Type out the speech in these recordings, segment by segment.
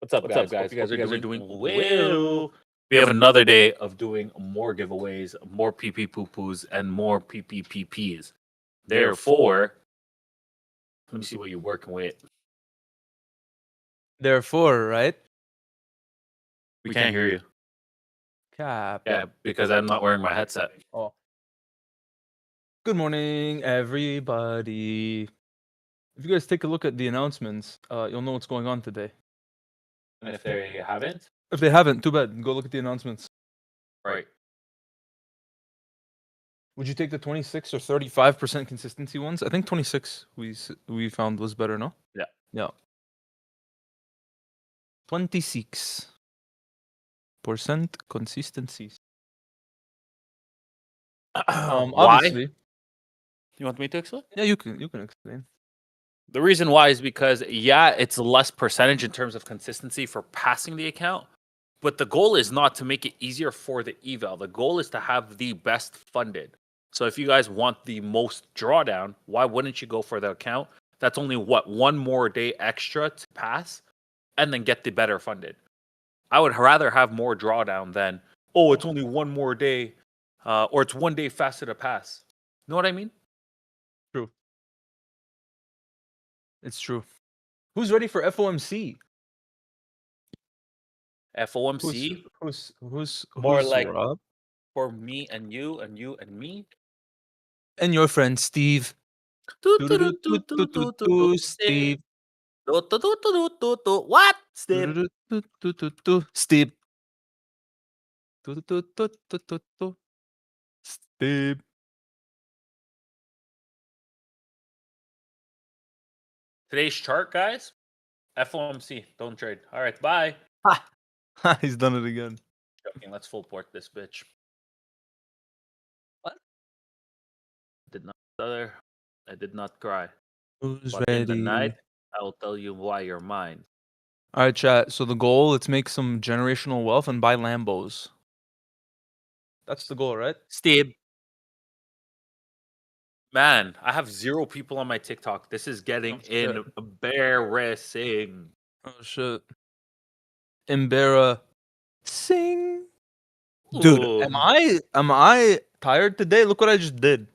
What's up, guys? Hope you guys are doing well. We have another day of doing more giveaways, more PP poo poos, and more PPPPs. Therefore, let me see what you're working with. Therefore, right? We can't hear you. Cap. Yeah, because I'm not wearing my headset. Oh. Good morning, everybody. If you guys take a look at the announcements, you'll know what's going on today. And if they haven't, If they haven't, too bad. Go look at the announcements. right. Would you take the 26 or 35% consistency ones? I think 26 we found was better, no? Yeah. Yeah. 26% consistencies. Why? Obviously. You want me to explain? Yeah, you can explain. The reason why is because, yeah, it's less percentage in terms of consistency for passing the account, but the goal is not to make it easier for the eval. The goal is to have the best funded. So if you guys want the most drawdown, why wouldn't you go for the account that's only one more day extra to pass and then get the better funded? I would rather have more drawdown than, oh, it's only one more day or it's 1 day faster to pass. Know what I mean? True. It's true. Who's ready for FOMC? FOMC? Who's More like Rob? for me and you and you and me. And your friend Steve. Steve. What? Steve. Steve. Steve. Today's chart, guys. FOMC. Don't trade. All right, bye. He's done it again. Joking. Let's full port this bitch. What? I did not cry. Who's But ready? in the night, I will tell you why you're mine. All right, chat. So the goal, let's make some generational wealth and buy Lambos. That's the goal, right? Steve. Man, I have 0 people on my TikTok. This is getting embarrassing. Oh shit. Embarrassing. Dude, Ooh. am I tired today? Look what I just did.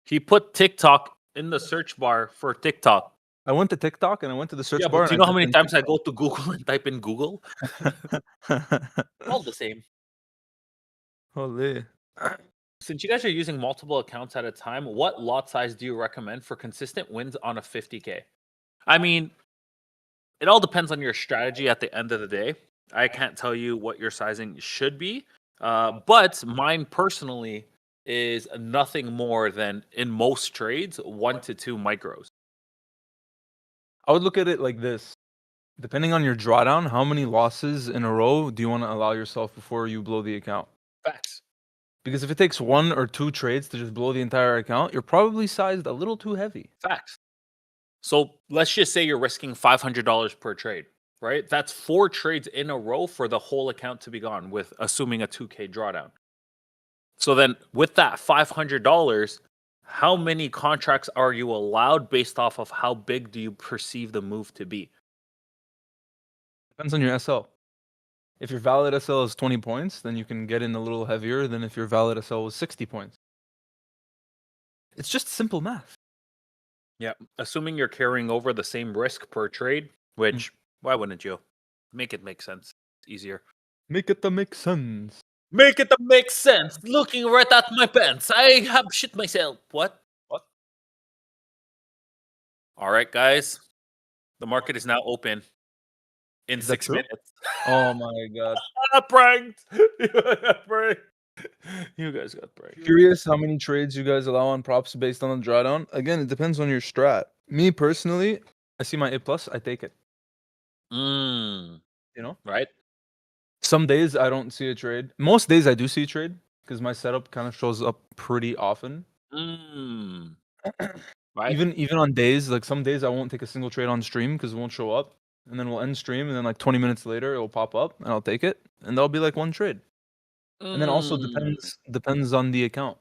He put TikTok in the search bar for TikTok. I went to TikTok and I went to the search Yeah, bar. but do you know how many times I go to Google and type in Google? All the same. Holy. Since you guys are using multiple accounts at a time, what lot size do you recommend for consistent wins on a 50K? I mean, it all depends on your strategy at the end of the day. I can't tell you what your sizing should be, but mine personally is nothing more than, in most trades, 1 to 2 micros. I would look at it like this. Depending on your drawdown, how many losses in a row do you want to allow yourself before you blow the account? Facts. Because if it takes 1 or 2 trades to just blow the entire account, you're probably sized a little too heavy. Facts. So let's just say you're risking $500 per trade, right? That's 4 trades in a row for the whole account to be gone, with assuming a 2K drawdown. So then with that $500, how many contracts are you allowed based off of how big do you perceive the move to be? Depends on your SL. If your valid SL is 20 points, then you can get in a little heavier than if your valid SL was 60 points. It's just simple math. Yeah, assuming you're carrying over the same risk per trade, which, why wouldn't you? Make it make sense. It's easier. Make it make sense. Make it make sense. Looking right at my pants. I have shit myself. What? All right, guys. The market is now open in 6 minutes. Oh my god. Pranked. You guys got pranked. Curious how many trades you guys allow on props based on the drawdown. Again, it depends on your strat. Me personally, I see my A+, I take it. You know? Right? Some days I don't see a trade. Most days I do see a trade because my setup kind of shows up pretty often. Right? Even on days, like some days I won't take a single trade on stream because it won't show up. And then we'll end stream and then like 20 minutes later it'll pop up and I'll take it. And that'll be like 1 trade. And then also depends on the account.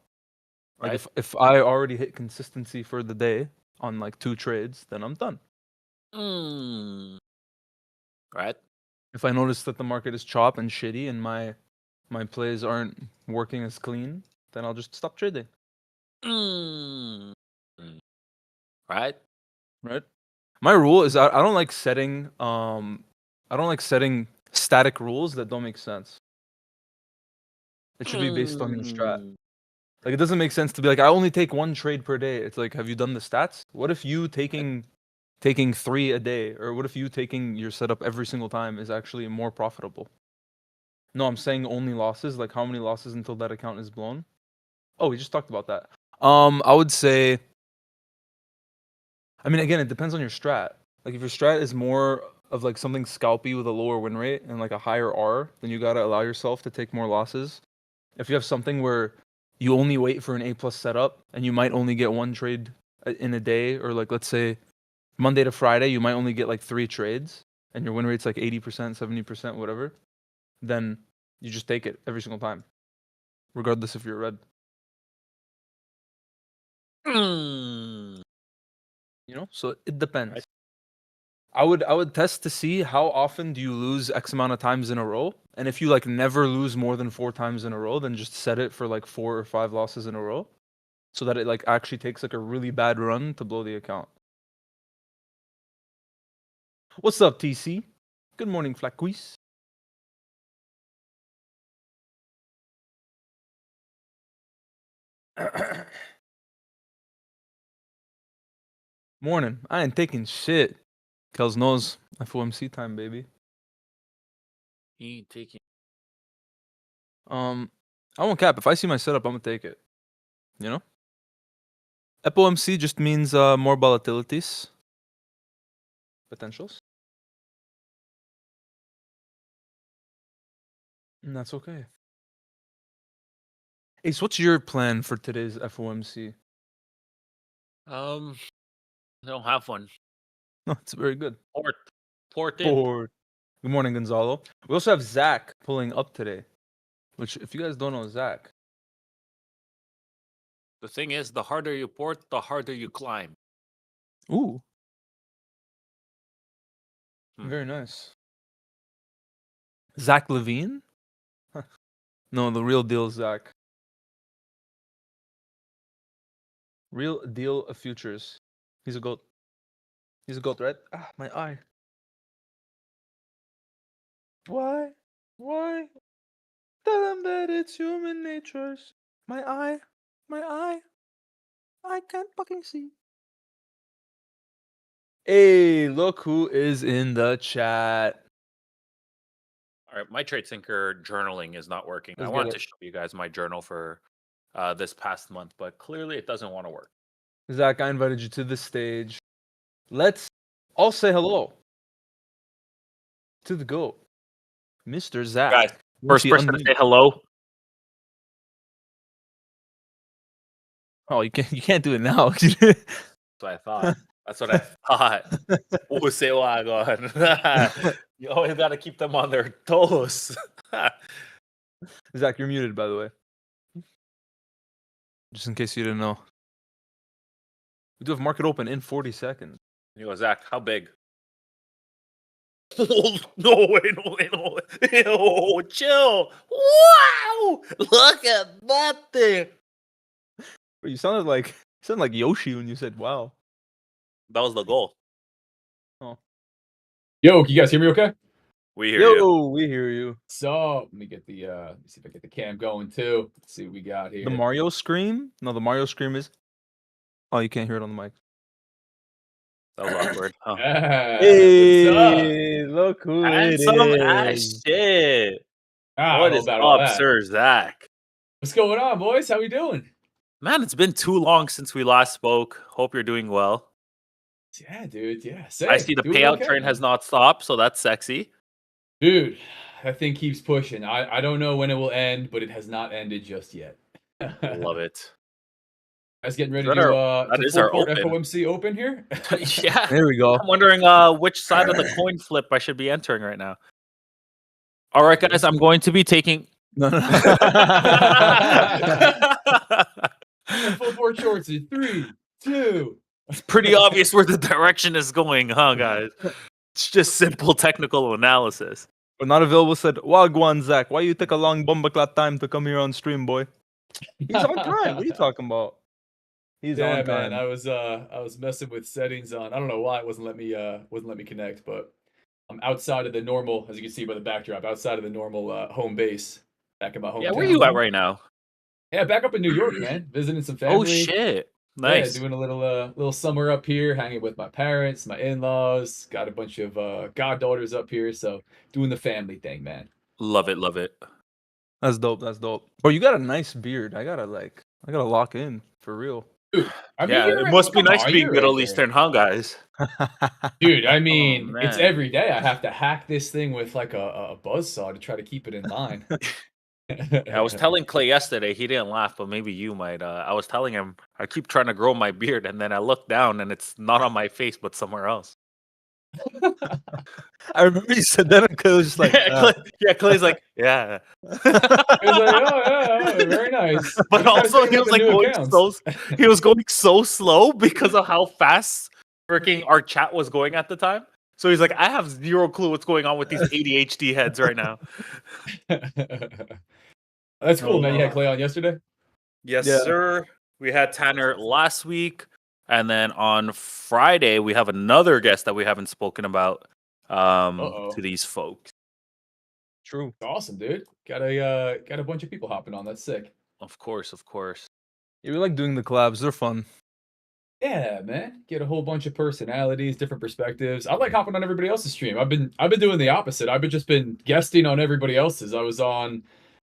Like Right. if I already hit consistency for the day on like 2 trades, then I'm done. Right? If I notice that the market is chop and shitty and my plays aren't working as clean, then I'll just stop trading. Mm. Right? Right? My rule is I don't like setting static rules that don't make sense. It should be based on your strat. Mm. Like, it doesn't make sense to be like, I only take one trade per day. It's like, have you done the stats? What if you taking 3 a day, or what if you taking your setup every single time is actually more profitable? No, I'm saying only losses. Like, how many losses until that account is blown? Oh, we just talked about that. I would say, I mean, again, it depends on your strat. Like, if your strat is more of like something scalpy with a lower win rate and like a higher R, then you gotta allow yourself to take more losses. If you have something where you only wait for an A+ setup and you might only get one trade in a day, or like, let's say Monday to Friday, you might only get like 3 trades and your win rate's like 80%, 70%, whatever, then you just take it every single time, regardless if you're red. Mm. You know, so it depends. Right. I would test to see how often do you lose X amount of times in a row, and if you like never lose more than 4 times in a row, then just set it for like 4 or 5 losses in a row, so that it like actually takes like a really bad run to blow the account. What's up, TC? Good morning, Flaquis. Morning. I ain't taking shit. Kels knows FOMC time, baby. He ain't taking. I won't cap. If I see my setup, I'm gonna take it. You know? FOMC just means more volatilities. Potentials. And that's okay. Ace, what's your plan for today's FOMC? I don't have one. No, it's very good. Port in. Bored. Good morning, Gonzalo. We also have Zach pulling up today. Which, if you guys don't know Zach, The thing is, the harder you port, the harder you climb. ooh, Hmm. very nice. Zach Levine? No, the real deal, Zach. Real deal of futures. He's a goat. He's a goat, right? Ah, my eye. Why? Why? Tell him that it's human nature's. My eye. My eye. I can't fucking see. Hey, look who is in the chat. All right, my trade syncer journaling is not working. Let's I get wanted it. to show you guys my journal for this past month, but clearly it doesn't want to work. Zach, I invited you to the stage. Let's all say hello to the GOAT, Mr. Zach. Guys, Once first he person to unmutes- say hello. Oh, you can't do it now. That's what I thought. That's what I thought. You always got to keep them on their toes. Zach, you're muted, by the way. Just in case you didn't know. We do have market open in 40 seconds. You go, Zach, how big? Oh, no way, no way, no way. Oh, chill. Wow. Look at that thing. You sounded like Yoshi when you said wow. That was the goal. Oh. Yo, can you guys hear me okay? We hear you. We hear you. So let me get the let me see if I get the cam going too. Let's see what we got here. The Mario scream? No, the Mario scream is. Oh, you can't hear it on the mic. That was awkward. Huh? Yeah, Hey, look who Handsome it as is. shit. I What don't know is about all up, that. Sir Zach? What's going on, boys? How we doing? Man, it's been too long since we last spoke. Hope you're doing well. Yeah, dude. Yeah, I see the doing payout okay, train man. has not stopped, so that's sexy. Dude, that thing keeps pushing. I don't know when it will end, but it has not ended just yet. Love it. Guys getting ready That to is full our court open. FOMC open here? Yeah. There we go. I'm wondering which side of the coin flip I should be entering right now. All right, guys, I'm going to be taking. No. Full court shorts in 3, 2. It's pretty obvious where the direction is going, huh, guys? It's just simple technical analysis. But not available said, Wagwan Zach, why you take a long bumbaclat time to come here on stream, boy? He's on time. What are you talking about? He's Yeah, on time. man. I was messing with settings on. I don't know why it wasn't let me connect, but I'm outside of the normal, as you can see by the backdrop, outside of the normal home base, back in my hometown. Yeah, where you at right now? Yeah, back up in New York, man. Visiting some family. Oh shit. Yeah, Nice. doing a little summer up here, hanging with my parents, my in-laws. Got a bunch of goddaughters up here, so doing the family thing, man. Love it, love it. That's dope. That's dope. Bro, you got a nice beard. I gotta lock in for real. Dude, I mean, Yeah, you're it right- must be come nice on, being you're Middle right there. Eastern, huh, guys? Dude, I mean, it's man. every day. I have to hack this thing with like a buzzsaw to try to keep it in line. I was telling Clay yesterday, he didn't laugh, but maybe you might. I was telling him I keep trying to grow my beard, and then I look down and it's not on my face, but somewhere else. I remember you said that because it was just like, Clay's like, yeah. He was like, oh yeah, very nice. But You guys also setting he up was a like new going accounts. he was going so slow because of how fast freaking our chat was going at the time. So he's like, I have zero clue what's going on with these ADHD heads right now. That's cool, man. You had Clay on yesterday? Yes, Yeah. sir. We had Tanner last week, and then on Friday we have another guest that we haven't spoken about to these folks. true. Awesome, dude. Got a bunch of people hopping on. That's sick. Of course, of course. Yeah, we like doing the collabs. They're fun. Yeah, man. Get a whole bunch of personalities, different perspectives. I like hopping on everybody else's stream. I've been doing the opposite. I've just been guesting on everybody else's. I was on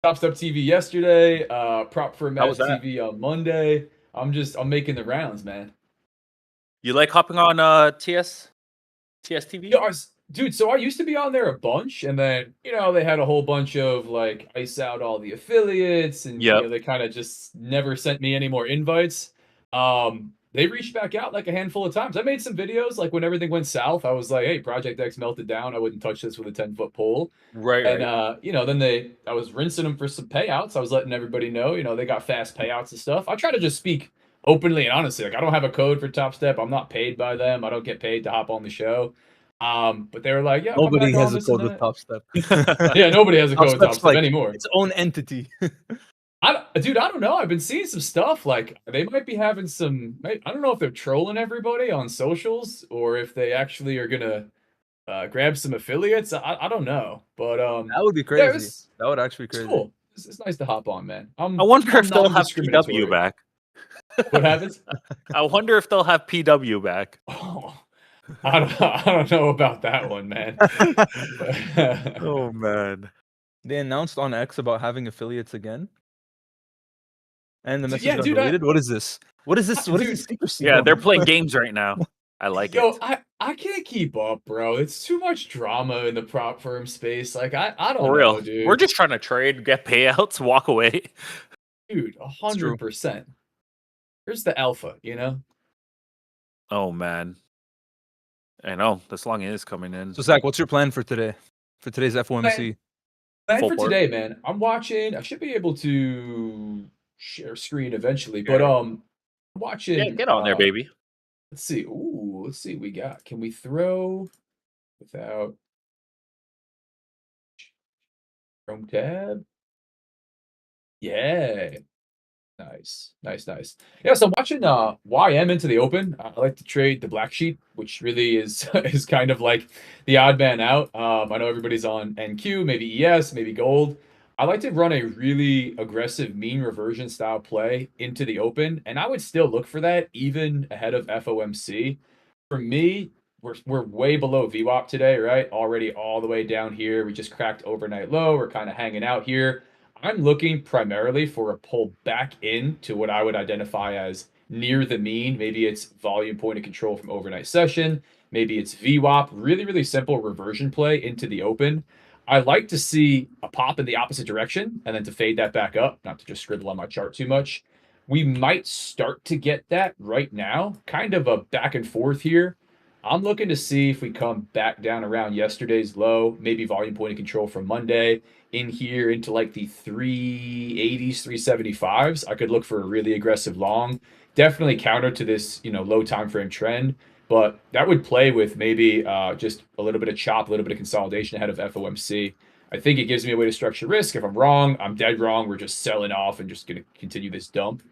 Top Step TV yesterday, Prophub How was that? TV on Monday. I'm making the rounds, man. You like hopping on TSTV? Yeah, dude, so I used to be on there a bunch, and then they had a whole bunch of like ice out all the affiliates, and they kind of just never sent me any more invites. They reached back out like a handful of times. I made some videos like when everything went south. I was like, hey, Project X melted down. I wouldn't touch this with a 10-foot pole. Right. And then I was rinsing them for some payouts. I was letting everybody know, they got fast payouts and stuff. I try to just speak openly and honestly. Like, I don't have a code for Top Step. I'm not paid by them. I don't get paid to hop on the show. But they were like, yeah, Nobody has a code with Top Step. Yeah, nobody has a code with Top Step anymore. Its own entity. I don't know. I've been seeing some stuff. Like, they might be having some. I don't know if they're trolling everybody on socials or if they actually are gonna grab some affiliates. I don't know, but that would be crazy. That would actually be crazy. It's cool. It's nice to hop on, man. I wonder if they'll have PW back. What happens? I wonder if they'll have PW back. Oh, I don't know about that one, man. Oh man. They announced on X about having affiliates again. And the message got dude, deleted. What is this? What is this? What is this secrecy? Yeah, they're playing games right now. I like it. I can't keep up, bro. It's too much drama in the prop firm space. Like, I don't For know, real. dude. We're just trying to trade, get payouts, walk away. Dude, 100%. Here's the alpha, Oh man. I know. The slung is coming in. So Zach, what's your plan for today? For today's FOMC? Plan for today, man. I'm watching. I should be able to share screen eventually, but I'm watching. Yeah, get on there, baby. Let's see. Ooh, let's see what we got. Can we throw without Chrome tab? Yeah. Nice. Yeah, so I'm watching YM into the open. I like to trade the black sheet, which really is is kind of like the odd man out. I know everybody's on NQ, maybe ES, maybe gold. I like to run a really aggressive mean reversion style play into the open, and I would still look for that even ahead of FOMC. For me, we're way below VWAP today, right? Already all the way down here. We just cracked overnight low. We're kind of hanging out here. I'm looking primarily for a pull back in to what I would identify as near the mean. Maybe it's volume point of control from overnight session. Maybe it's VWAP. Really, really simple reversion play into the open. I like to see a pop in the opposite direction and then to fade that back up, not to just scribble on my chart too much. We might start to get that right now, kind of a back and forth here. I'm looking to see if we come back down around yesterday's low, maybe volume point of control from Monday in here into like the 380s, 375s. I could look for a really aggressive long, definitely counter to this, low time frame trend. but that would play with maybe just a little bit of chop, a little bit of consolidation ahead of FOMC. I think it gives me a way to structure risk. If I'm wrong, I'm dead wrong. We're just selling off and just going to continue this dump.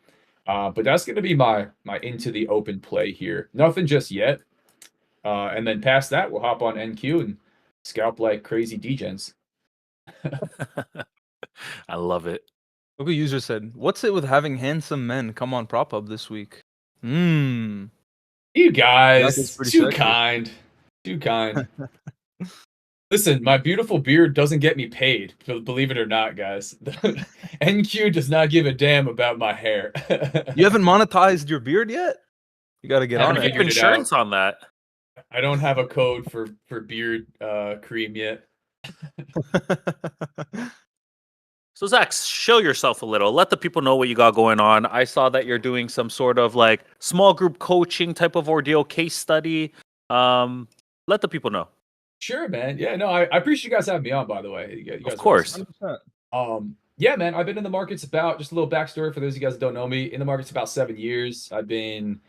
But that's going to be my into the open play here. Nothing just yet. And then past that, we'll hop on NQ and scalp like crazy degens. I love it. Look, a user said, "What's it with having handsome men come on Prophub this week?" You That guys, is pretty too sexy. kind. Too kind. Listen, my beautiful beard doesn't get me paid, believe it or not, guys. NQ does not give a damn about my hair. You haven't monetized your beard yet? You got to get I on haven't it. figured it Insurance on that. I don't have a code for beard cream yet. So Zach, show yourself a little. Let the people know what you got going on. I saw that you're doing some sort of like small group coaching type of ordeal, case study. Let the people know. Sure, man. Yeah, no, I appreciate you guys having me on, by the way. You guys Of are course. awesome. Yeah, man, I've been in the markets about, just a little backstory for those of you guys that don't know me, in the markets about 7 years. I've been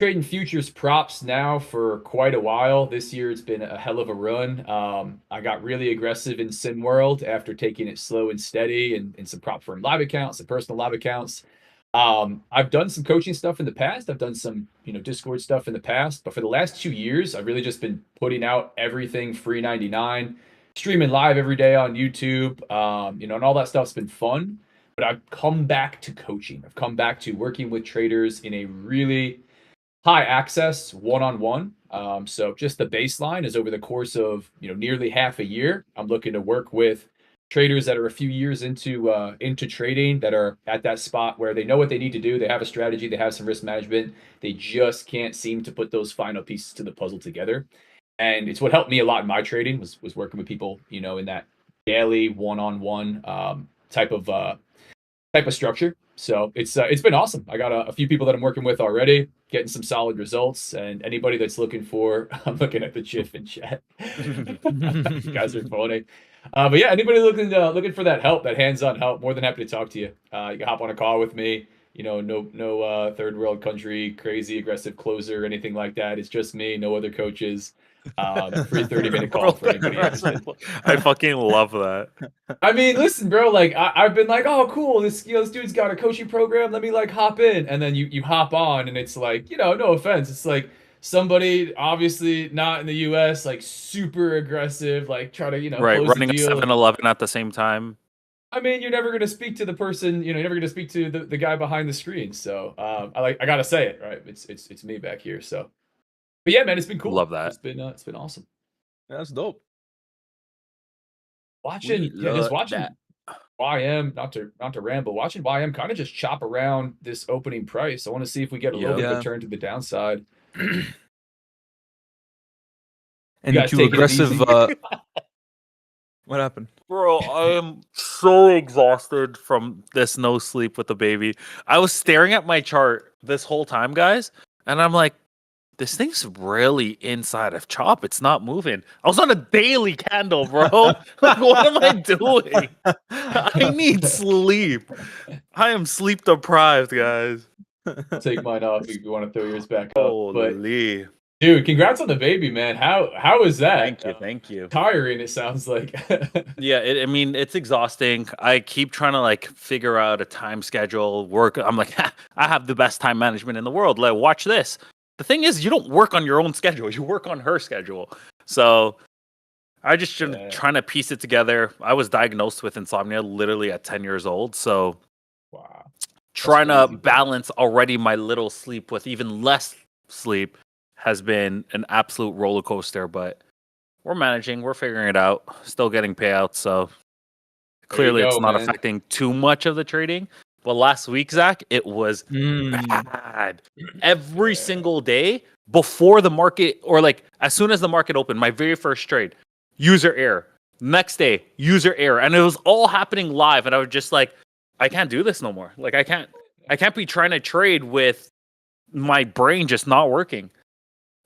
trading futures props now for quite a while. This year it's been a hell of a run. I got really aggressive in Sim World after taking it slow and steady, and some prop firm live accounts, some personal live accounts. I've done some coaching stuff in the past. I've done some, Discord stuff in the past, but for the last 2 years, I've really just been putting out everything free 99, streaming live every day on YouTube. And all that stuff's been fun. But I've come back to coaching. I've come back to working with traders in a really high access one-on-one. So just the baseline is over the course of nearly half a year. I'm looking to work with traders that are a few years into trading, that are at that spot where they know what they need to do. They have a strategy. They have some risk management. They just can't seem to put those final pieces to the puzzle together. And it's what helped me a lot in my trading was working with people, in that daily one-on-one type of structure. So it's been awesome. I got a few people that I'm working with already, getting some solid results. And anybody that's looking for, I'm looking at the GIF in chat. You guys are funny. But yeah, anybody looking for that help, that hands-on help, more than happy to talk to you. You can hop on a call with me. No third world country, crazy aggressive closer, anything like that. It's just me, no other coaches. Free 30-minute call for anybody interested. I fucking love that. I mean, listen, bro. Like, I've been like, oh, cool. This dude's got a coaching program. Let me hop in, and then you hop on, and it's like, no offense, it's like somebody obviously not in the U.S. like super aggressive, like try to right, close running the a deal. 7-Eleven at the same time. I mean, you're never gonna speak to the person. You're never gonna speak to the guy behind the screen. So I gotta say it, right? It's me back here. So, but yeah, man, it's been cool. Love that. It's been awesome. Yeah, that's dope. Watching that. YM, not to ramble, watching YM kind of just chop around this opening price. I want to see if we get a little bit of a turn to the downside. And to aggressive. What happened? Bro, I am so exhausted from this no sleep with the baby. I was staring at my chart this whole time, guys, and I'm like, this thing's really inside of chop. It's not moving. I was on a daily candle, bro. Like, what am I doing? I need sleep. I am sleep deprived, guys. Take mine off if you want to throw yours back up. Holy. But, dude, congrats on the baby, man. How is that? Thank you. Tiring, it sounds like. Yeah, it's exhausting. I keep trying to figure out a time schedule, work. I'm like, I have the best time management in the world. Like, watch this. The thing is, you don't work on your own schedule. You work on her schedule. So I just trying to piece it together. I was diagnosed with insomnia literally at 10 years old. So wow. Trying to balance already my little sleep with even less sleep has been an absolute roller coaster. But we're managing. We're figuring it out. Still getting payouts. So clearly it's not affecting too much of the trading. But last week, Zach, it was bad. Every single day before the market, or as soon as the market opened, my very first trade, user error. Next day, user error. And it was all happening live. And I was just like, I can't do this no more. I can't be trying to trade with my brain just not working.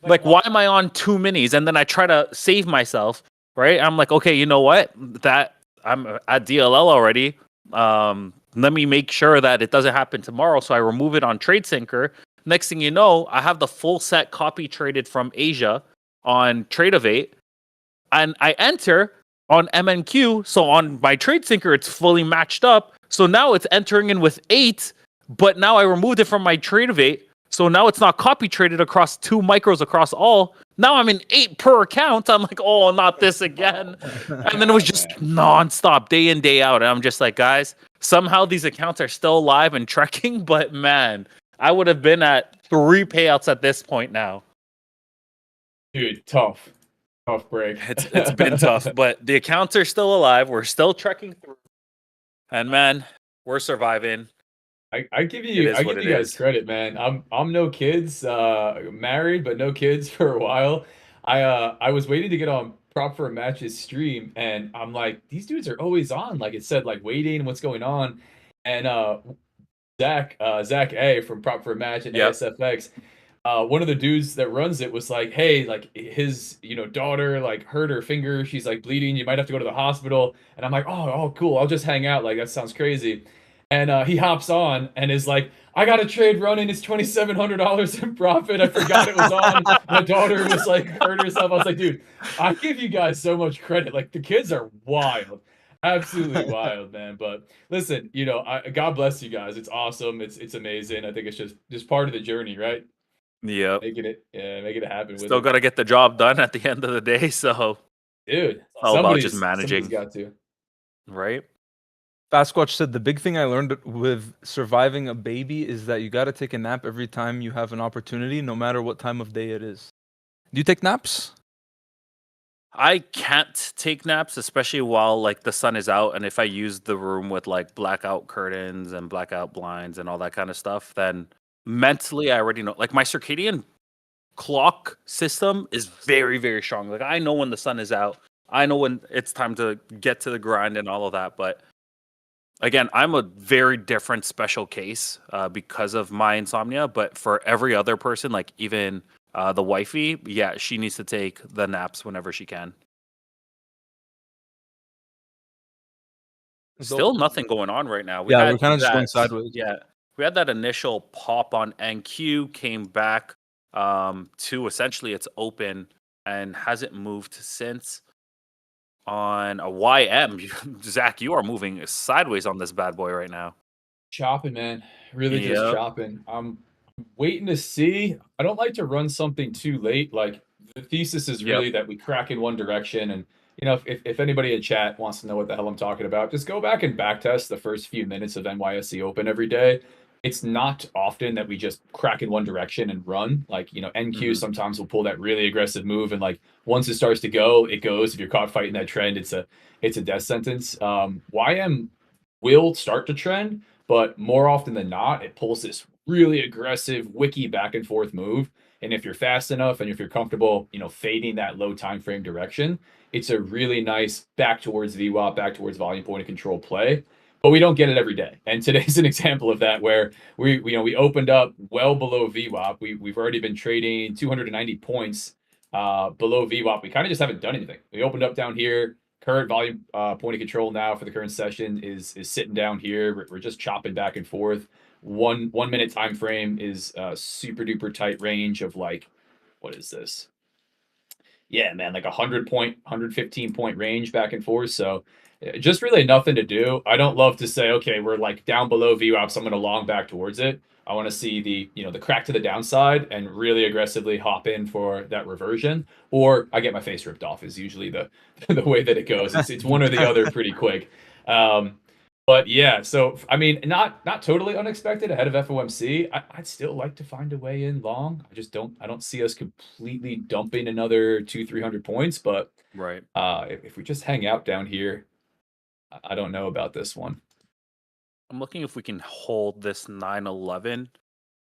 Why am I on 2 minis? And then I try to save myself, right? I'm like, okay, you know what? That I'm at DLL already. Let me make sure that it doesn't happen tomorrow. So I remove it on TradeSyncer Next thing you know, I have the full set copy traded from Asia on Tradeovate, and I enter on MNQ. So on my trade sinker, it's fully matched up. So now it's entering in with 8, but now I removed it from my Tradeovate. So now it's not copy traded across 2 micros across all. Now I'm in 8 per account. I'm like, oh, not this again. And then it was just nonstop, day in, day out. And I'm just like, guys, somehow these accounts are still alive and trekking. But man, I would have been at 3 payouts at this point now. Dude, tough break. It's been tough, but the accounts are still alive. We're still trekking through. And man, we're surviving. I give you guys credit, man. I'm no kids, married but no kids for a while. I was waiting to get on Prop for a Match's stream, and I'm like, these dudes are always on. Like it said, like waiting, what's going on? And Zach A from Prop for a Match at ASFX, one of the dudes that runs it was like, hey, like his daughter like hurt her finger, she's like bleeding, you might have to go to the hospital. And I'm like, oh cool, I'll just hang out, like that sounds crazy. And he hops on and is like, I got a trade running. It's $2,700 in profit. I forgot it was on. My daughter was like hurt herself. I was like, dude, I give you guys so much credit. Like the kids are wild, absolutely wild, man. But listen, God bless you guys. It's awesome. It's amazing. I think it's just part of the journey, right? Yeah, making it happen. Still got to get the job done at the end of the day. So, dude, it's all about just managing. Got to, right? Sasquatch said the big thing I learned with surviving a baby is that you got to take a nap every time you have an opportunity, no matter what time of day it is. Do you take naps? I can't take naps, especially while like the sun is out. And if I use the room with like blackout curtains and blackout blinds and all that kind of stuff, then mentally I already know. Like my circadian clock system is very, very strong. Like I know when the sun is out. I know when it's time to get to the grind and all of that. But again, I'm a very different special case because of my insomnia. But for every other person, like even the wifey, yeah, she needs to take the naps whenever she can. Still nothing going on right now. We're kind of just going sideways. Yeah, we had that initial pop on NQ, came back to essentially it's open and hasn't moved since. On a YM, Zach, you are moving sideways on this bad boy right now. Chopping, man. Really just chopping. I'm waiting to see. I don't like to run something too late. Like the thesis is really that we crack in one direction. And if anybody in chat wants to know what the hell I'm talking about, just go back and backtest the first few minutes of NYSE Open every day. It's not often that we just crack in one direction and run. Like, NQ sometimes will pull that really aggressive move, and like once it starts to go, it goes. If you're caught fighting that trend, it's a death sentence. YM will start to trend, but more often than not, it pulls this really aggressive wiki back and forth move. And if you're fast enough and if you're comfortable, fading that low time frame direction, it's a really nice back towards VWAP, back towards volume point of control play. But we don't get it every day. And today's an example of that, where we opened up well below VWAP. We've already been trading 290 points below VWAP. We kind of just haven't done anything. We opened up down here. Current volume point of control now for the current session is sitting down here. We're just chopping back and forth. 1 minute time frame is a super duper tight range of like, what is this? Yeah, man, like 115 point range back and forth. So just really nothing to do. I don't love to say, okay, we're like down below VWAP, so I'm going to long back towards it. I want to see the crack to the downside and really aggressively hop in for that reversion, or I get my face ripped off is usually the way that it goes. It's one or the other pretty quick. But yeah, so I mean, not totally unexpected ahead of FOMC. I'd still like to find a way in long. I don't see us completely dumping another 200-300 points, but right. If we just hang out down here, I don't know about this one. I'm looking if we can hold this 911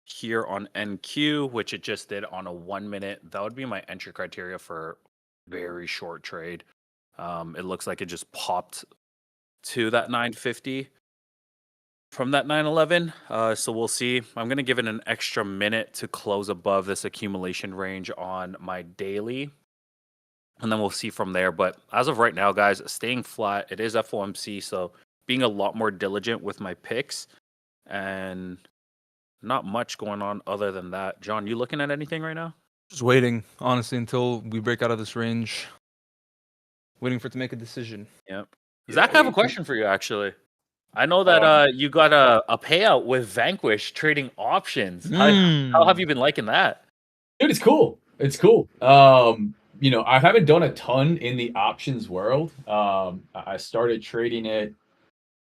here on NQ, which it just did on a 1 minute. That would be my entry criteria for very short trade. It looks like it just popped to that 950 from that 911. So we'll see. I'm going to give it an extra minute to close above this accumulation range on my daily. And then we'll see from there. But as of right now, guys, staying flat. It is FOMC, so being a lot more diligent with my picks. And not much going on other than that. John, you looking at anything right now? Just waiting, honestly, until we break out of this range. Waiting for it to make a decision. Yep. Yeah, Zach, I have a we- question for you, actually. I know that you got a payout with Vanquish trading options. How have you been liking that? Dude, it's cool. It's cool. You know, I haven't done a ton in the options world. I started trading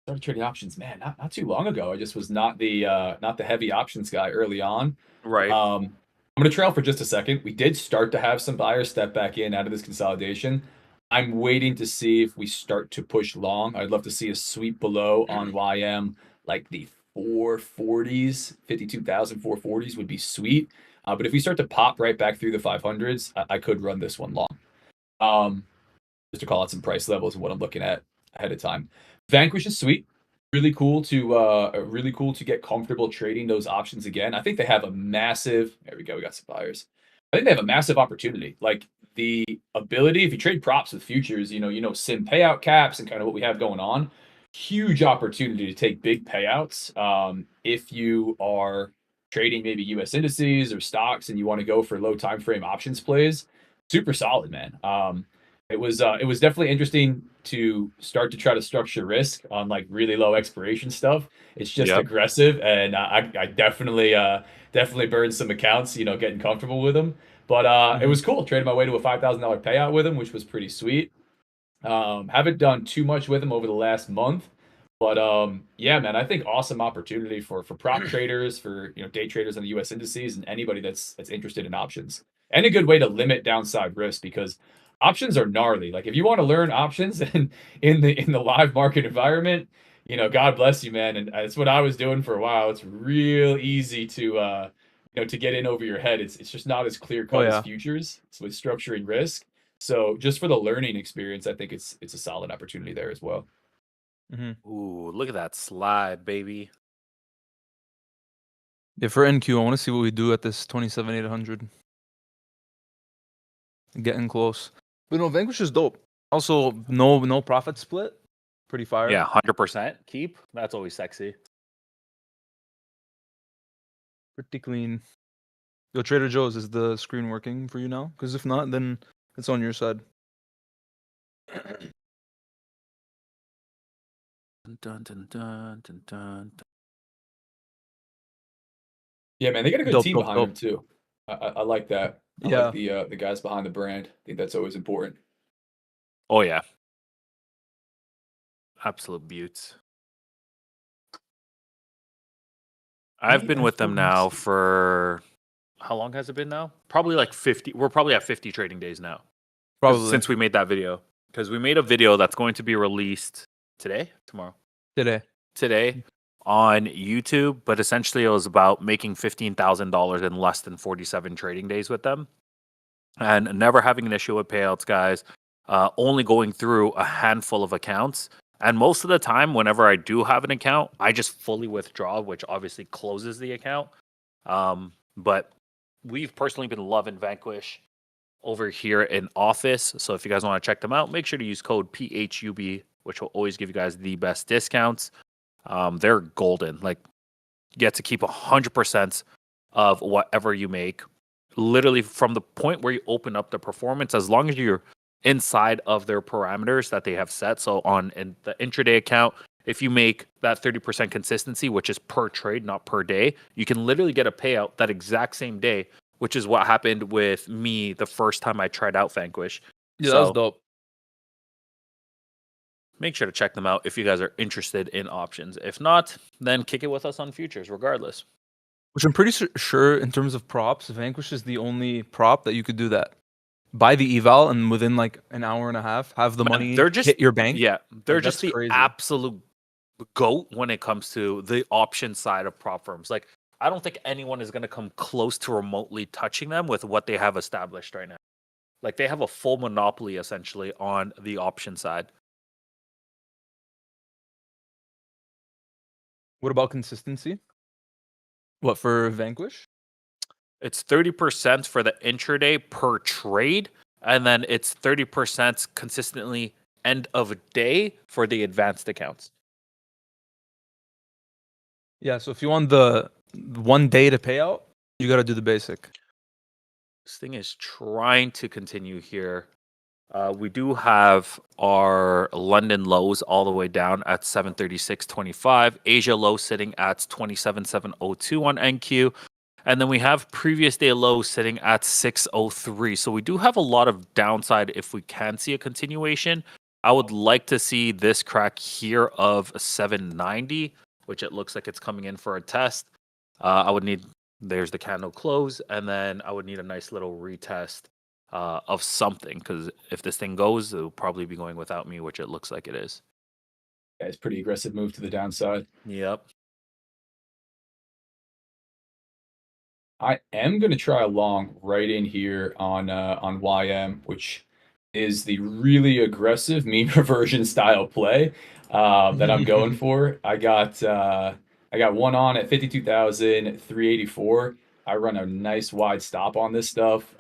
options, man, not too long ago. I just was not the heavy options guy early on. Right. I'm gonna trail for just a second. We did start to have some buyers step back in out of this consolidation. I'm waiting to see if we start to push long. I'd love to see a sweep below on YM, like the 440s, 52,000 440s would be sweet. But if we start to pop right back through the 500s, I could run this one long. Just to call out some price levels and what I'm looking at ahead of time. Vanquish is sweet. Really cool to get comfortable trading those options again. I think they have a massive. There we go. We got some buyers. I think they have a massive opportunity. Like the ability, if you trade props with futures, you know, sim payout caps and kind of what we have going on. Huge opportunity to take big payouts. If you are trading maybe U.S. indices or stocks and you want to go for low time frame options plays, super solid, man. It was definitely interesting to start to try to structure risk on like really low expiration stuff. It's just Yep. aggressive, and I definitely burned some accounts, you know, getting comfortable with them. But it was cool. Traded my way to a $5,000 payout with him, which was pretty sweet. Haven't done too much with him over the last month, but yeah, man, I think awesome opportunity for prop traders, for day traders on the U.S. indices, and anybody that's interested in options, and a good way to limit downside risk because options are gnarly. Like if you want to learn options and in the live market environment, God bless you, man. And that's what I was doing for a while. It's real easy to to get in over your head. It's just not as clear cut as yeah. futures. So with structuring risk. So just for the learning experience, I think it's a solid opportunity there as well. Ooh, look at that slide, baby. Yeah, for NQ, I want to see what we do at this 27,800. Getting close. But no, Vanquish is dope. Also, no profit split. Pretty fire. Yeah, 100% keep. That's always sexy. Pretty clean. Yo, Trader Joe's, is the screen working for you now? Because if not, then it's on your side. Dun, dun, dun, dun, dun, dun. Yeah, man, they got a good Dope, team dope, behind dope. them too. I like that. I Yeah. like the guys behind the brand. I think that's always important. Oh yeah. Absolute beauts. I've been with them now for how long has it been now? Probably like 50. We're probably at 50 trading days now. Probably. Since we made that video. Because we made a video that's going to be released tomorrow. Today on YouTube, but essentially it was about making $15,000 in less than 47 trading days with them. And never having an issue with payouts, guys. Only going through a handful of accounts. And most of the time, whenever I do have an account, I just fully withdraw, which obviously closes the account. But we've personally been loving Vanquish over here in Office. So if you guys want to check them out, make sure to use code PHUB, which will always give you guys the best discounts. They're golden. Like, you get to keep 100% of whatever you make. Literally from the point where you open up the performance, as long as you're inside of their parameters that they have set. So in the intraday account, if you make that 30% consistency, which is per trade, not per day, you can literally get a payout that exact same day, which is what happened with me the first time I tried out Vanquish. Yeah, that was dope. Make sure to check them out if you guys are interested in options. If not, then kick it with us on futures regardless. Which I'm pretty sure in terms of props, Vanquish is the only prop that you could do that. Buy the eval and within like an hour and a half, have the money hit your bank. Yeah, they're Like, just that's the crazy. absolute GOAT when it comes to the option side of prop firms. Like, I don't think anyone is going to come close to remotely touching them with what they have established right now. Like, they have a full monopoly essentially on the option side. What about consistency? What for Vanquish? It's 30% for the intraday per trade, and then it's 30% consistently end of day for the advanced accounts. Yeah, so if you want the 1 day to pay out, you got to do the basic. This thing is trying to continue here. We do have our London lows all the way down at 736.25. Asia low sitting at 27.702 on NQ. And then we have previous day low sitting at 603. So we do have a lot of downside if we can see a continuation. I would like to see this crack here of 790, which it looks like it's coming in for a test. I would need, there's the candle close, and then I would need a nice little retest of something, because if this thing goes, it'll probably be going without me, which it looks like it is. Yeah, it's pretty aggressive move to the downside. Yep. I am going to try a long right in here on YM, which is the really aggressive mean reversion style play that I'm going for. I got one on at 52,384. I run a nice wide stop on this stuff,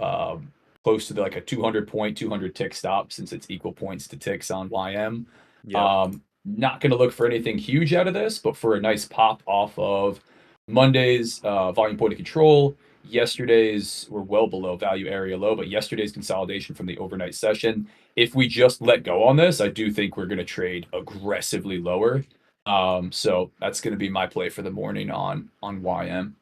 close to like a 200 tick stop, since it's equal points to ticks on YM. Yep. Not going to look for anything huge out of this, but for a nice pop off of Monday's volume point of control. Yesterday's were well below value area low, but yesterday's consolidation from the overnight session. If we just let go on this, I do think we're going to trade aggressively lower. So that's going to be my play for the morning on YM.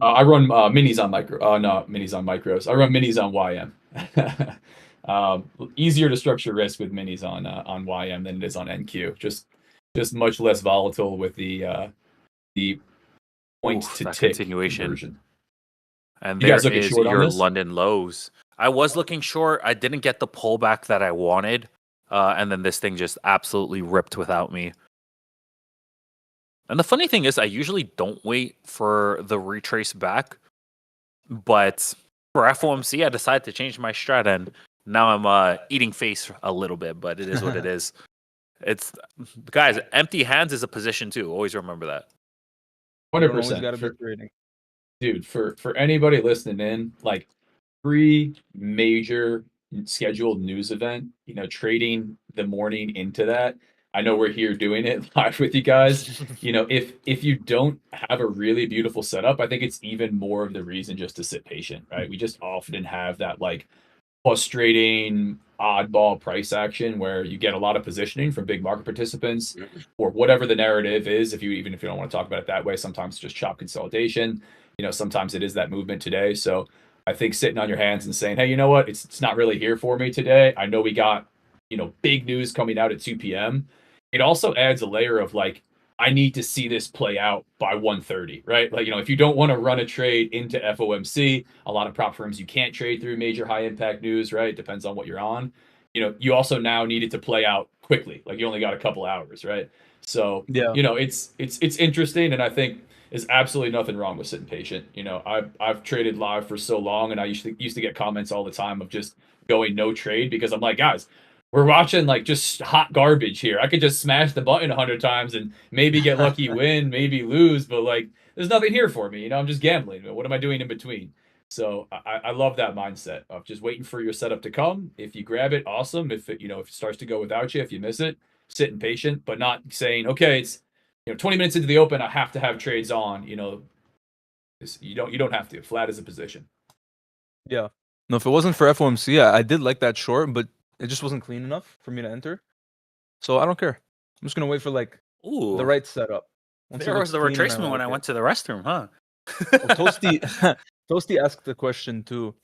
I run minis on micro. No, minis on micros. I run minis on YM. Easier to structure risk with minis on YM than it is on NQ. Just much less volatile with the points to tick continuation. Conversion. And there is your London lows. I was looking short. I didn't get the pullback that I wanted, and then this thing just absolutely ripped without me. And the funny thing is, I usually don't wait for the retrace back, but for FOMC, I decided to change my strat, and now I'm eating face a little bit, but it is what it is. It's, guys, empty hands is a position too. Always remember that. 100%. Dude, for anybody listening in, like pre-major scheduled news event, trading the morning into that. I know we're here doing it live with you guys. If you don't have a really beautiful setup, I think it's even more of the reason just to sit patient, right? We just often have that like frustrating oddball price action where you get a lot of positioning from big market participants or whatever the narrative is. Even if you don't want to talk about it that way, sometimes it's just chop consolidation. Sometimes it is that movement today. So I think sitting on your hands and saying, hey, you know what? It's not really here for me today. I know we got, big news coming out at 2 p.m. It also adds a layer of like, I need to see this play out by 1:30, right? Like, if you don't want to run a trade into FOMC, a lot of prop firms you can't trade through major high impact news, right? Depends on what you're on. You also now need it to play out quickly. Like you only got a couple hours, right? So, yeah, it's interesting, and I think there's absolutely nothing wrong with sitting patient. I've traded live for so long, and I used to get comments all the time of just going no trade because I'm like, guys, we're watching like just hot garbage here. I could just smash the button 100 times and maybe get lucky win, maybe lose, but like there's nothing here for me. I'm just gambling. What am I doing in between? So I love that mindset of just waiting for your setup to come. If you grab it, awesome. If it, if it starts to go without you, if you miss it, sitting patient, but not saying, okay, it's 20 minutes into the open, I have to have trades on. You don't have to. Flat as a position. Yeah. No, if it wasn't for FOMC, I did like that short, but it just wasn't clean enough for me to enter. So I don't care. I'm just gonna wait for like the right setup. There was the retracement when I went to the restroom, huh? Well, Toasty asked the question too.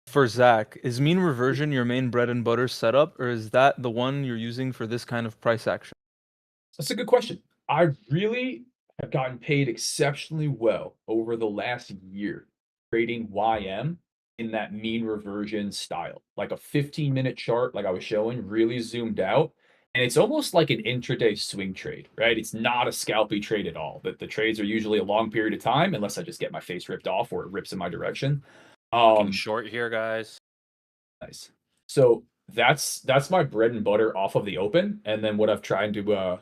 For Zach, is mean reversion your main bread and butter setup, or is that the one you're using for this kind of price action? That's a good question. I really have gotten paid exceptionally well over the last year trading YM in that mean reversion style, like a 15-minute chart, like I was showing, really zoomed out. And it's almost like an intraday swing trade, right? It's not a scalpy trade at all. The trades are usually a long period of time, unless I just get my face ripped off or it rips in my direction. Short here, guys. Nice. So that's my bread and butter off of the open. And then what I've tried to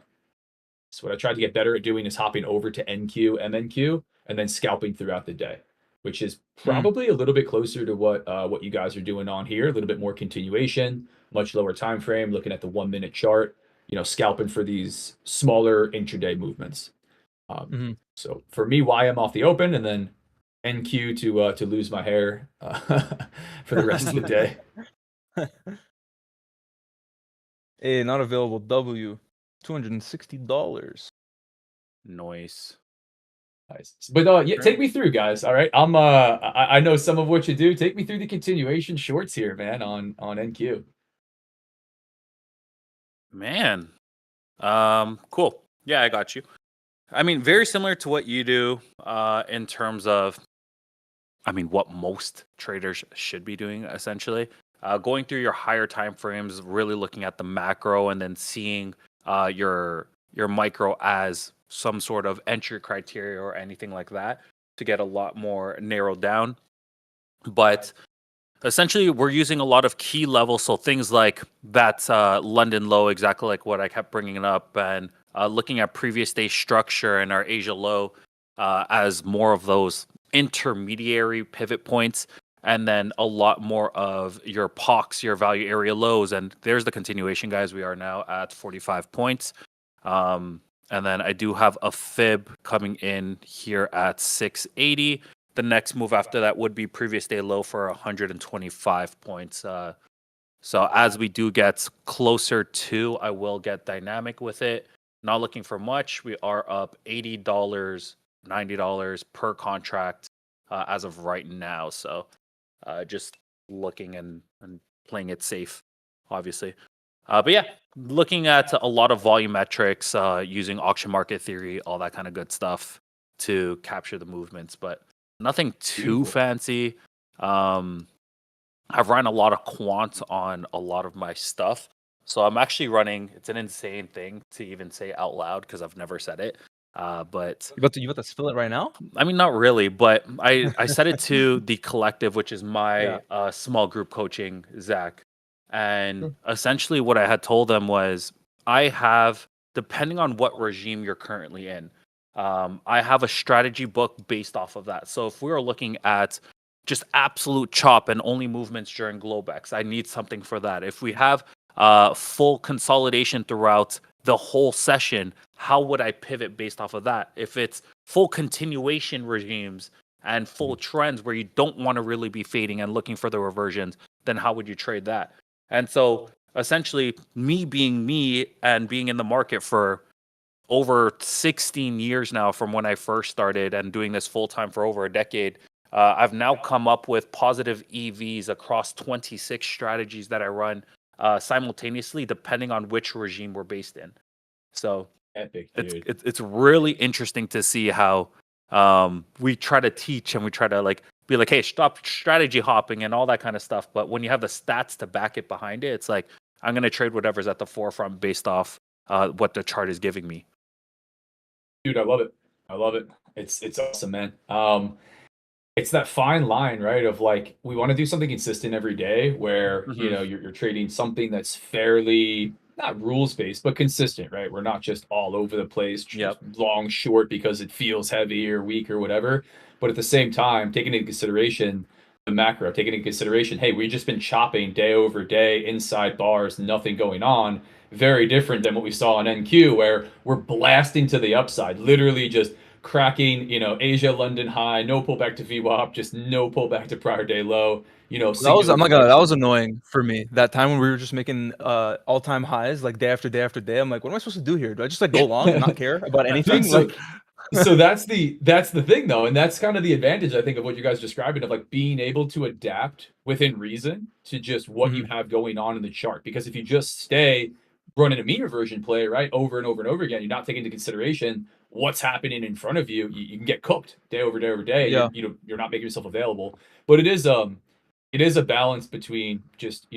get better at doing is hopping over to NQ, MNQ, and then scalping throughout the day, which is probably a little bit closer to what you guys are doing on here. A little bit more continuation, much lower time frame, looking at the 1 minute chart. scalping for these smaller intraday movements. Mhm. So for me, YM off the open, and then NQ to lose my hair for the rest of the day. A not available W, $260. Noise. Nice. But yeah, take me through, guys. All right. I know some of what you do. Take me through the continuation shorts here, man, on NQ. Man. Cool. Yeah, I got you. I mean, very similar to what you do in terms of, I mean, what most traders should be doing essentially. Going through your higher time frames, really looking at the macro, and then seeing your micro as some sort of entry criteria or anything like that to get a lot more narrowed down. But essentially, we're using a lot of key levels, so things like that London low, exactly like what I kept bringing up, and looking at previous day structure and our Asia low as more of those intermediary pivot points, and then a lot more of your POCs, your value area lows. And there's the continuation, guys. We are now at 45 points. And then I do have a fib coming in here at 680. The next move after that would be previous day low for 125 points. So as we do get closer to, I will get dynamic with it. Not looking for much. We are up $80, $90 per contract as of right now. So just looking and playing it safe, obviously. But yeah, looking at a lot of volumetrics, using auction market theory, all that kind of good stuff to capture the movements, but nothing too Beautiful. fancy. I've run a lot of quant on a lot of my stuff. So I'm actually running, it's an insane thing to even say out loud because I've never said it. But You about to spill it right now? I mean, not really, but I set it to the collective, which is my Yeah. small group coaching, Zach. And Sure. essentially, what I had told them was, I have, depending on what regime you're currently in, I have a strategy book based off of that. So if we were looking at just absolute chop and only movements during Globex, I need something for that. If we have full consolidation throughout the whole session, how would I pivot based off of that? If it's full continuation regimes and full trends where you don't want to really be fading and looking for the reversions, then how would you trade that? And so essentially, me being me and being in the market for over 16 years now from when I first started and doing this full time for over a decade, I've now come up with positive EVs across 26 strategies that I run simultaneously, depending on which regime we're based in. So Epic, it's dude. it's really interesting to see how we try to teach and we try to like be like, hey, stop strategy hopping and all that kind of stuff. But when you have the stats to back it behind it, it's like I'm gonna trade whatever's at the forefront based off what the chart is giving me. Dude, I love it. I love it. It's awesome, man. It's that fine line, right? Of like, we want to do something consistent every day where, Hmm. you're trading something that's fairly not rules based, but consistent, right? We're not just all over the place, just Yep. long, short because it feels heavy or weak or whatever. But at the same time, taking into consideration the macro, taking into consideration, hey, we've just been chopping day over day inside bars, nothing going on. Very different than what we saw on NQ, where we're blasting to the upside, literally just cracking, Asia, London high, no pullback to VWAP, just no pullback to prior day low, That was I'm not significant gonna that was dips. annoying for me. That time when we were just making all-time highs like day after day after day. I'm like, what am I supposed to do here? Do I just like go long and not care about Dude, anything? so Like so that's the thing though, and that's kind of the advantage I think of what you guys are describing, of like being able to adapt within reason to just what you Mhm. have going on in the chart. Because if you just stay running a mean reversion play, right, over and over and over again, you're not taking into consideration what's happening in front of you. You can get cooked day over day over day. Yeah. You're not making yourself available. But it is a balance between just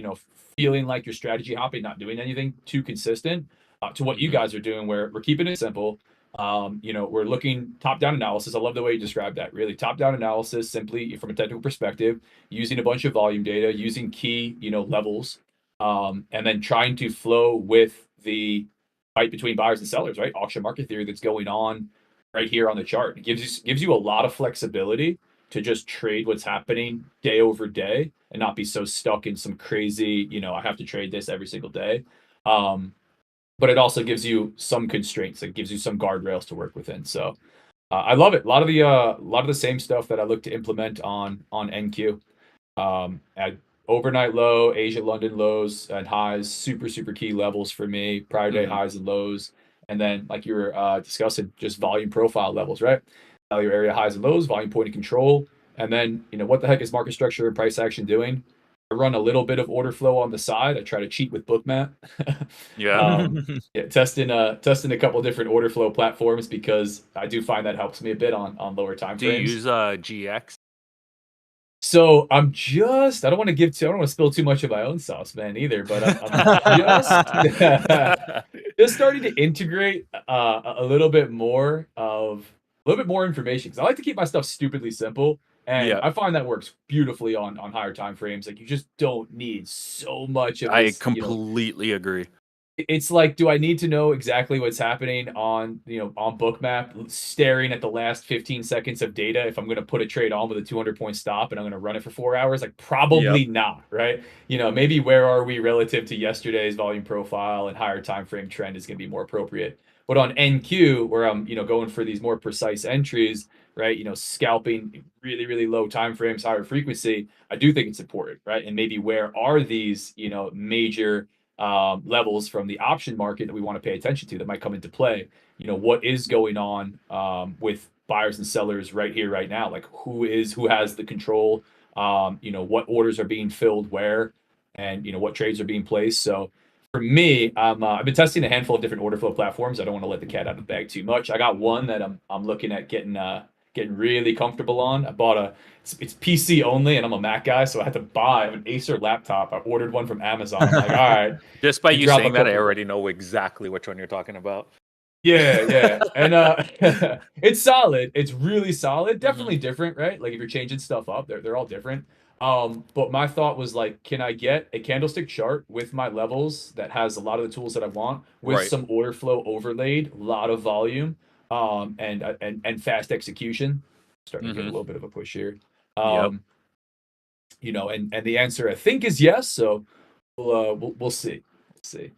feeling like your strategy hopping, not doing anything too consistent, to what you Hmm. guys are doing, where we're keeping it simple. We're looking top-down analysis. I love the way you described that. Really, top-down analysis, simply from a technical perspective, using a bunch of volume data, using key, levels, and then trying to flow with the fight between buyers and sellers, right? Auction market theory that's going on right here on the chart. It gives you a lot of flexibility to just trade what's happening day over day and not be so stuck in some crazy, I have to trade this every single day. Um, but it also gives you some constraints. It gives you some guardrails to work within. So I love it. A lot of the same stuff that I look to implement on NQ. At overnight low, Asia London lows and highs, super key levels for me. Prior day highs and lows, and then like you were discussing, just volume profile levels, right? Value area highs and lows, volume point of control, and then what the heck is market structure and price action doing? I run a little bit of order flow on the side. I try to cheat with Bookmap. Yeah. Yeah, testing a couple different order flow platforms because I do find that helps me a bit on lower time Do you frames. use GX? So I don't want to spill too much of my own sauce, man, either. But I'm just starting to integrate a little bit more information because I like to keep my stuff stupidly simple, and Yeah. I find that works beautifully on higher time frames. Like you just don't need so much of I this. completely agree. It's like, do I need to know exactly what's happening on Bookmap, staring at the last 15 seconds of data if I'm going to put a trade on with a 200-point stop and I'm going to run it for 4 hours? Like, probably not, right? Maybe where are we relative to yesterday's volume profile and higher time frame trend is going to be more appropriate. But on NQ, where I'm going for these more precise entries, right? Scalping really low time frames, higher frequency, I do think it's important, right? And maybe where are these major levels from the option market that we want to pay attention to that might come into play. What is going on with buyers and sellers right here, right now? Like who has the control? What orders are being filled where, and what trades are being placed. So for me, I've been testing a handful of different order flow platforms. I don't want to let the cat out of the bag too much. I got one that I'm looking at getting really comfortable on. I bought it's PC only, and I'm a Mac guy, so I had to buy an Acer laptop. I ordered one from Amazon. I'm like, all right. Just by you drop a saying that, I couple- already know exactly which one you're talking about. Yeah. And it's solid. It's really solid. Definitely different, right? Like if you're changing stuff up, they're all different. But my thought was like, can I get a candlestick chart with my levels that has a lot of the tools that I want with Right. some order flow overlaid, a lot of volume, and fast execution. Starting to get a little bit of a push here. Yep. And the answer I think is yes. So we'll see. We'll see.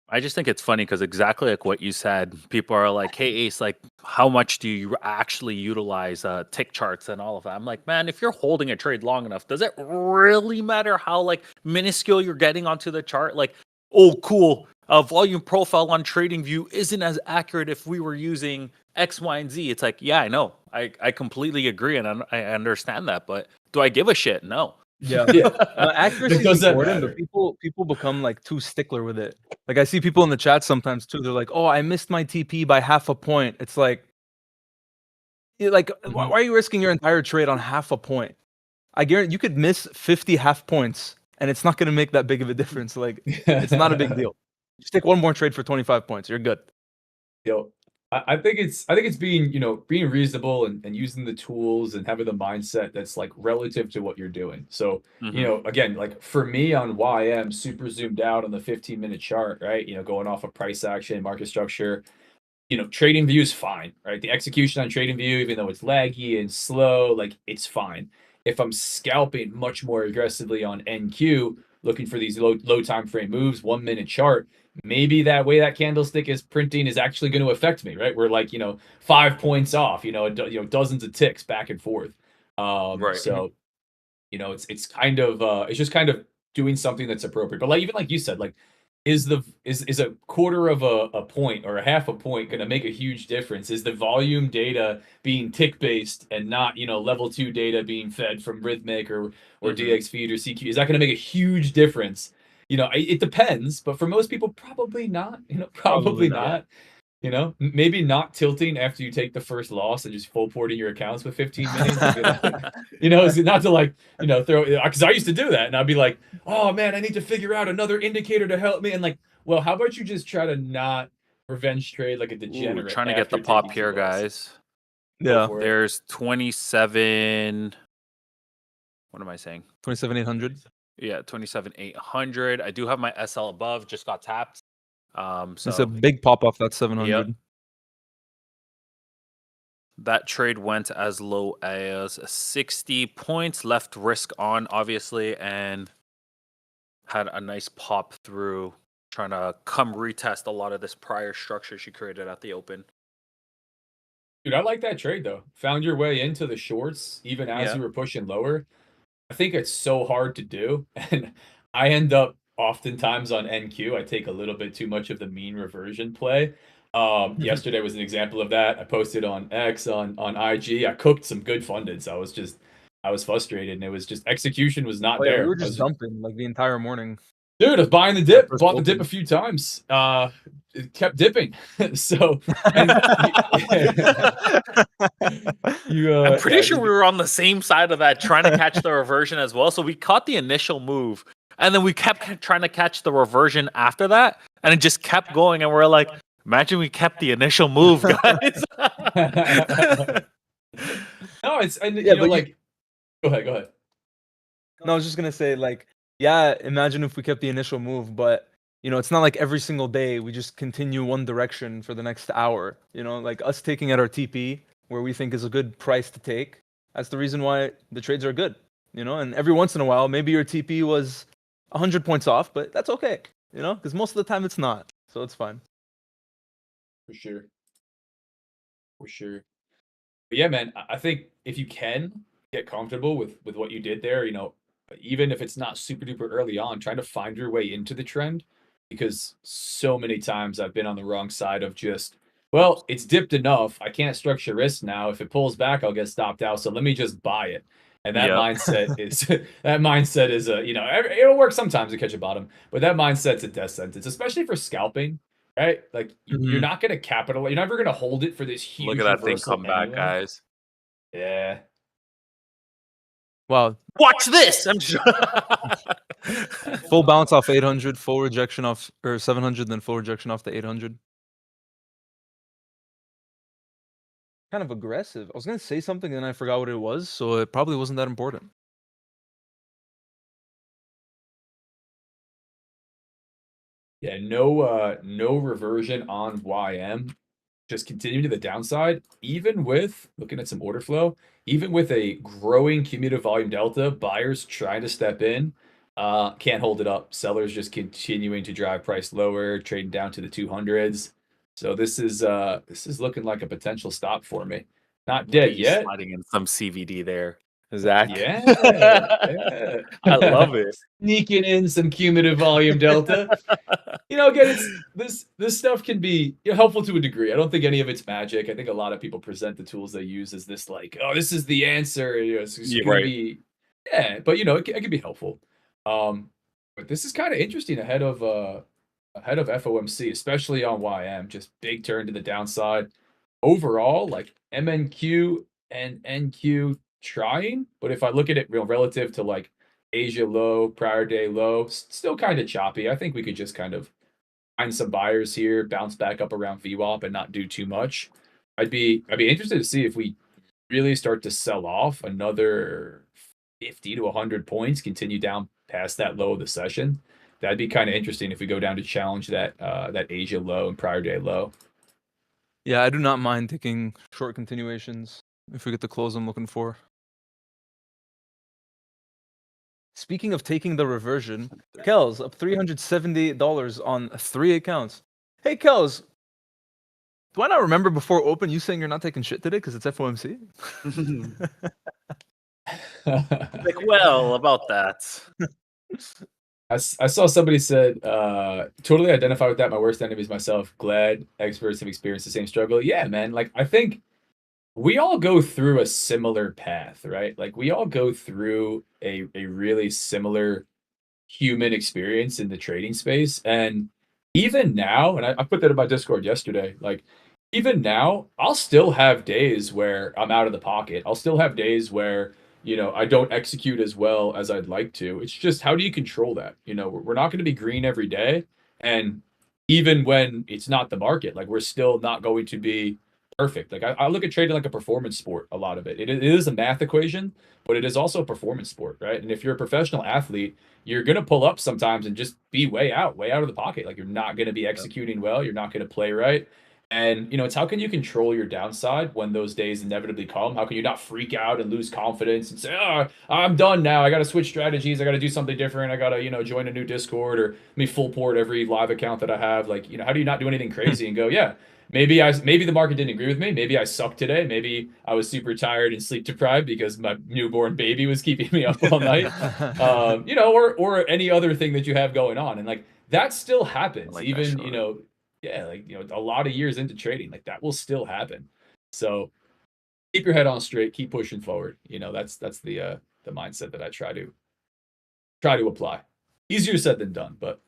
I just think it's funny because exactly like what you said, people are like, "Hey Ace, like, how much do you actually utilize tick charts and all of that?" I'm like, man, if you're holding a trade long enough, does it really matter how like minuscule you're getting onto the chart? Like, oh, cool, volume profile on TradingView isn't as accurate if we were using X, Y, and Z. It's like, yeah, I know, I completely agree and I understand that, but do I give a shit? No. Yeah. Yeah. Accuracy It is doesn't important, matter. but people become like too stickler with it. Like I see people in the chat sometimes too. They're like, "Oh, I missed my TP by half a point." It's like, why are you risking your entire trade on half a point? I guarantee you could miss 50 half points, and it's not going to make that big of a difference. Like, it's not a big deal. Just take one more trade for 25 points. You're good. I think it's being reasonable and using the tools and having the mindset that's like relative to what you're doing. So, again, like for me on YM, super zoomed out on the 15-minute chart, right? Going off of price action, market structure, TradingView is fine, right? The execution on TradingView, even though it's laggy and slow, like it's fine. If I'm scalping much more aggressively on NQ, looking for these low time frame moves, 1 minute chart, maybe that way that candlestick is printing is actually going to affect me, right? We're like 5 points off, dozens of ticks back and forth. Right. So it's kind of it's just kind of doing something that's appropriate. But even like you said, like is a quarter of a point or a half a point going to make a huge difference? Is the volume data being tick based and not level 2 data being fed from Rhythmic or DX feed or CQ? Is that going to make a huge difference? It depends, but for most people, probably not. Probably not. Maybe not tilting after you take the first loss and just full porting your accounts with 15 minions. Is it not to throw, because I used to do that and I'd be like, oh man, I need to figure out another indicator to help me. And like, well, how about you just try to not revenge trade like a degenerate? Trying to get the pop here, guys. Yeah. There's 27. What am I saying? 27,800. Yeah, 27,800. I do have my SL above, just got tapped. So It's a big pop off. That's 700. Yep. That trade went as low as 60 points, left risk on, obviously, and had a nice pop through trying to come retest a lot of this prior structure she created at the open. Dude, I like that trade though. Found your way into the shorts even as Yeah. you were pushing lower. I think it's so hard to do, and I end up oftentimes on NQ. I take a little bit too much of the mean reversion play. Yesterday was an example of that. I posted on X on IG. I cooked some good fundeds. I was frustrated, and it was just execution was not Oh yeah, we there. were I just was dumping like the entire morning. Dude, I was buying the That dip. first Bought the dip a open. few times. It kept dipping. So, and I'm pretty yeah, sure we were on the same side of that, trying to catch the reversion as well. So we caught the initial move, and then we kept trying to catch the reversion after that, and it just kept going. And we're like, imagine we kept the initial move, guys. No, it's and Yeah, you know, but like, go ahead. No, I was just gonna say, like, yeah, imagine if we kept the initial move, but you know, it's not like every single day we just continue one direction for the next hour. You know, like us taking at our TP where we think is a good price to take. That's the reason why the trades are good. You know, and every once in a while, maybe your TP was 100 points off, but that's okay. You know, because most of the time it's not, so it's fine. For sure. For sure. But yeah, man, I think if you can get comfortable with what you did there, you know, even if it's not super duper early on, trying to find your way into the trend, because so many times I've been on the wrong side of just, well, it's dipped enough. I can't structure risk now. If it pulls back, I'll get stopped out. So let me just buy it. And that Yep. mindset is that mindset is a, you know, it'll work sometimes to catch a bottom, but that mindset's a death sentence, especially for scalping, right? Like you're not going to capitalize. You're never going to hold it for this huge Look at that thing reversal come back, anyway. guys. Yeah. Wow, Watch this. I'm just... full bounce off 800, full rejection off or 700, then full rejection off the 800. Kind of aggressive. I was gonna say something and I forgot what it was, so it probably wasn't that important. Yeah, no reversion on YM. Just continue to the downside, even with looking at some order flow, even with a growing cumulative volume delta, buyers trying to step in, can't hold it up. Sellers just continuing to drive price lower, trading down to the 200s. So this is looking like a potential stop for me. Not dead yet. Sliding in some CVD there, Zach. Yeah, yeah. I love it. Sneaking in some cumulative volume delta. You know, again, it's this stuff can be, you know, helpful to a degree. I don't think any of it's magic. I think a lot of people present the tools they use as this, like, oh, this is the answer. You know, it's Yeah, gonna right. be, yeah, but you know, it can be helpful. But this is kind of interesting ahead of FOMC, especially on YM. Just big turn to the downside. Overall, like MNQ and NQ trying, but if I look at it real relative to like Asia low, prior day low, still kind of choppy. I think we could just kind of find some buyers here, bounce back up around VWAP and not do too much. I'd be interested to see if we really start to sell off another 50 to 100 points, continue down past that low of the session. That'd be kind of interesting if we go down to challenge that that Asia low and prior day low. Yeah, I do not mind taking short continuations if we get the close I'm looking for. Speaking of taking the reversion, Kels up $378 on 3 accounts. Hey Kels, do I not remember before open you saying you're not taking shit today because it's FOMC? Like, well, about that. I saw somebody said, totally identify with that. My worst enemy is myself. Glad experts have experienced the same struggle. Yeah, man. Like, I think we all go through a similar path, right? Like, we all go through a really similar human experience in the trading space. And even now, and I put that in my Discord yesterday, like, even now, I'll still have days where I'm out of the pocket. I'll still have days where, you know, I don't execute as well as I'd like to. It's just, how do you control that? You know, we're not going to be green every day. And even when it's not the market, like, we're still not going to be perfect. Like, I look at trading like a performance sport, a lot of it. It is a math equation, but it is also a performance sport, right? And if you're a professional athlete, you're going to pull up sometimes and just be way out of the pocket. Like, you're not going to be executing well. You're not going to play right. And, it's how can you control your downside when those days inevitably come? How can you not freak out and lose confidence and say, "Oh, I'm done now. I got to switch strategies. I got to do something different. I got to, join a new Discord or me full port every live account that I have." Like, how do you not do anything crazy and go, "Yeah, maybe the market didn't agree with me. Maybe I sucked today. Maybe I was super tired and sleep deprived because my newborn baby was keeping me up all night." Or any other thing that you have going on. And like that still happens, like that even, short. yeah, like, a lot of years into trading, like that will still happen. So keep your head on straight, keep pushing forward. That's the mindset that I try to apply. Easier said than done, but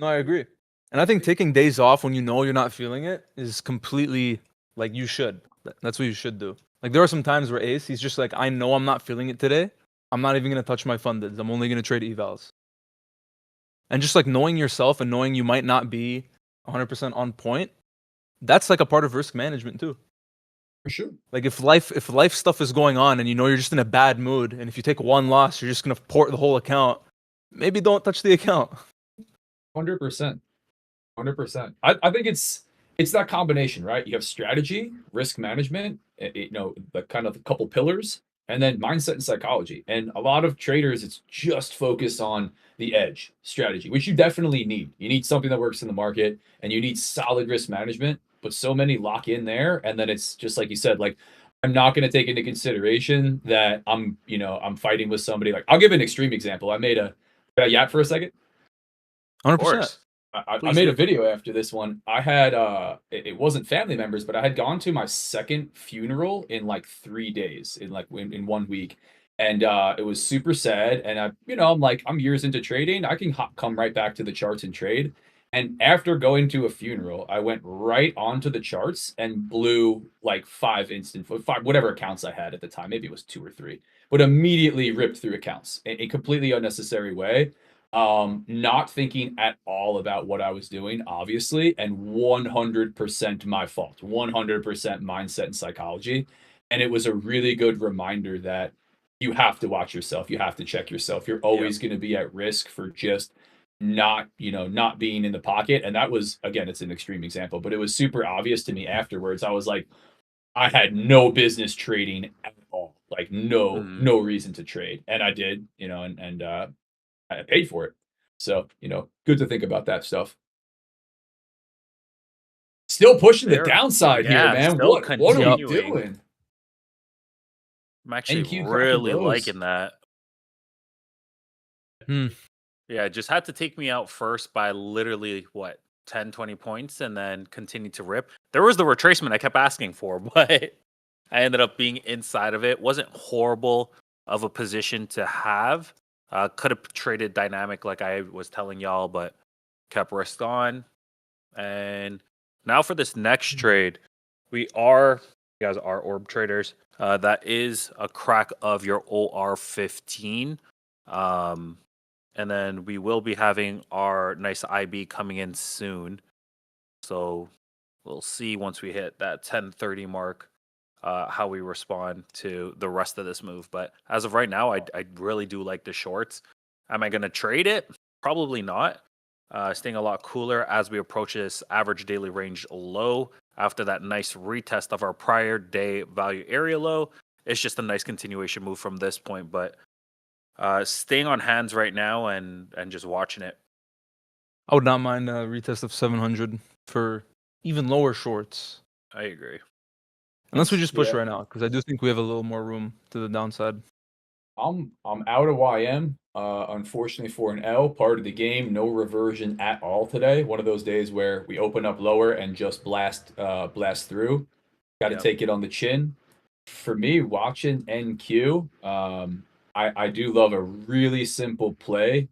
No, I agree. And I think taking days off when you know you're not feeling it is completely like you should. That's what you should do. Like there are some times where Ace, he's just like, I know I'm not feeling it today. I'm not even gonna touch my fundeds. I'm only gonna trade evals. And just like knowing yourself and knowing you might not be 100% on point, that's like a part of risk management too. for sure. Like if life stuff is going on and you know you're just in a bad mood, and if you take one loss, you're just gonna port the whole account. Maybe don't touch the account. 100%. 100%. I think it's that combination, right? You have strategy, risk management, the kind of couple pillars, and then mindset and psychology. And a lot of traders, it's just focused on the edge strategy, which you definitely need. You need something that works in the market, and you need solid risk management. But so many lock in there, and then it's just like you said, like I'm not going to take into consideration that I'm fighting with somebody. Like I'll give an extreme example. Can I yap for a second? Of 100%. course. I Please made do. a video after this one. I had it wasn't family members, but I had gone to my second funeral in like 3 days, in 1 week. And it was super sad. And I'm like, I'm years into trading. I can come right back to the charts and trade. And after going to a funeral, I went right onto the charts and blew like five, whatever accounts I had at the time. Maybe it was two or three, but immediately ripped through accounts in a completely unnecessary way, not thinking at all about what I was doing, obviously, and 100% my fault, 100% mindset and psychology. And it was a really good reminder that you have to watch yourself, you have to check yourself. You're Yep. always going to be at risk for just not being in the pocket. And that was, again, it's an extreme example, but it was super obvious to me afterwards. I was like, I had no business trading at all, like Mhm. no reason to trade, and I did, and I paid for it. So, good to think about that stuff. Still pushing the There. downside here, Yeah, man. still What are we Yep. continuing. doing? I'm actually NQ cracking really those. liking that. Hmm. Yeah, it just had to take me out first by literally what 10, 20 points and then continue to rip. There was the retracement I kept asking for, but I ended up being inside of it. Wasn't horrible of a position to have. Could have traded dynamic like I was telling y'all, but kept risk on. And now for this next trade, you guys are orb traders. That is a crack of your OR15. Um, and then we will be having our nice IB coming in soon. So we'll see once we hit that 10:30 mark how we respond to the rest of this move. But as of right now, I really do like the shorts. Am I going to trade it? Probably not. Staying a lot cooler as we approach this average daily range low after that nice retest of our prior day value area low. It's just a nice continuation move from this point, but staying on hands right now and just watching it. I would not mind a retest of 700 for even lower shorts. I agree. Unless we just push Yeah. right now, because I do think we have a little more room to the downside. I'm out of YM. Unfortunately for an L, part of the game, no reversion at all today. One of those days where we open up lower and just blast through. Got to Yep. take it on the chin. For me, watching NQ, I do love a really simple play.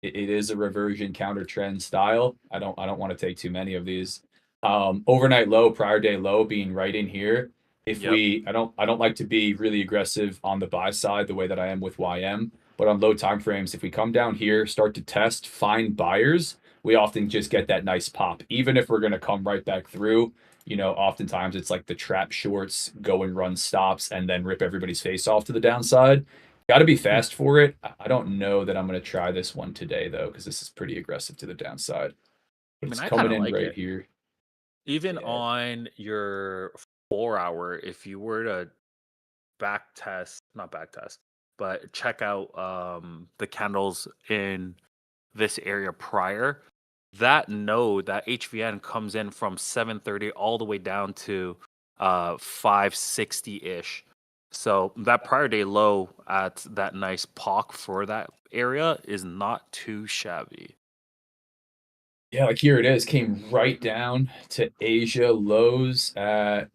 It is a reversion counter trend style. I don't want to take too many of these. Overnight low, prior day low being right in here. If Yep. we I don't like to be really aggressive on the buy side the way that I am with YM, but on low time frames, if we come down here, start to test, find buyers, we often just get that nice pop. Even if we're gonna come right back through, oftentimes it's like the trap shorts, go and run stops, and then rip everybody's face off to the downside. Got to be fast for it. I don't know that I'm going to try this one today, though, because this is pretty aggressive to the downside. I But mean, it's I kind coming of in like right it. here. Even Yeah. on your 4 hour, if you were to back test, not back test, but check out the candles in this area prior, that node, that HVN comes in from 730 all the way down to 560-ish. So that prior day low at that nice POC for that area is not too shabby. Yeah, like here it is. Came right down to Asia lows at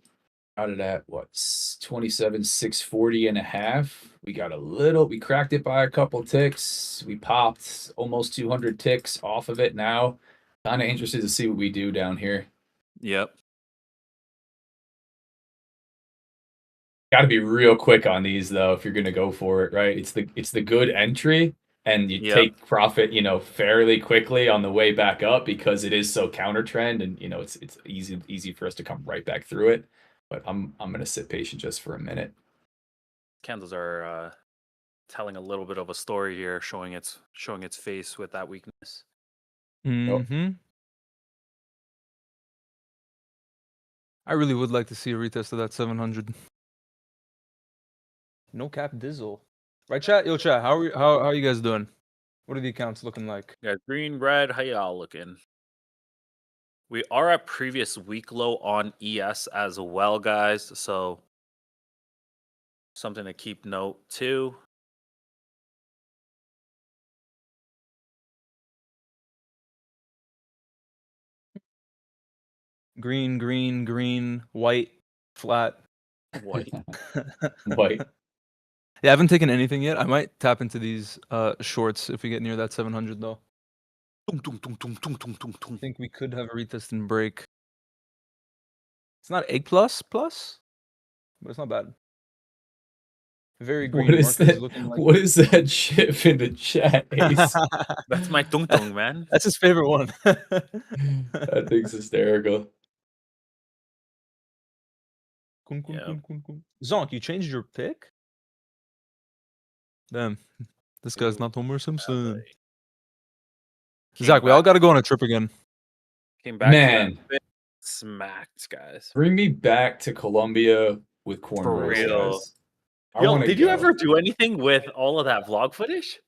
out of that what 27,640 and a half. We got a little, we cracked it by a couple ticks. We popped almost 200 ticks off of it now. Kind of interested to see what we do down here. Yep. Got to be real quick on these though if you're going to go for it, right? It's the good entry and you Yep. take profit, fairly quickly on the way back up because it is so counter trend and it's easy for us to come right back through it. But I'm going to sit patient just for a minute. Candles are telling a little bit of a story here, showing its face with that weakness. Mm-hmm. I really would like to see a retest of that 700. No cap Dizzle. Right, chat? Yo, chat. How are you guys doing? What are the accounts looking like? Yeah, green, red, how y'all looking? We are at previous week low on ES as well, guys. So something to keep note too. Green, green, green, white, flat. White. White. Yeah, I haven't taken anything yet. I might tap into these shorts if we get near that 700 though. Tung, tung, tung, tung, tung, tung, tung, I tung. think we could have a retest and break. It's not egg plus, but it's not bad. Very green. What is Market is that? looking like. What is that chip in the chat, Ace? That's my tung tung, man. That's his favorite one. That thing's hysterical. Kun, kun, Yep. kun, kun, kun. Zonk, you changed your pick? Damn. This guy's Ooh, not Homer Simpson. Came Zach, we all back- got to go on a trip again. Came back Man. to that bit, smacked, guys. Bring me back to Colombia with cornrows, real. guys. I Yo, wanna did you go. ever do anything with all of that vlog footage?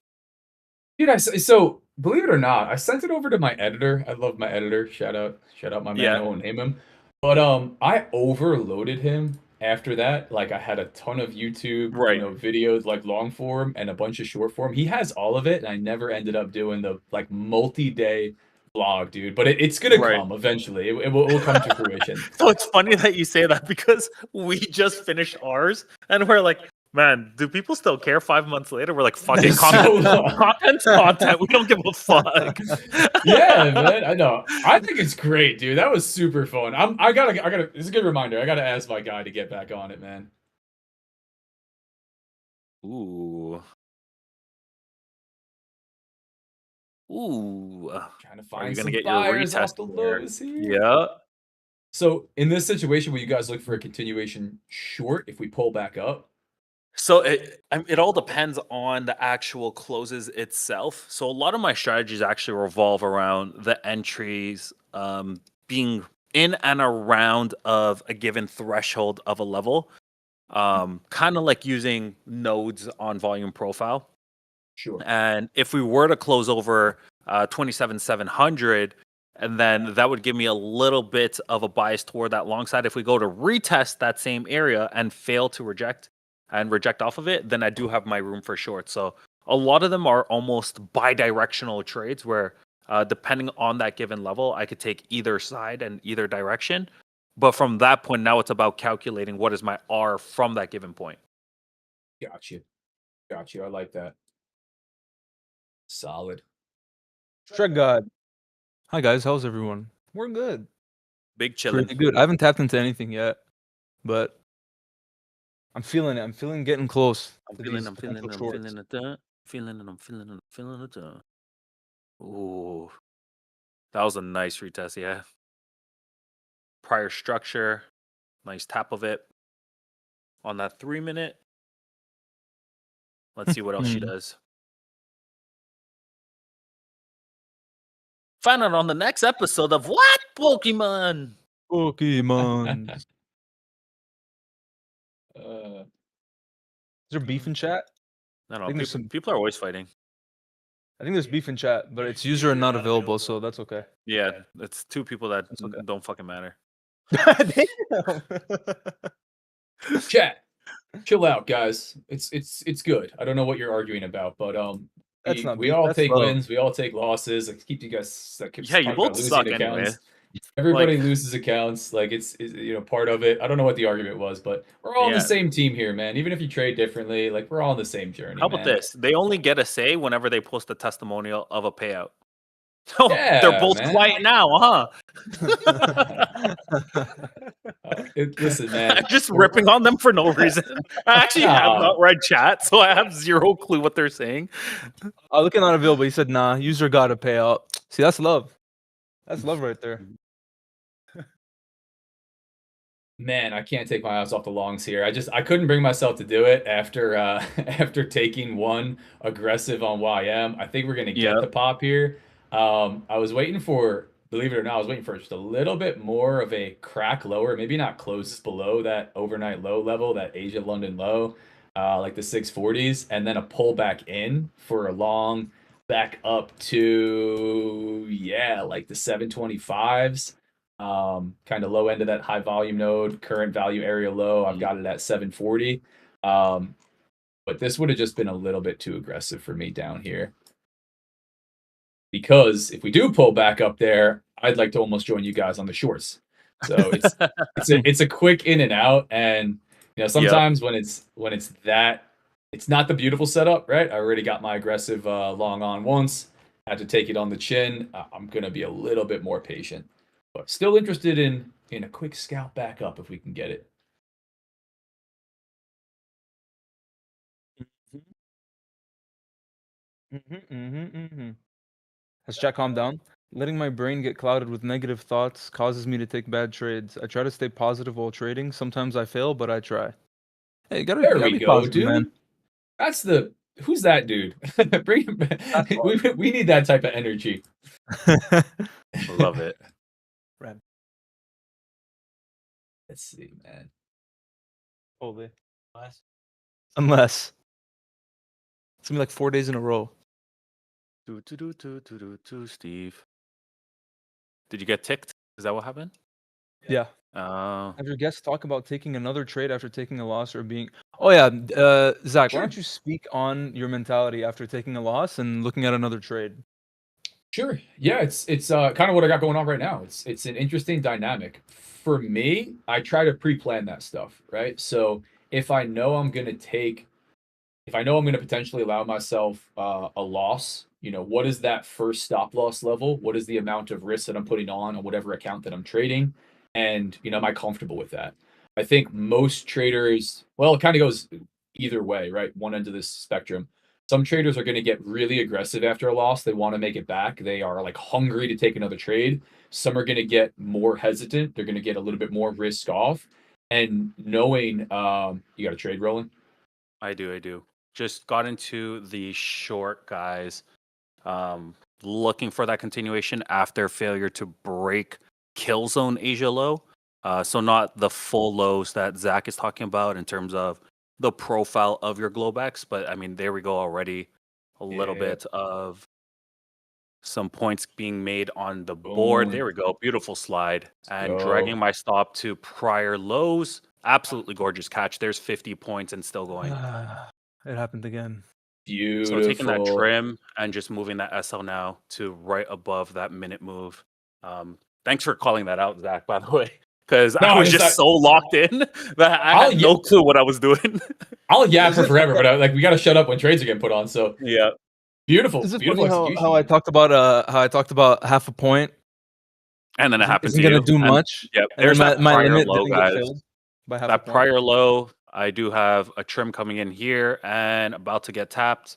Dude, so believe it or not, I sent it over to my editor. I love my editor. Shout out my man. Yeah. I won't name him. But I overloaded him after that. Like I had a ton of YouTube, Right. videos like long form and a bunch of short form. He has all of it, and I never ended up doing the like multi-day vlog, dude. But it's gonna Right. come eventually. It will come to fruition. So it's funny that you say that because we just finished ours and we're like, man, do people still care 5 months later? We're like, fucking It's so content, long. content's content. We don't give a fuck. Yeah, man. I know. I think it's great, dude. That was super fun. I gotta. It's a good reminder. I gotta ask my guy to get back on it, man. Ooh. Ooh. Trying to Are find you some gonna get your buyers off retest the here? lows here. Yeah. So in this situation, will you guys look for a continuation short if we pull back up? So it all depends on the actual closes itself. So a lot of my strategies actually revolve around the entries being in and around of a given threshold of a level, kind of like using nodes on volume profile. Sure. And if we were to close over 27,700, and then that would give me a little bit of a bias toward that long side. If we go to retest that same area and fail to reject off of it, then I do have my room for short. So a lot of them are almost bi-directional trades where depending on that given level, I could take either side and either direction. But from that point, now it's about calculating what is my R from that given point. Got you. I like that. Solid. Shrek God. Hi guys, how's everyone? We're good. Big chillin'. Pretty good. I haven't tapped into anything yet, but I'm feeling it. I'm feeling getting close. I'm to feeling these it. I'm potential feeling shorts. it. Feeling it. Ooh, that was a nice retest. Yeah. Prior structure, nice tap of it on that 3 minute. Let's see what else she does. Find out on the next episode of What Pokemon? Pokemon. Is Uh, there beef in chat? I don't I know. think there's some. People are always fighting. I think there's beef in chat, but it's user and not available, so that's okay. Yeah, it's two people that That's okay. don't fucking matter. Damn. chat, chill out, guys. It's good. I don't know what you're arguing about, but That's we, not we beef. all That's take love. wins, we all take losses. Like keep you guys that keeps Yeah, you talking about both losing suck accounts. anyway. Everybody Like- loses accounts. Like it's part of it. I don't know what the argument was, but we're all on the Yeah. same team here, man. Even if you trade differently, like we're all on the same journey. How about man. this? They only get a say whenever they post a testimonial of a payout. So Yeah, they're both man. quiet now, huh? Listen, man. I'm just ripping on them for no reason. I actually have Nah. not read chat, so I have zero clue what they're saying. Looking not available. He said, "Nah, user got to pay out." See, that's love. That's love right there. Man, I can't take my eyes off the longs here. I couldn't bring myself to do it after after taking one aggressive on YM. I think we're gonna get the pop here. I was waiting for, believe it or not, I was waiting for just a little bit more of a crack lower, maybe not close below that overnight low level, that Asia London low, like the 640s, and then a pull back in for a long back up to like the 725s. Kind of low end of that high volume node, current value area low. I've got it at 740. But this would have just been a little bit too aggressive for me down here. Because if we do pull back up there, I'd like to almost join you guys on the shorts. So it's a quick in and out, and sometimes when it's that, it's not the beautiful setup, right? I already got my aggressive long on once, had to take it on the chin. I'm gonna be a little bit more patient, but still interested in a quick scalp back up if we can get it. Has chat calmed down? Letting my brain get clouded with negative thoughts causes me to take bad trades. I try to stay positive while trading. Sometimes I fail, but I try. Hey, you gotta be go, positive, dude. man. That's who's that dude? Bring him back. We need that type of energy. Love it. Red. Let's see, man. Holy. Unless. It's gonna be like 4 days in a row. Steve. Did you get ticked? Is that what happened? Yeah. Have your guests talk about taking another trade after taking a loss or being... Oh, yeah. Zach, Sure. why don't you speak on your mentality after taking a loss and looking at another trade? Sure. Yeah, it's kind of what I got going on right now. It's an interesting dynamic. For me, I try to pre-plan that stuff, right? So if I know I'm going to potentially allow myself a loss, what is that first stop loss level? What is the amount of risk that I'm putting on whatever account that I'm trading? And, am I comfortable with that? I think most traders, well, it kind of goes either way, right? One end of this spectrum. Some traders are going to get really aggressive after a loss. They want to make it back. They are like hungry to take another trade. Some are going to get more hesitant. They're going to get a little bit more risk off. And knowing you got a trade rolling? I do. Just got into the short, guys. Looking for that continuation after failure to break kill zone Asia low. So not the full lows that Zach is talking about in terms of the profile of your Globex, but I mean, there we go already. A little bit of some points being made on the board. There we go. Beautiful slide. And dragging my stop to prior lows. Absolutely gorgeous catch. There's 50 points and still going. It happened again. Beautiful. So taking that trim and just moving that SL now to right above that minute move. Thanks for calling that out, Zach, by the way. Because I was just so locked in that I had no clue what I was doing. I'll yap for forever, but we got to shut up when trades are getting put on. So yeah, beautiful. Is it beautiful funny execution. how I talked about half a point, and then it happens to you. Isn't gonna do much. Yep. There's that prior low, guys. By half that prior low. I do have a trim coming in here and about to get tapped.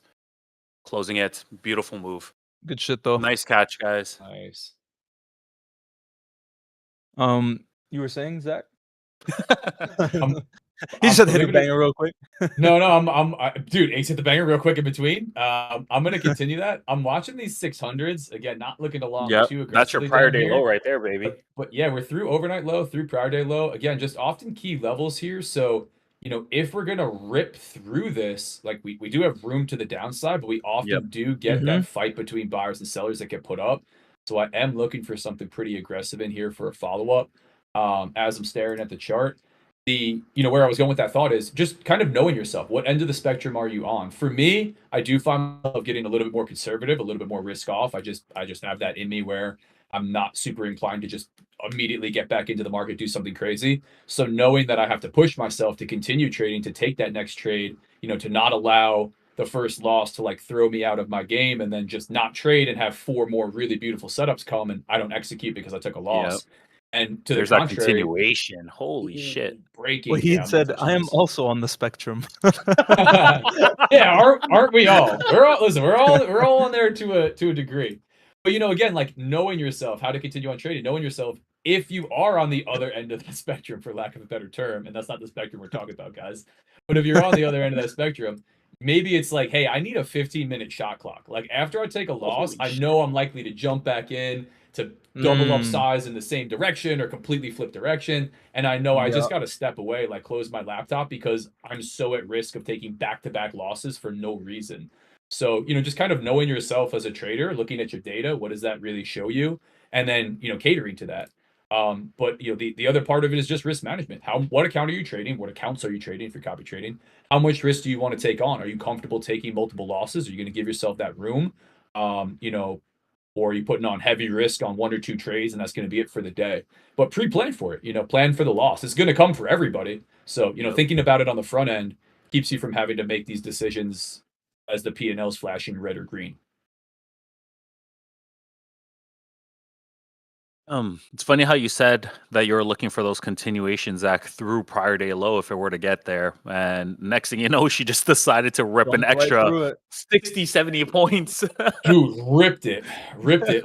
Closing it. Beautiful move. Good shit though. Nice catch, guys. Nice. You were saying, Zach? He just had to hit believe a it or- banger real quick. No, dude, Ace hit the banger real quick in between. I'm gonna continue that. I'm watching these 600s again, not looking to long Yep, too that's your aggressively prior down day here. low right there, baby. But yeah, we're through overnight low, through prior day low. Again, just often key levels here. So, if we're gonna rip through this, like we do have room to the downside, but we often Yep. do get Mhm. that fight between buyers and sellers that get put up. So I am looking for something pretty aggressive in here for a follow-up. As I'm staring at the chart. Where I was going with that thought is just kind of knowing yourself. What end of the spectrum are you on? For me, I do find myself getting a little bit more conservative, a little bit more risk off. I just have that in me where I'm not super inclined to just immediately get back into the market, do something crazy. So knowing that I have to push myself to continue trading, to take that next trade, to not allow the first loss to like throw me out of my game and then just not trade and have 4 more really beautiful setups come and I don't execute because I took a loss. And to There's the that contrary, Holy shit. breaking. Well, Yeah, he I'm not said, touching "I am this. also on the spectrum." Yeah, aren't we all? We're all on there to a degree. But again, like knowing yourself, how to continue on trading, knowing yourself if you are on the other end of the spectrum, for lack of a better term, and that's not the spectrum we're talking about, guys. But if you're on the other end of that spectrum, maybe it's like, hey, I need a 15-minute shot clock. Like after I take a loss, Holy I know I'm likely to jump back in to double up size in the same direction or completely flip direction. And I know I just got to step away, like close my laptop because I'm so at risk of taking back-to-back losses for no reason. So, just kind of knowing yourself as a trader, looking at your data, what does that really show you? And then, catering to that. But the other part of it is just risk management. What account are you trading? What accounts are you trading if you're copy trading? How much risk do you want to take on? Are you comfortable taking multiple losses? Are you going to give yourself that room? Or are you putting on heavy risk on 1 or 2 trades and that's going to be it for the day? But pre-plan for it, plan for the loss. It's going to come for everybody. So, thinking about it on the front end keeps you from having to make these decisions as the P&L's flashing red or green. It's funny how you said that you were looking for those continuations, Zach, through prior day low if it were to get there. And next thing you know, she just decided to rip an extra 60, 70 points. Dude, ripped it.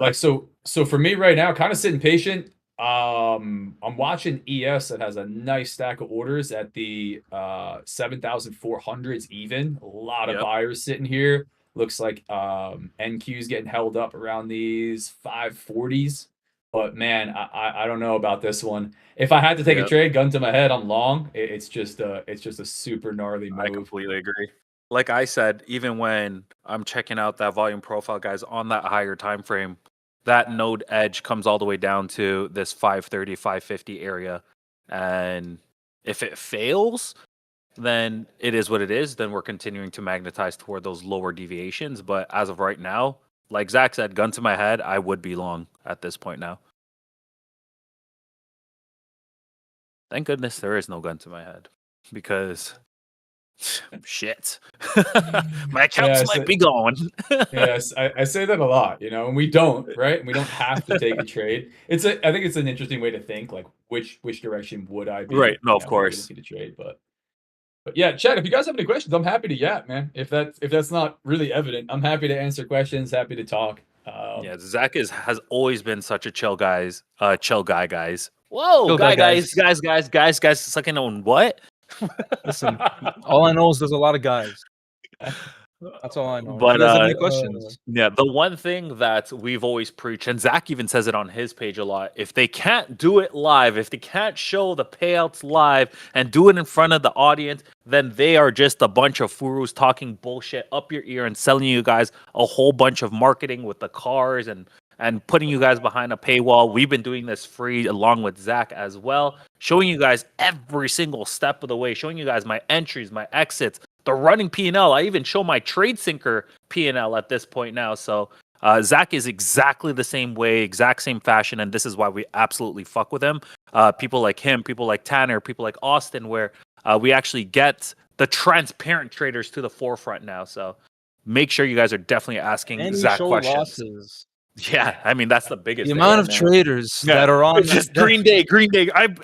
Like so for me right now, kind of sitting patient. I'm watching ES that has a nice stack of orders at the 7,400s even. A lot of buyers sitting here. Looks like NQ's getting held up around these 540s. But man, I don't know about this one. If I had to take a trade, gun to my head, I'm long. It's just a super gnarly move. I completely agree. Like I said, even when I'm checking out that volume profile, guys, on that higher time frame, that node edge comes all the way down to this 530, 550 area. And if it fails, then it is what it is. Then we're continuing to magnetize toward those lower deviations. But as of right now, like Zach said, gun to my head, I would be long at this point now. Thank goodness there is no gun to my head because shit, my accounts might be gone. Yes, I say that a lot, and we don't, right? And we don't have to take a trade. I think it's an interesting way to think, like which direction would I be? Right. No, of course. Looking to trade, but yeah, Chad, if you guys have any questions, I'm happy to yap, man. If that's not really evident, I'm happy to answer questions, happy to talk. Yeah, Zach has always been such a chill guy, guys. Whoa, Chill guys, sucking on what? Listen, all I know is there's a lot of guys. That's all I know. But if you guys have any questions? Yeah, the one thing that we've always preached, and Zach even says it on his page a lot, if they can't do it live, if they can't show the payouts live and do it in front of the audience, then they are just a bunch of furus talking bullshit up your ear and selling you guys a whole bunch of marketing with the cars and putting you guys behind a paywall. We've been doing this free along with Zach as well, showing you guys every single step of the way, showing you guys my entries, my exits, the running P&L. I even show my trade sinker P&L at this point now. So Zach is exactly the same way, exact same fashion, and this is why we absolutely fuck with him. People like him, people like Tanner, people like Austin, where we actually get the transparent traders to the forefront now. So make sure you guys are definitely asking Zach questions. Losses. Yeah, I mean that's the biggest. The amount of traders that are on just Green Day.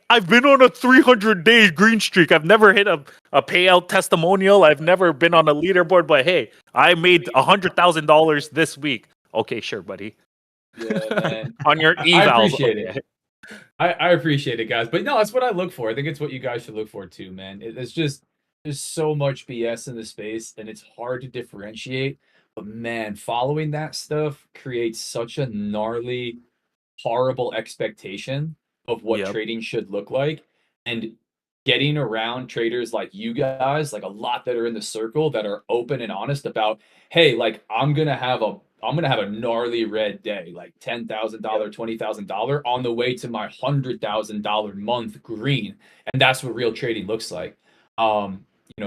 I've been on a 300-day green streak. I've never hit a payout testimonial. I've never been on a leaderboard. But hey, I made $100,000 this week. Okay, sure, buddy. Yeah, man. On your evals. I appreciate it. I appreciate it, guys. But no, that's what I look for. I think it's what you guys should look for too, man. It's just there's so much BS in the space, and it's hard to differentiate. But man, following that stuff creates such a gnarly, horrible expectation of what Yep. trading should look like. And getting around traders like you guys, like a lot that are in the circle that are open and honest about, hey, like I'm gonna have a gnarly red day, like $10,000, $20,000 on the way to my $100,000 month green, and that's what real trading looks like.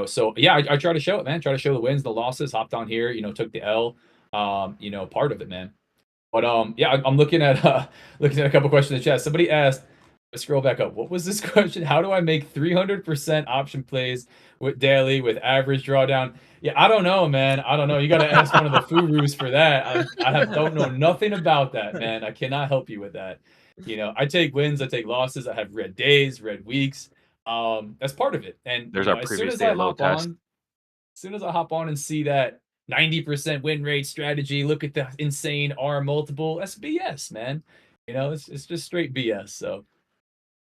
So yeah, I try to show it, man. Try to show the wins, the losses. Hopped on here, took the L. Part of it, man. But yeah, I'm looking at looking at a couple questions in the chat. Somebody asked, let's scroll back up. What was this question? How do I make 300% option plays with daily with average drawdown? Yeah, I don't know, man. I don't know. You got to ask one of the Furus for that. Don't know nothing about that, man. I cannot help you with that. I take wins, I take losses, I have red days, red weeks. That's part of it. And There's our as soon previous as day I low hop test. on, and see that 90% win rate strategy, look at the insane R multiple, that's BS, man. It's just straight BS. So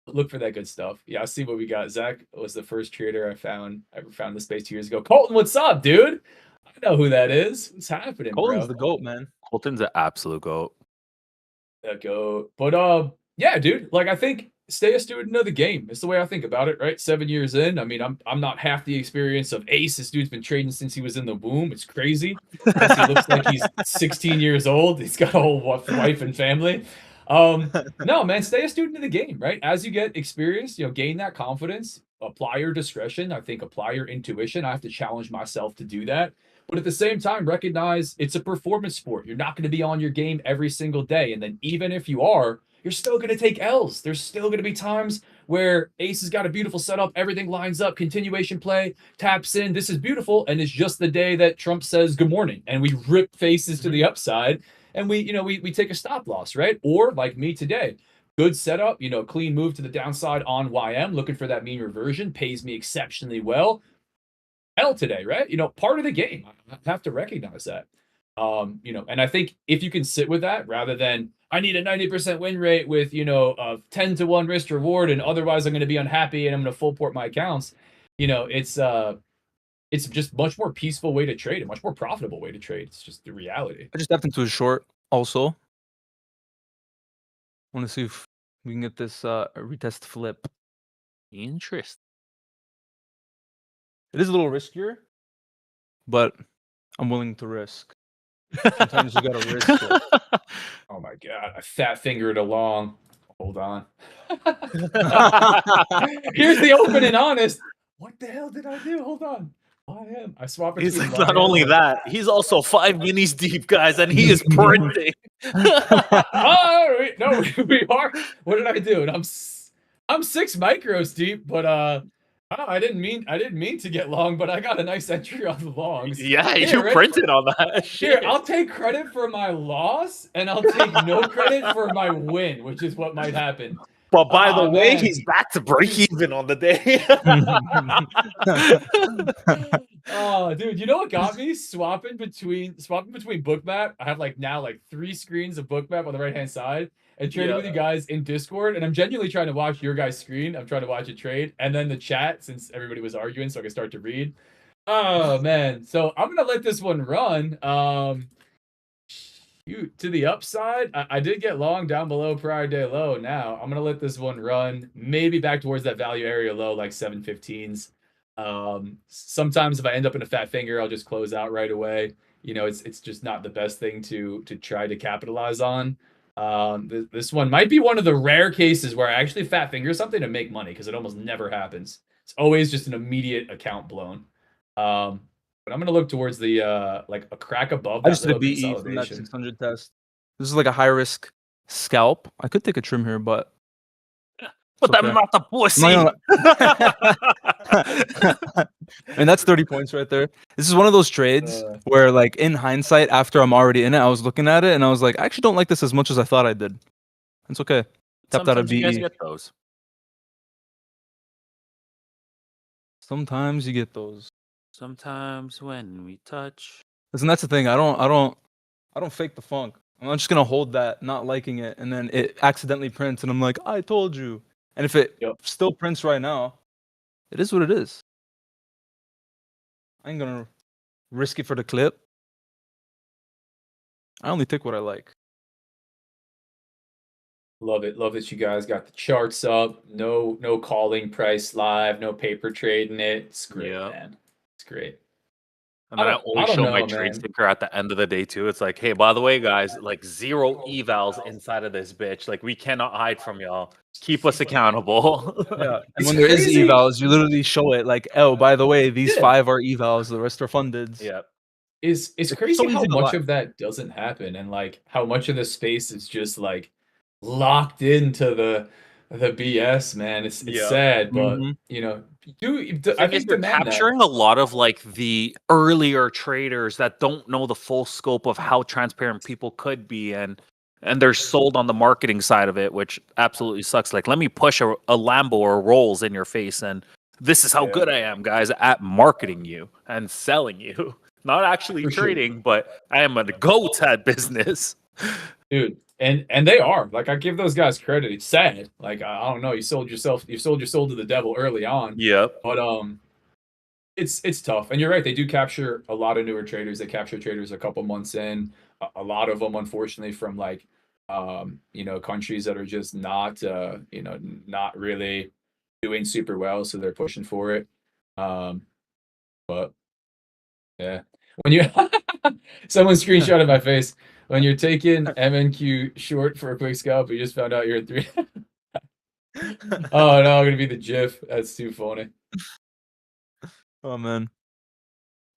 look for that good stuff. Yeah, I see what we got. Zach was the first trader I ever found in the space 2 years ago. Colton, what's up, dude? I know who that is. What's happening, Colin's bro? the GOAT, man. Colton's an absolute goat. That go. But yeah, dude. Like I think stay a student of the game. It's the way I think about it, right? 7 years in. I mean, I'm not half the experience of Ace. This dude's been trading since he was in the womb. It's crazy. Plus, he looks like he's 16 years old. He's got a whole wife and family. No, man, stay a student of the game, right? As you get experience, gain that confidence, apply your discretion. I think apply your intuition. I have to challenge myself to do that. But at the same time, recognize it's a performance sport. You're not going to be on your game every single day. And then even if you are, you're still going to take L's. There's still going to be times where Ace has got a beautiful setup, everything lines up, continuation play, taps in. This is beautiful. And it's just the day that Trump says good morning and we rip faces to the upside and we take a stop loss, right? Or like me today, good setup, clean move to the downside on YM, looking for that mean reversion, pays me exceptionally well. L today, right? Part of the game. I have to recognize that. And I think if you can sit with that rather than I need a 90% win rate with, a 10 to 1 risk reward, and otherwise I'm going to be unhappy and I'm going to full port my accounts, it's just much more peaceful way to trade, a much more profitable way to trade. It's just the reality. I just stepped into a short also. Want to see if we can get this retest flip. Interesting. It is a little riskier, but I'm willing to risk. Sometimes you gotta risk it. Oh my god, I fat fingered along. Hold on. Here's the open and honest. What the hell did I do? Hold on. I swapped He's between not only that, he's also 5 minis deep, guys, and he is printing. Oh wait, no, we are. What did I do? And I'm 6 micros deep, but I didn't mean to get long, but I got a nice entry on the longs. Yeah, you printed on that. Here, I'll take credit for my loss, and I'll take no credit for my win, which is what might happen. But by the way, he's back to break even on the day. Oh, dude, you know what got me? Swapping between Bookmap. I have now 3 screens of Bookmap on the right hand side, and trading with you guys in Discord. And I'm genuinely trying to watch your guys' screen. I'm trying to watch it trade, and then the chat since everybody was arguing, so I can start to read. Oh man, so I'm gonna let this one run. To the upside, I did get long down below prior day low. Now I'm gonna let this one run, maybe back towards that value area low, like 715s. Sometimes if I end up in a fat finger, I'll just close out right away. It's just not the best thing to try to capitalize on. This one might be one of the rare cases where I actually fat finger something to make money because it almost never happens. It's always just an immediate account blown. But I'm gonna look towards the like a crack above. I just did a BE from that 600 test. This is like a high risk scalp. I could take a trim here, but I'm not a pussy. And that's 30 points right there. This is one of those trades where, like, in hindsight, after I'm already in it, I was looking at it and I was like, I actually don't like this as much as I thought I did. It's okay. Tapped out a BE. You guys get those. Sometimes you get those. Sometimes when we touch. Listen, that's the thing. I don't fake the funk. I'm just gonna hold that, not liking it, and then it accidentally prints, and I'm like, I told you. And if it Yep. still prints right now, it is what it is. I ain't gonna risk it for the clip. I only take what I like. Love it. Love that you guys got the charts up. No calling price live. No paper trading it. It's great, Yeah. man. It's great. And then I I always don't show my know, trade man. sticker at the end of the day too. It's like, hey, by the way, guys, like 0 evals inside of this bitch. Like we cannot hide from y'all. Keep us accountable. Yeah, and It's when there is crazy. evals, you literally show it like, oh, by the way, these Yeah. 5 are evals, the rest are funded. Yeah. It's It's crazy so how easy to much lie. of that doesn't happen, and like how much of the space is just like locked into the BS, man. It's Yeah. sad, but Mhm. you know, The I thing is, think you're demand that. capturing a lot of like the earlier traders that don't know the full scope of how transparent people could be, and they're sold on the marketing side of it, which absolutely sucks. Like, let me push a Lambo or Rolls in your face, and this is how Yeah. good I am, guys, at marketing you and selling you. Not actually For sure. trading, but I am a goat at business. Dude, and they are. Like I give those guys credit. It's sad. Like I don't know, you sold your soul to the devil early on. Yep. But it's tough. And you're right, they do capture a lot of newer traders. They capture traders a couple months in. A lot of them unfortunately from like countries that are just not not really doing super well, so they're pushing for it. But yeah. When you someone screenshotted my face. When you're taking MNQ short for a quick scalp, you just found out you're at 3. Oh no, I'm gonna be the GIF. That's too funny. Oh man.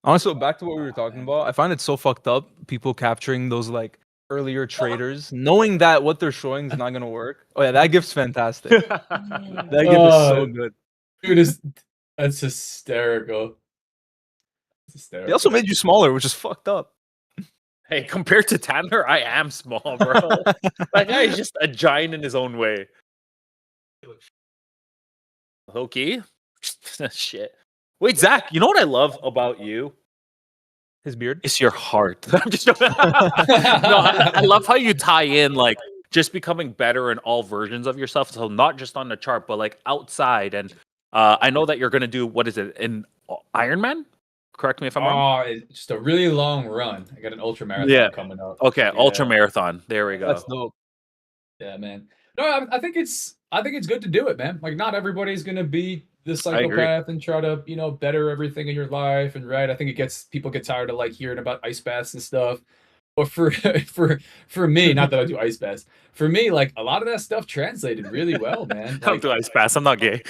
Also, back to what we were talking about, I find it so fucked up. People capturing those like earlier traders, knowing that what they're showing is not gonna work. Oh yeah, that gift's fantastic. That gift is so good. Dude, that's hysterical. It's hysterical. They also made you smaller, which is fucked up. Hey, compared to Tanner, I am small, bro. That guy is just a giant in his own way. Okay. Shit. Wait, Zach, you know what I love about you? His beard. It's your heart. I'm just no, I love how you tie in like just becoming better in all versions of yourself. So not just on the chart, but like outside. And I know that you're gonna do what is it in Iron Man? Correct me if I'm wrong. Oh, it's just a really long run. I got an ultra marathon Yeah. coming up. Okay, Yeah. ultra marathon. There we go. That's dope. Yeah, man. No, I think it's good to do it, man. Like not everybody's gonna be the psychopath and try to, better everything in your life. And right, I think people get tired of like hearing about ice baths and stuff. But for for me, not that I do ice baths. For me, like a lot of that stuff translated really well, man. Don't do ice baths. I'm not gay.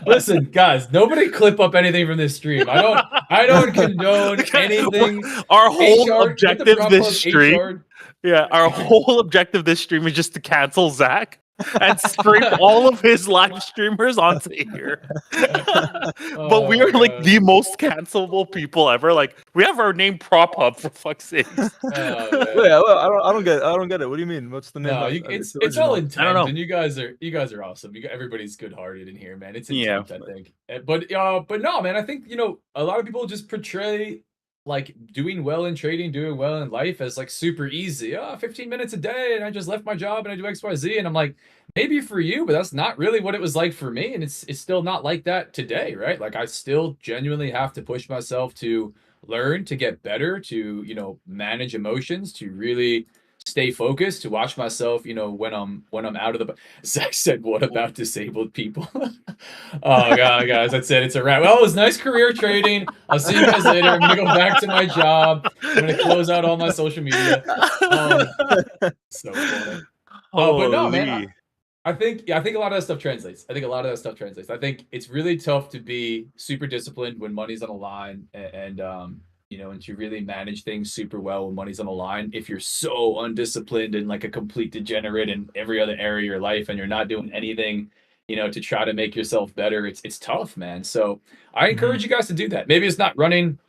Listen, guys, nobody clip up anything from this stream. I don't condone anything. Our whole HR, objective this HR. stream, yeah, our whole objective this stream is just to cancel Zach and scrape all of his live streamers onto here. But we are like the most cancelable people ever. Like we have our name Prophub for fuck's sake. Yeah, well, I don't get it. What do you mean? What's the name? No, it's all intent, and you guys are awesome. Everybody's good-hearted in here, man. It's intent, I think. But no, man. I think a lot of people just portray like doing well in trading, doing well in life as like super easy. 15 minutes a day, and I just left my job and I do X, Y, Z. And I'm like, maybe for you, but that's not really what it was like for me, and it's still not like that today, right? Like I still genuinely have to push myself to learn, to get better, to manage emotions, to really stay focused, to watch myself, when I'm out of the. Zach said, "What about disabled people?" Oh god, guys, that's it. It's a wrap. Well, it was nice career trading. I'll see you guys later. I'm gonna go back to my job. I'm gonna close out all my social media. So funny. But no, man. I think a lot of that stuff translates. I think it's really tough to be super disciplined when money's on the line, and and to really manage things super well when money's on the line. If you're so undisciplined and like a complete degenerate in every other area of your life, and you're not doing anything, to try to make yourself better, it's tough, man. So I encourage you guys to do that. Maybe it's not running.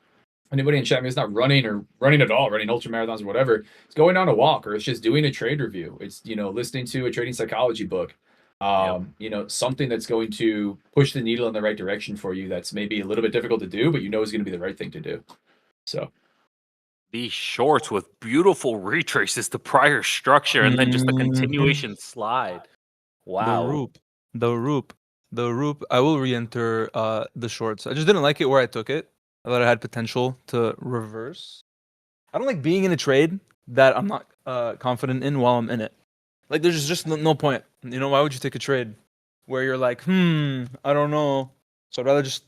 Anybody in chat, maybe it's not running or running at all, running ultra marathons or whatever. It's going on a walk, or it's just doing a trade review. It's listening to a trading psychology book. Something that's going to push the needle in the right direction for you. That's maybe a little bit difficult to do, but is going to be the right thing to do. So These shorts with beautiful retraces to prior structure and then just a continuation slide. The Wow. roop, the roop, the roop. I will re-enter the shorts. I just didn't like it where I took it. I thought it had potential to reverse. I don't like being in a trade that I'm not confident in while I'm in it. Like, there's just no point. You know, why would you take a trade where you're like, I don't know. So I'd rather just,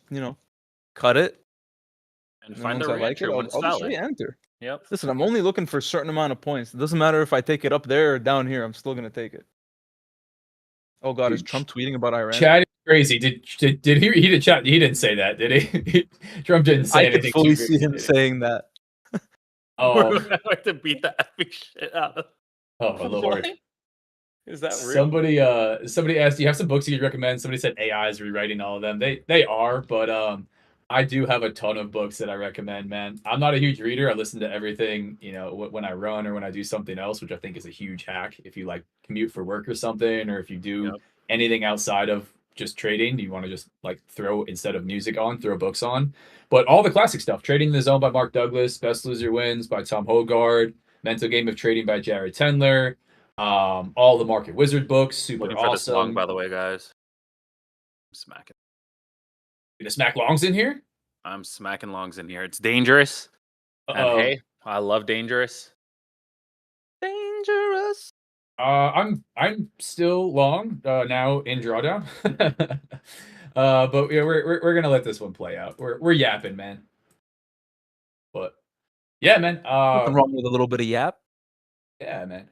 cut it. And And then find once the I like it, re-entry I'll when just valid. re-enter. Yep. Listen, I'm only looking for a certain amount of points. It doesn't matter if I take it up there or down here. I'm still gonna take it. Oh God, is Dude, Trump tweeting about Iran? Chad is crazy. Did he did chat? He didn't say that, did he? Trump didn't say I anything. could fully too see crazy, him did he? saying that. Oh, I like to beat the epic shit out of. oh my lord. What? Is that real? Somebody asked, do you have some books you could recommend? Somebody said AI is rewriting all of them. They are, but I do have a ton of books that I recommend, man. I'm not a huge reader. I listen to everything, when I run or when I do something else, which I think is a huge hack. If you like commute for work or something, or if you do Yep. anything outside of just trading, you want to just like throw, instead of music on, throw books on. But all the classic stuff: Trading in the Zone by Mark Douglas, Best Loser Wins by Tom Hogard, Mental Game of Trading by Jared Tendler. All the Market Wizard books, super Looking for this long, awesome. by the way, guys. I'm smacking. The smack longs in here. I'm smacking longs in here. It's dangerous. And hey, I love dangerous. Dangerous. I'm still long now in drawdown. But yeah, we're gonna let this one play out. We're yapping, man. But yeah, man. Nothing wrong with a little bit of yap. Yeah, man.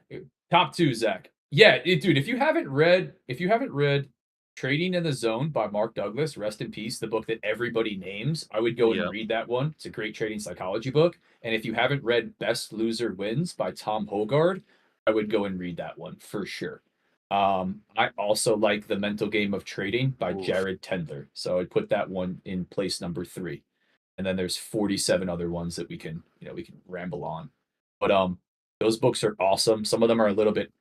Top 2, Zach. Yeah, dude. If you haven't read Trading in the Zone by Mark Douglas, rest in peace, the book that everybody names, I would go and Yep. read that one. It's a great trading psychology book. And if you haven't read Best Loser Wins by Tom Hogard, I would go and read that one for sure. I also like The Mental Game of Trading by Oof. Jared Tendler. So I'd put that one in place number 3. And then there's 47 other ones that we can ramble on. But those books are awesome. Some of them are a little bit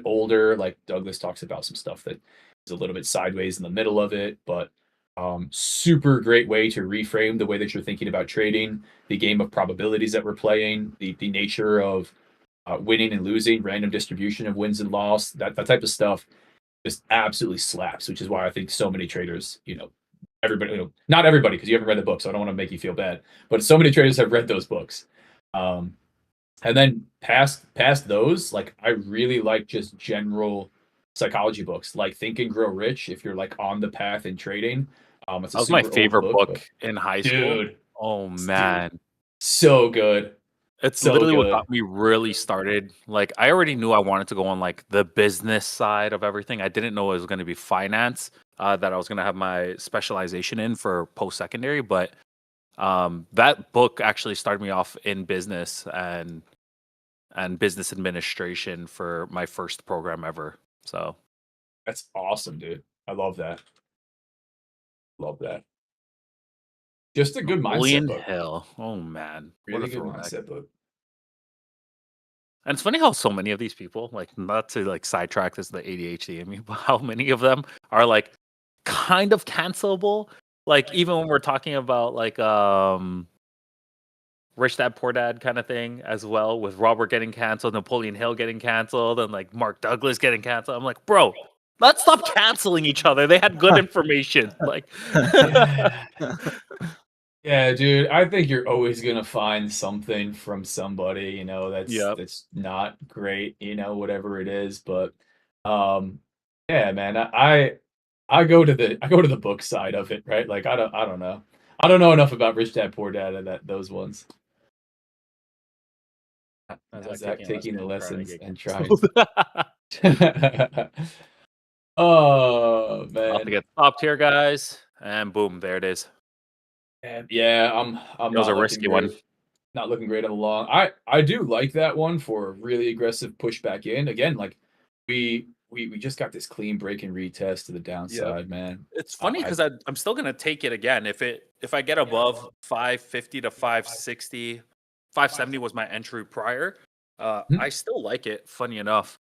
older. Like Douglas talks about some stuff that is a little bit sideways in the middle of it, but super great way to reframe the way that you're thinking about trading, the game of probabilities that we're playing, the nature of winning and losing, random distribution of wins and loss, that type of stuff just absolutely slaps, which is why I think so many traders, everybody, not everybody, because you haven't read the book, so I don't want to make you feel bad, but so many traders have read those books. And then past those, like I really like just general psychology books, like Think and Grow Rich. If you're like on the path in trading, it's a That was my super old favorite book but in high school. dude, Oh man. so good. It's So literally what good. got me really started. Like I already knew I wanted to go on like the business side of everything. I didn't know it was going to be finance that I was going to have my specialization in for post-secondary, but that book actually started me off in business and business administration for my first program ever. So That's awesome, dude. I love that. Love that. Just a good mindset Napoleon book. Hill. Oh man. What Really a good throwback. mindset book. And it's funny how so many of these people, like not to like sidetrack this the ADHD in me, but how many of them are like kind of cancelable. Like even when we're talking about like Rich Dad Poor Dad kind of thing as well, with Robert getting canceled, Napoleon Hill getting canceled, and like Mark Douglas getting canceled. I'm like, bro, let's stop canceling each other. They had good information. Like Yeah. Yeah, dude. I think you're always gonna find something from somebody, Yep. that's not great, whatever it is. But yeah, man, I go to the book side of it, right? Like I don't know. I don't know enough about Rich Dad Poor Dad and those ones. Now Zach taking the lessons and trying. Oh About to man. get stopped here, guys. And boom, there it is. Yeah, I'm It was not a looking risky one. great. Not looking great on the long. I do like that one for really aggressive pushback in. Again, like we just got this clean break and retest to the downside, man. It's funny because I'm still gonna take it again. If I get above 550 to 560, 570 was my entry prior. I still like it, funny enough.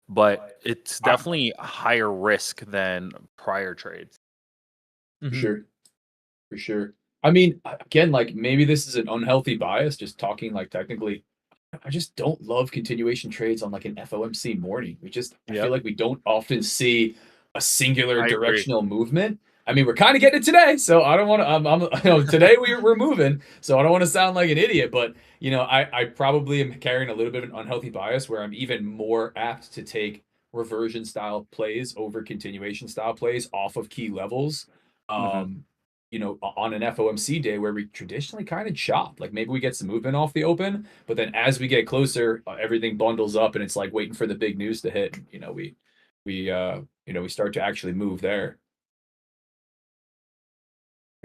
But it's definitely a higher risk than prior trades. For sure. For sure. I mean, again, like maybe this is an unhealthy bias, just talking like technically. I just don't love continuation trades on like an FOMC morning. I feel Yep, like we don't often see a singular I agree. directional movement. I mean, we're kind of getting it today, so I don't want to. Today we're moving, so I don't want to sound like an idiot. But I probably am carrying a little bit of an unhealthy bias where I'm even more apt to take reversion style plays over continuation style plays off of key levels. Hmm. Um, on an FOMC day where we traditionally kind of chop. Like maybe we get some movement off the open, but then as we get closer, everything bundles up and it's like waiting for the big news to hit. We start to actually move there.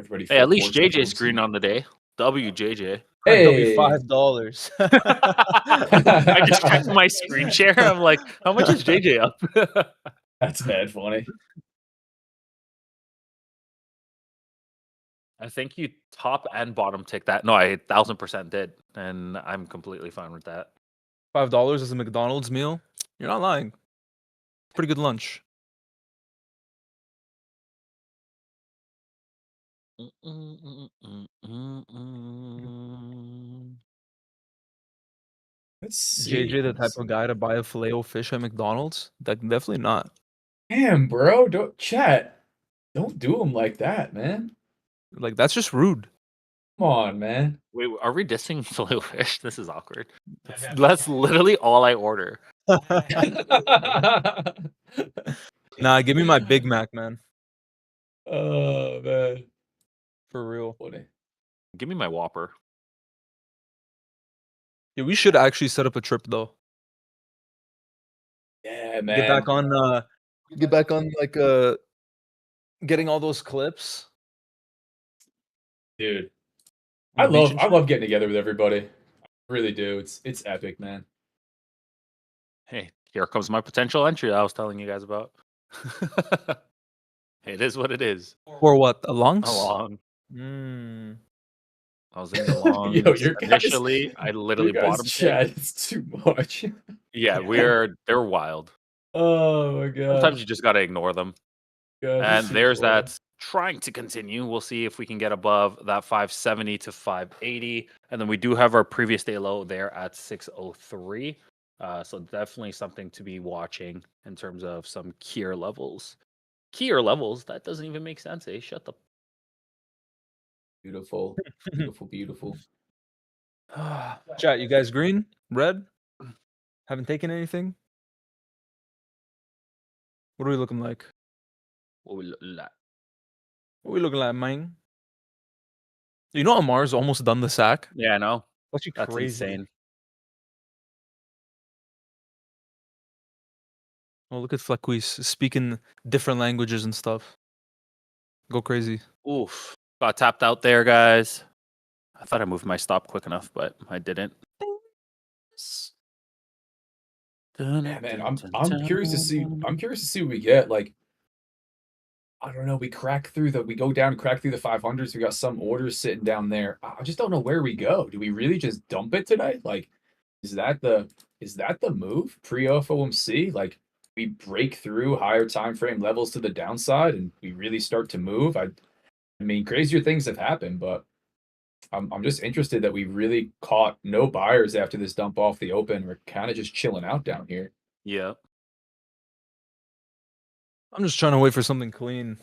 Everybody Hey, full at least course JJ's green FOMC. on the day. WJJ. I W Hey. $5. I just checked my screen share. I'm like, how much is JJ up? That's mad funny. I think you top and bottom tick that. No, I 1000% did, and I'm completely fine with that. $5 is a McDonald's meal. You're not lying. Pretty good lunch. Let's see. JJ, the Let me type of see. guy to buy a filet o fish at McDonald's? Definitely not. Damn, bro. Don't do them like that, man. Like, that's just rude. Come on, man. Wait, are we dissing filet fish? This is awkward. That's literally all I order. Nah, give me my Big Mac, man. Oh man. For real. Funny. Give me my Whopper. Yeah, we should actually set up a trip though. Yeah, Get back man. on like getting all those clips Dude. on the beach and I shit. love getting together with everybody. I really do. It's epic, man. Hey, here comes my potential entry I was telling you guys about. It is what it is. For what? A longs? Along. Mm. I was in the Yo, longs initially. I your literally guys' bottom ticked. chat is too much. Yeah, they're wild. Oh my Sometimes god. you just gotta ignore them. God, And it's too there's funny. that trying to continue. We'll see if we can get above that 570 to 580. And then we do have our previous day low there at 603. So definitely something to be watching in terms of some keyer levels. Keyer levels? That doesn't even make sense, eh? Shut the. Beautiful. Beautiful, beautiful. Chat, you guys green? Red? Haven't taken anything? What are we looking like? What we look like. What are we looking like, man? You know Amar's almost done the sack? Yeah, I know. That's actually That's crazy. insane. Oh, look at Flaquis speaking different languages and stuff. Go crazy. Oof. Got tapped out there, guys. I thought I moved my stop quick enough, but I didn't. Yeah, man. I'm curious to see. I'm curious to see what we get. Like, I don't know. We go down, crack through the 500s. We got some orders sitting down there. I just don't know where we go. Do we really just dump it today? Like, is that the move pre FOMC? Like, we break through higher time frame levels to the downside, and we really start to move. I mean, crazier things have happened, but I'm just interested that we really caught no buyers after this dump off the open. We're kind of just chilling out down here. Yeah. I'm just trying to wait for something clean.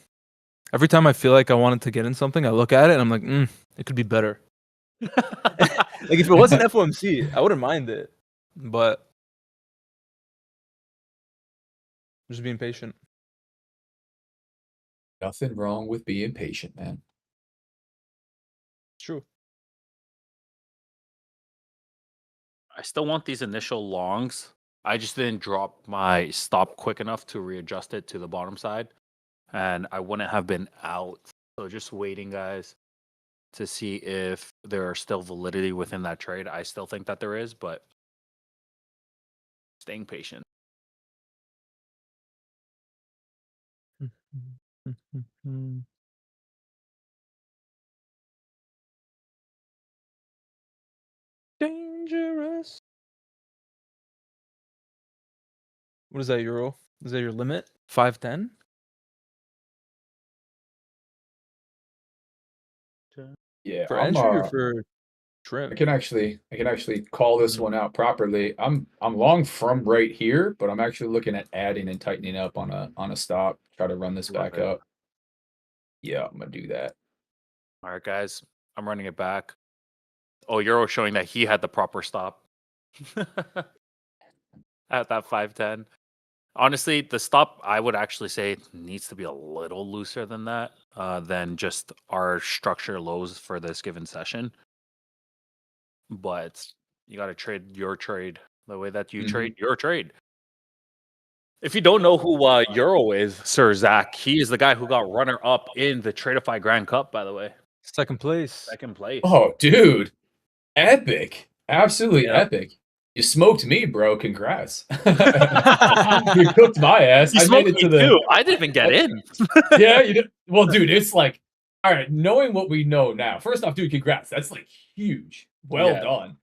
Every time I feel like I wanted to get in something, I look at it and I'm like, it could be better. Like if it wasn't FOMC, I wouldn't mind it. But I'm just being patient. Nothing wrong with being patient, man. It's true. I still want these initial longs. I just didn't drop my stop quick enough to readjust it to the bottom side. And I wouldn't have been out. So just waiting, guys, to see if there are still validity within that trade. I still think that there is, but staying patient. Dangerous. What is that, euro? Is that your limit? 510? Yeah, For I'm entry or for I trim? can actually call this Mhm. one out properly. I'm long from right here, but I'm actually looking at adding and tightening up on a stop. Try to run this Love back it. up. Yeah, I'm gonna do that. All right, guys, I'm running it back. Oh, Euro showing that he had the proper stop at that 510. Honestly, the stop I would actually say needs to be a little looser than that, than just our structure lows for this given session. But you got to trade your trade the way that you trade your trade. If you don't know who Euro is, Sir Zach, he is the guy who got runner up in the Tradeify Grand Cup, by the way. Second place. Second place. Oh, dude, epic! Absolutely Yeah. epic. You smoked me, bro. Congrats. You cooked my ass. You I made smoked it to me the. too. I didn't even get in. Yeah, you did. Well, dude, it's like, all right, knowing what we know now. First off, dude, congrats. That's like huge. Well Yeah. done.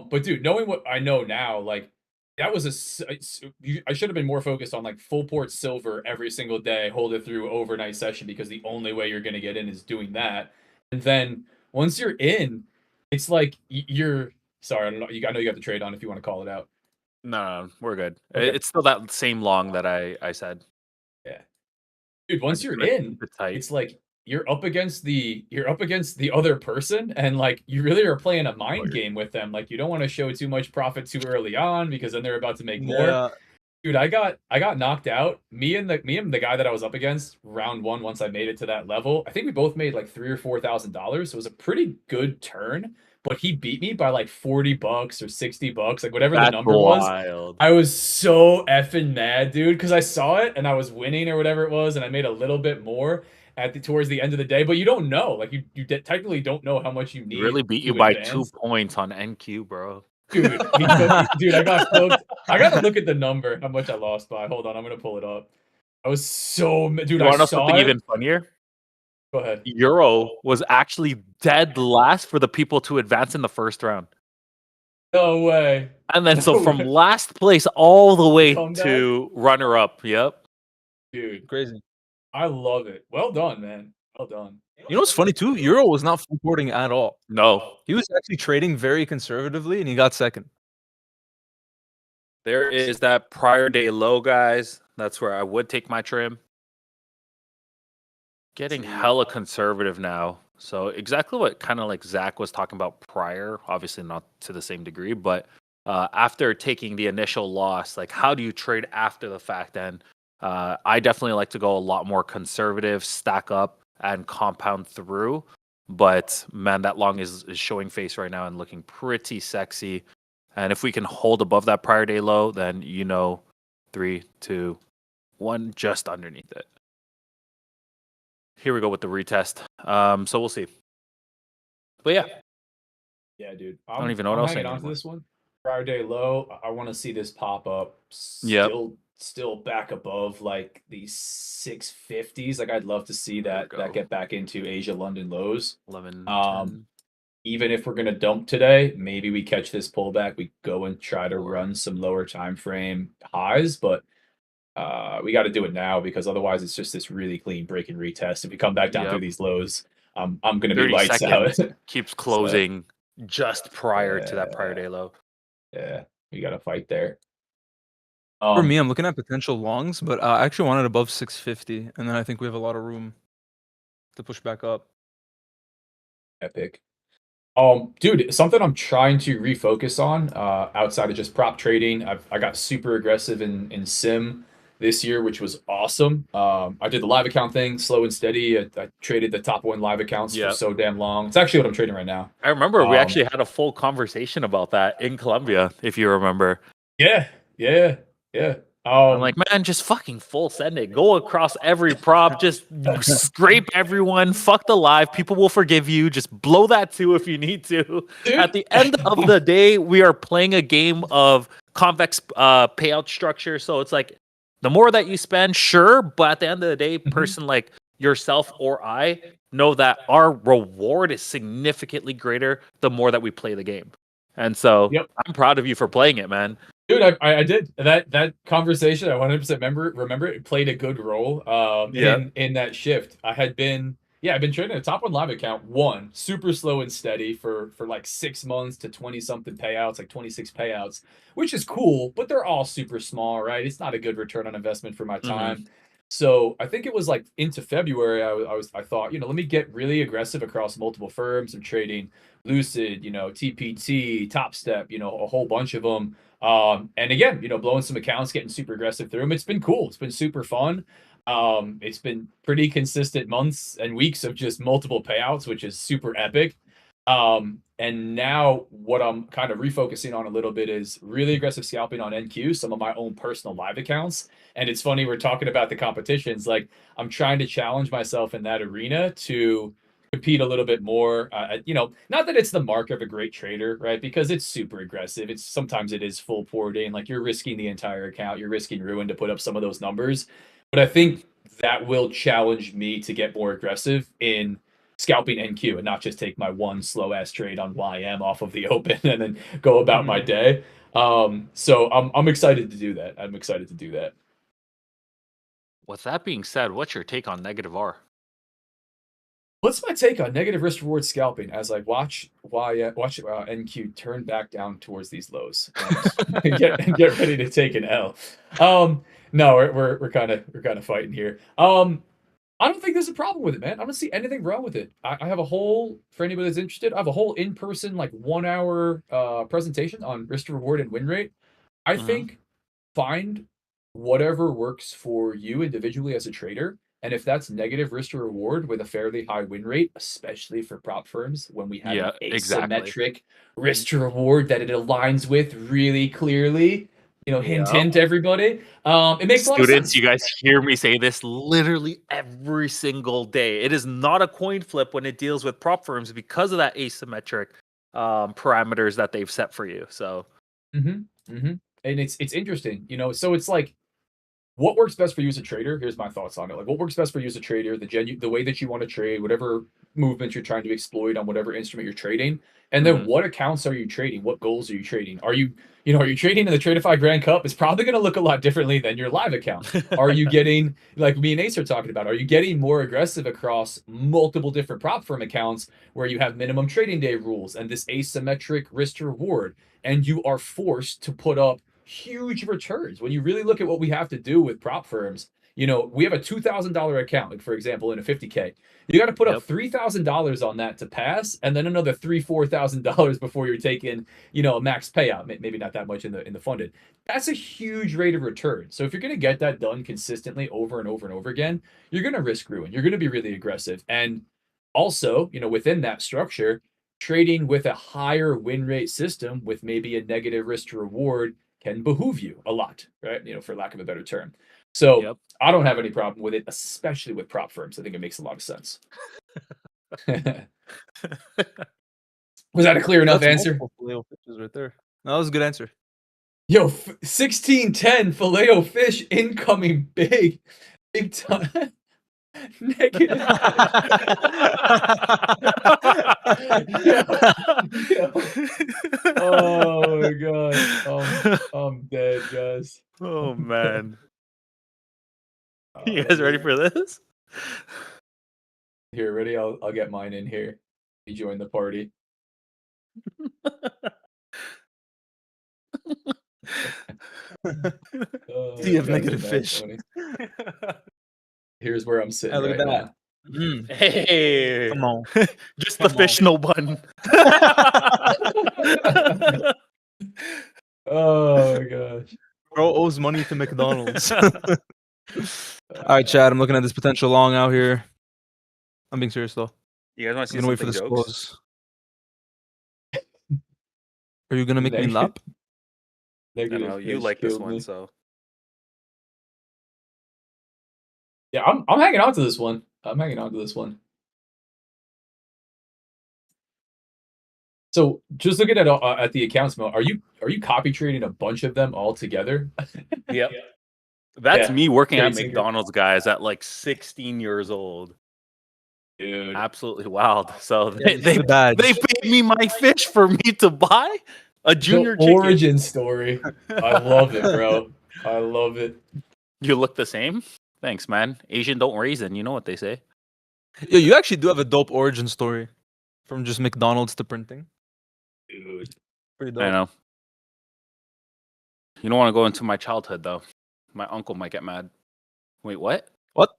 But dude, knowing what I know now, like that was I should have been more focused on like full port silver every single day, hold it through overnight session because the only way you're gonna get in is doing that. And then once you're in, it's like you're sorry, I don't know. I know you got the trade on if you want to call it out. No, we're good. Okay. It's still that same long that I said. Yeah. Dude, I'm once just you're gonna in, keep it tight. it's like you're up against the other person, and like you really are playing a mind game with them. Like you don't want to show too much profit too early on because then they're about to make more. Yeah. Dude, I got knocked out. Me and the guy that I was up against round one. Once I made it to that level, I think we both made like $3,000 or $4,000. So it was a pretty good turn. But he beat me by like $40 or $60, like whatever the That's number was. wild. I was so effing mad, dude, because I saw it and I was winning or whatever it was, and I made a little bit more towards the end of the day. But you don't know, like technically don't know how much you He really need beat you to by 2 advance. points on NQ, bro. Dude, he cooked, dude, I got cooked. I gotta look at the number, how much I lost by. Hold on, I'm gonna pull it up. I was so dude, You I want to know saw something it. even funnier? Go ahead. Euro was actually dead last for the people to advance in the first round. No way. And then so No from way. last place all the way Comeback? to runner up. Yep. Dude, Crazy. I love it. Well done, man. Well done. You know what's funny too? Euro was not full porting at all. No. He was actually trading very conservatively, and he got second. There is that prior day low, guys. That's where I would take my trim. Getting hella conservative now. So exactly what kind of like Zach was talking about prior, obviously not to the same degree, but after taking the initial loss, like how do you trade after the fact? And I definitely like to go a lot more conservative, stack up and compound through. But man, that long is showing face right now and looking pretty sexy. And if we can hold above that prior day low, then 3, 2, 1, just underneath it. Here we go with the retest. So we'll see. But yeah, Yeah, dude. I don't even know what else hanging saying on to anymore. this one. Prior day low. I want to see this pop up. Yep. Still back above like the 650s. Like I'd love to see There we that go. get back into Asia London lows. 11, 10, Even if we're gonna dump today, maybe we catch this pullback. We go and try to 4. run some lower time frame highs, but we got to do it now because otherwise it's just this really clean break and retest. If we come back down through Yep. these lows, I'm gonna be 30 lights out. seconds keeps closing just prior to that prior Yeah. day low. Yeah, we got to fight there. For me, I'm looking at potential longs, but I actually want it above 650, and then I think we have a lot of room to push back up. Epic. Dude, something I'm trying to refocus on outside of just prop trading. I got super aggressive in sim this year, which was awesome. I did the live account thing, slow and steady. I traded the top 1 live accounts for so damn long. It's actually what I'm trading right now. I remember we actually had a full conversation about that in Colombia, if you remember. Yeah. I'm like, man, just fucking full send it. Go across every prop. Just scrape everyone. Fuck the live. People will forgive you. Just blow that too if you need to. Dude. At the end of the day, we are playing a game of convex payout structure. So it's like the more that you spend, sure. But at the end of the day, person like yourself or I know that our reward is significantly greater the more that we play the game. And so I'm proud of you for playing it, man. Dude, I did that conversation. I 100% remember it played a good role in that shift. I had been Yeah, I've been trading a top one live account, super slow and steady for like 6 months to 20 something payouts, like 26 payouts, which is cool, but they're all super small, right? It's not a good return on investment for my time. So I think it was like into February, I thought, let me get really aggressive across multiple firms. I'm trading Lucid, TPT, Top Step, a whole bunch of them. And again, blowing some accounts, getting super aggressive through them. It's been cool. It's been super fun. It's been pretty consistent months and weeks of just multiple payouts, which is super epic. And now what I'm kind of refocusing on a little bit is really aggressive scalping on NQ, some of my own personal live accounts. And it's funny, we're talking about the competitions. Like, I'm trying to challenge myself in that arena to compete a little bit more. Not that it's the mark of a great trader, right? Because it's super aggressive. Sometimes it is full pour day, and like you're risking the entire account, you're risking ruin to put up some of those numbers. But I think that will challenge me to get more aggressive in scalping NQ and not just take my one slow ass trade on YM off of the open and then go about my day. So I'm excited to do that. I'm excited to do that. With that being said, what's your take on negative R? What's my take on negative risk reward scalping as I watch NQ turn back down towards these lows and get ready to take an L? No, we're kind of fighting here. I don't think there's a problem with it, man. I don't see anything wrong with it. I have a whole, for anybody that's interested, I have a whole in-person, like 1 hour presentation on risk to reward and win rate. I think find whatever works for you individually as a trader. And if that's negative risk to reward with a fairly high win rate, especially for prop firms, when we have an asymmetric risk to reward that it aligns with really clearly, hint, everybody. It makes a lot of sense. You guys hear me say this literally every single day. It is not a coin flip when it deals with prop firms because of that asymmetric parameters that they've set for you. So, and it's interesting, So it's like, what works best for you as a trader? Here's my thoughts on it. Like, what works best for you as a trader? The way that you want to trade, whatever movement you're trying to exploit on whatever instrument you're trading, and then what accounts are you trading? What goals are you trading? Are you trading in the Tradeify Grand Cup? It's probably going to look a lot differently than your live account. Are you getting, like me and Ace are talking about, are you getting more aggressive across multiple different prop firm accounts where you have minimum trading day rules and this asymmetric risk to reward, and you are forced to put up huge returns? When you really look at what we have to do with prop firms, we have a $2,000 account, like for example, in a 50K. You got to put up $3,000 on that to pass, and then another $4,000 before you're taking, a max payout. Maybe not that much in the funded. That's a huge rate of return. So if you're going to get that done consistently over and over and over again, you're going to risk ruin. You're going to be really aggressive. And also, within that structure, trading with a higher win rate system with maybe a negative risk to reward can behoove you a lot, right? For lack of a better term. So I don't have any problem with it, especially with prop firms. I think it makes a lot of sense. Was that a clear enough answer? Filet fishes right there. No, that was a good answer. Yo, 1610 filet fish incoming big time. Negative. Yo. Oh my god, I'm dead, guys. Oh man. You guys ready for this? Here, ready? I'll get mine in here. You join the party. Do you have negative fish? Here's where I'm sitting. Look at that. Hey, come on. Just the fish, no bun. Oh my gosh. Bro owes money to McDonald's. All right, Chad. I'm looking at this potential long out here. I'm being serious though. You guys want to see I'm gonna wait for the jokes? Are you gonna make me lap? I know you like this one, so yeah, I'm hanging on to this one. So just looking at the accounts, Mo, are you copy trading a bunch of them all together? Yep. That's me working at McDonald's, guys, at like 16 years old. Dude, absolutely wild. So they paid me my fish for me to buy a junior chicken. Origin story. I love it, bro. I love it. You look the same. Thanks, man. Asian don't raisin. You know what they say. Yeah, you actually do have a dope origin story, from just McDonald's to printing. Dude. Pretty dope. I know. You don't want to go into my childhood though. My uncle might get mad. Wait, what? What?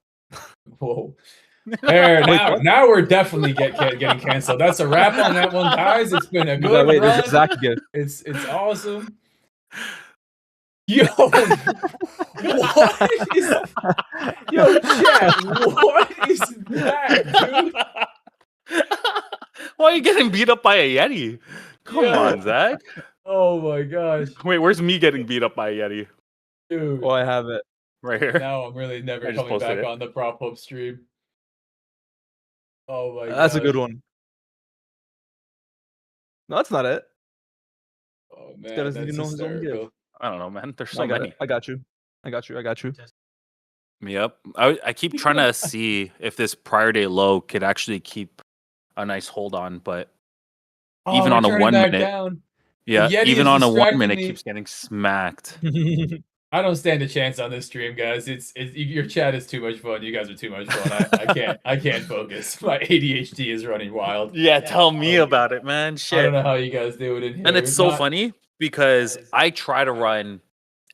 Whoa. There, Wait, now, what? now we're definitely getting canceled. That's a wrap on that one, guys. It's been a good Wait, there's a run. Zach gift. It's awesome. Yo, what is yo, chat? What is that, dude? Why are you getting beat up by a Yeti? Come Yo. on, Zach. Oh my gosh, Wait, where's me getting beat up by a Yeti? dude. Oh, I have it. Right here. Now I'm really I never just coming posted back it. on the Prophub stream. Oh my That's a good gosh. one. No, that's not it. Oh This guy man, doesn't that's even know his own gift. hysterical. I don't know, man. There's I so got many. it. I got you. I got you. I got you. Yep. I keep trying to see if this prior day low could actually keep a nice hold on, but Oh, even they're on a turning 1 back minute, down. yeah, Yeti even is on a 1 distracting minute me. keeps getting smacked. I don't stand a chance on this stream, guys. It's your chat is too much fun. You guys are too much fun. I can't focus. My ADHD is running wild. Yeah, tell me about it, man. I don't Shit. know how you guys do it in here. And it's so Not- funny because I try to run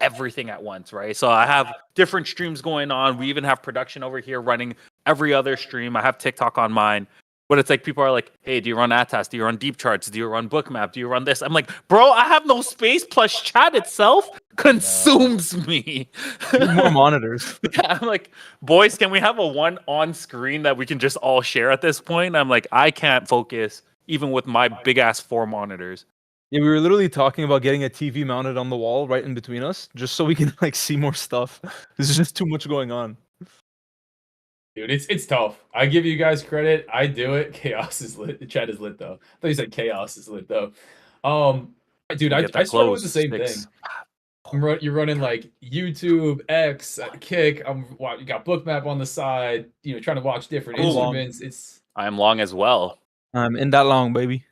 everything at once, right? So I have different streams going on. We even have production over here running every other stream. I have TikTok on mine. But it's like people are like, hey, do you run ATAS? Do you run Deep Charts? Do you run Bookmap? Do you run this? I'm like, bro, I have no space. Plus chat itself consumes me. Need more monitors. Yeah, I'm like, boys, can we have a one on screen that we can just all share at this point? I'm like, I can't focus even with my big ass 4 monitors. Yeah, we were literally talking about getting a TV mounted on the wall right in between us, just so we can like see more stuff. There's just too much going on. Dude, it's tough. I give you guys credit. I do it. Chaos is lit. The chat is lit though. I thought you said chaos is lit though. Dude, Get I that struggle with close, the same sticks. thing. You're running like YouTube, X, Kick. You got Bookmap on the side. You know, trying to watch different Ooh. instruments. It's I am long as well. I'm in that long, baby.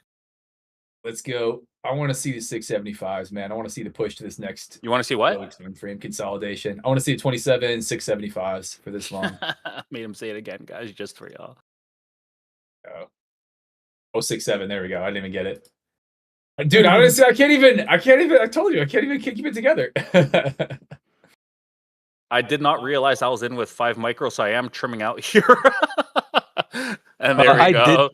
let's go. I want to see the 675s, man. I want to see the push to this next You want to see what? time frame consolidation. I want to see a 27 675s for this long. Made him say it again, guys, just for y'all. Oh, 6-7. There we go. I didn't even get it. Dude, honestly, I can't even. I told you, I can't even keep it together. I did not realize I was in with 5 micro, so I am trimming out here. And there we go.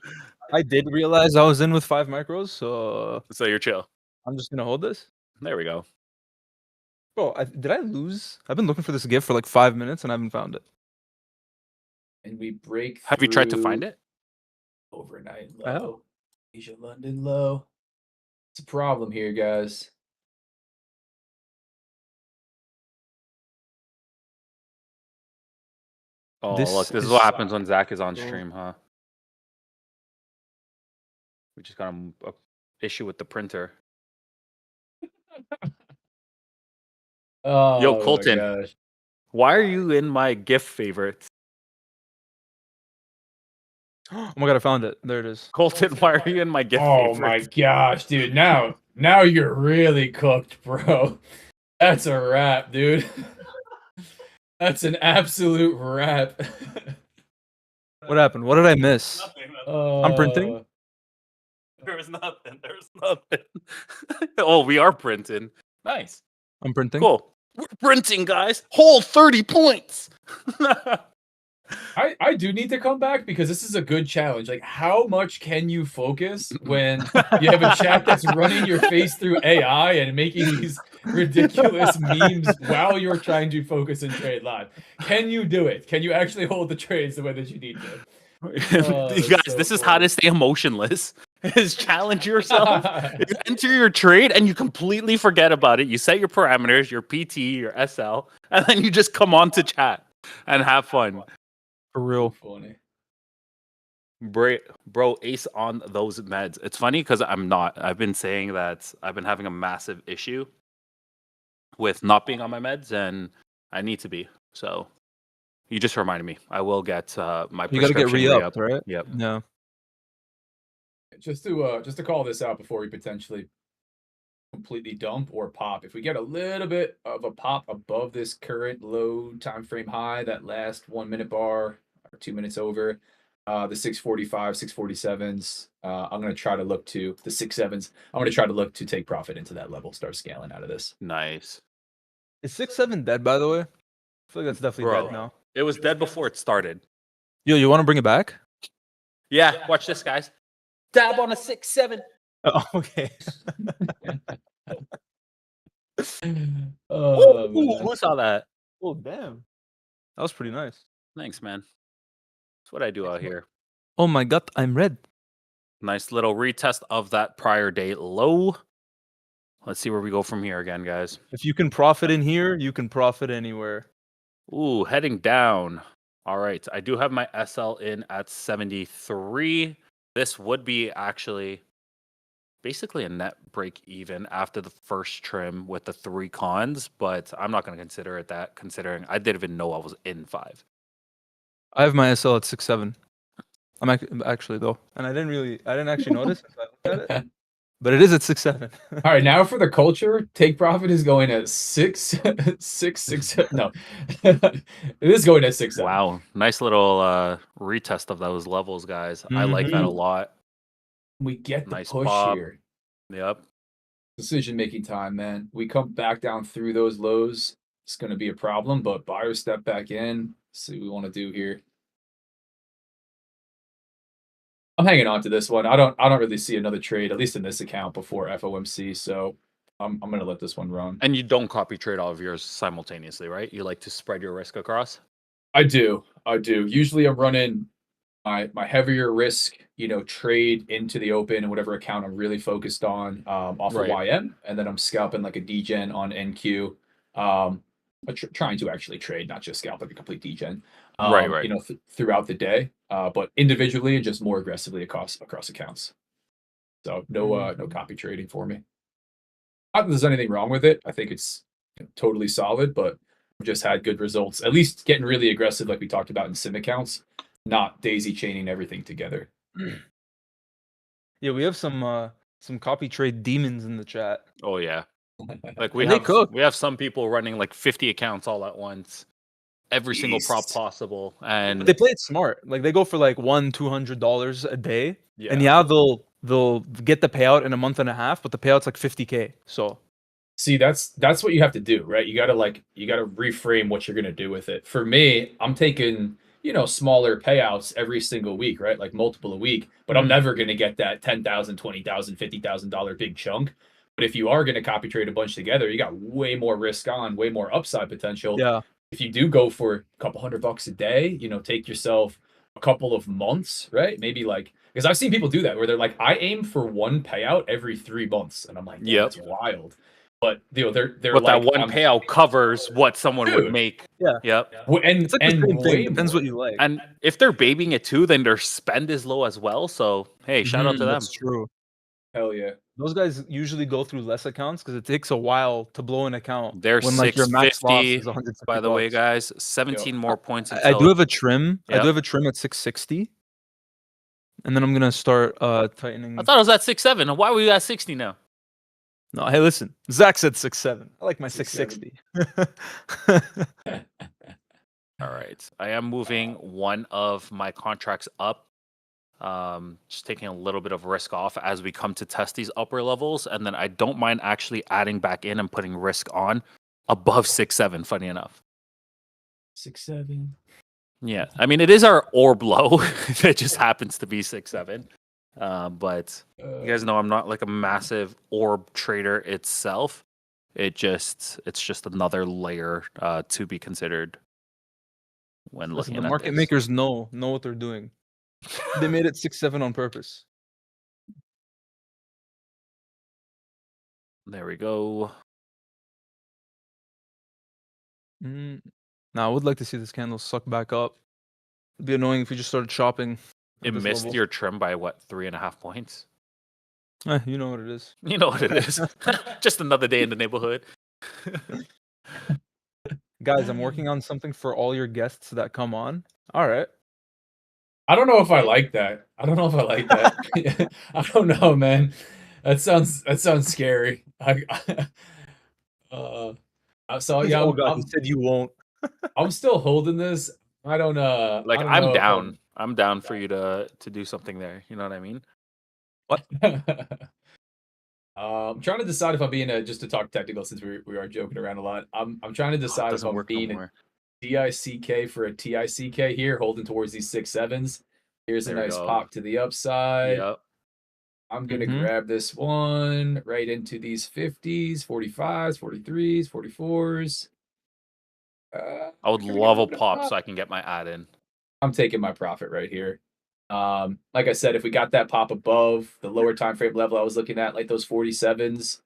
I did realize I was in with 5 micros, so So you're chill. I'm just gonna hold this. There we go. Bro, did I lose? I've been looking for this gift for like 5 minutes and I haven't found it. And we break. Have you tried to find it? Overnight I have. low. Asia London low. It's a problem here, guys. Oh, This look, this is is- what happens when Zach is on Oh. stream, huh? We just got a issue with the printer. Oh, Yo, my Colton. gosh. Why are you in my gift favorites? Oh my god, I found it. There it is. Colton, why are you in my gift Oh my favorites? gosh, dude. Now you're really cooked, bro. That's a wrap, dude. That's an absolute wrap. What happened? What did I miss? I'm printing. There was nothing. There's nothing. Oh, we are printing. Nice. I'm printing. Cool. We're printing, guys. Whole 30 points. I do need to come back because this is a good challenge. Like, how much can you focus when you have a chat that's running your face through AI and making these ridiculous memes while you're trying to focus and trade live? Can you do it? Can you actually hold the trades the way that you need to? You guys, so this is how to stay emotionless. Is challenge yourself. You enter your trade and you completely forget about it. You set your parameters, your PT, your SL, and then you just come on to chat and have fun. For real. Funny. Bro, ace on those meds. It's funny because I'm not. I've been saying that I've been having a massive issue with not being on my meds, and I need to be. So you just reminded me. I will get my You gotta get prescription re-upped, re-upped. right? Yep. Yeah. Just to call this out before we potentially completely dump or pop. If we get a little bit of a pop above this current low time frame high, that last 1 minute bar or 2 minutes over, the 645, 647s. I'm going to try to look to the 67s. I'm going to try to look to take profit into that level, start scaling out of this. Nice. Is 6-7 dead, by the way? I feel like that's definitely Bro. dead now. It was dead before it started. Yo, you want to bring it back? Yeah, watch this, guys. Dab on a 6-7. Oh, okay. Oh, Ooh, man. who saw that? Oh, damn. That was pretty nice. Thanks, man. That's what I do out here. Oh my god, I'm red. Nice little retest of that prior day low. Let's see where we go from here again, guys. If you can profit in here, you can profit anywhere. Ooh, heading down. All right. I do have my SL in at 73. This would be actually basically a net break even after the first trim with the 3 cons, but I'm not going to consider it that, considering I didn't even know I was in 5. I have my SL at 6-7. I'm actually though, and I didn't actually notice if I looked at it, but it is at 6-7. All right, now for the culture, take profit is going at 6, 6. No, it is going at 6. Wow. Nice little retest of those levels, guys. I like that a lot. We get the Nice push pop. here. Yep. Decision making time, man. We come back down through those lows. It's going to be a problem, but buyers step back in. See what we want to do here. I'm hanging on to this one. I don't really see another trade, at least in this account, before FOMC. So I'm gonna let this one run. And you don't copy trade all of yours simultaneously, right? You like to spread your risk across. I do. Usually I'm running my heavier risk, trade into the open and whatever account I'm really focused on off of YM, and then I'm scalping like a degen on NQ. Trying to actually trade, not just scalp like a complete degen. Right. Throughout the day, but individually and just more aggressively across accounts. So no copy trading for me. Not that there's anything wrong with it. I think it's totally solid, but we just had good results. At least getting really aggressive, like we talked about in sim accounts, not daisy chaining everything together. Yeah, we have some copy trade demons in the chat. Oh yeah. Like And they cook. we have some people running like 50 accounts all at once. Every single prop possible. And But they play it smart. Like they go for like $100-$200 a day. yeah. And yeah, they'll get the payout in a month and a half, but the payout's like 50K. So see, that's what you have to do, right? You gotta reframe what you're gonna do with it. For me, I'm taking smaller payouts every single week, right? Like multiple a week, but I'm never gonna get that $10,000, $20,000, $50,000 big chunk. But if you are gonna copy trade a bunch together, you got way more risk on, way more upside potential. yeah. If you do go for a couple $100 a day, take yourself a couple of months, right? Maybe like, because I've seen people do that where they're like, I aim for one payout every 3 months, and I'm like, yeah, that's wild. But they're but like, that one payout covers what someone would make. Yeah. Yep. And It's like the same thing. Depends what you like. And if they're babying it too, then their spend is low as well. So hey, shout out to them. That's true. Hell yeah. Those guys usually go through less accounts because it takes a while to blow an account. They're when like your max loss 650, is 150 by the way, bucks. guys. 17 more points. I do have a trim. I Yep. do have a trim at 660. And then I'm gonna start tightening. I thought it was at 6.7. Why were you at 60 now? No, hey, listen. Zach said 6.7. I like my 660. All right. I am moving one of my contracts up. Just taking a little bit of risk off as we come to test these upper levels. And then I don't mind actually adding back in and putting risk on above 6.7, funny enough. 6.7. Yeah. I mean, it is our orb low. It just happens to be 6.7. But you guys know I'm not like a massive orb trader itself. It's just another layer to be considered when looking the at market this. makers know what they're doing. They made it 6.7 on purpose. There we go. Now I would like to see this candle suck back up. It'd be annoying if we just started chopping. It missed your trim by what, 3.5 points? You know what it is. You know what it is. Just another day in the neighborhood. Guys, I'm working on something for all your guests that come on. All right. I don't know if I like that. I don't know, man. That sounds scary. So yeah, oh God, you said you won't. I'm still holding this. I don't Like, I don't I'm know if down. I'm down for you to do something there. You know what I mean? I'm trying to decide if I'm being just to talk technical since we are joking around a lot. I'm trying to Oh, it decide if doesn't I'm work no being a more. DICK for a TICK here, holding towards these 6-7s. Here's a There we nice go. pop to the upside. Yep. I'm gonna Mhm. grab this one right into these 50s, 45s, 43s, 44s. I would Gonna get a love a little bit of pop pop. so I can get my ad in. I'm taking my profit right here. Like I said, if we got that pop above the lower time frame level I was looking at, like those 47s,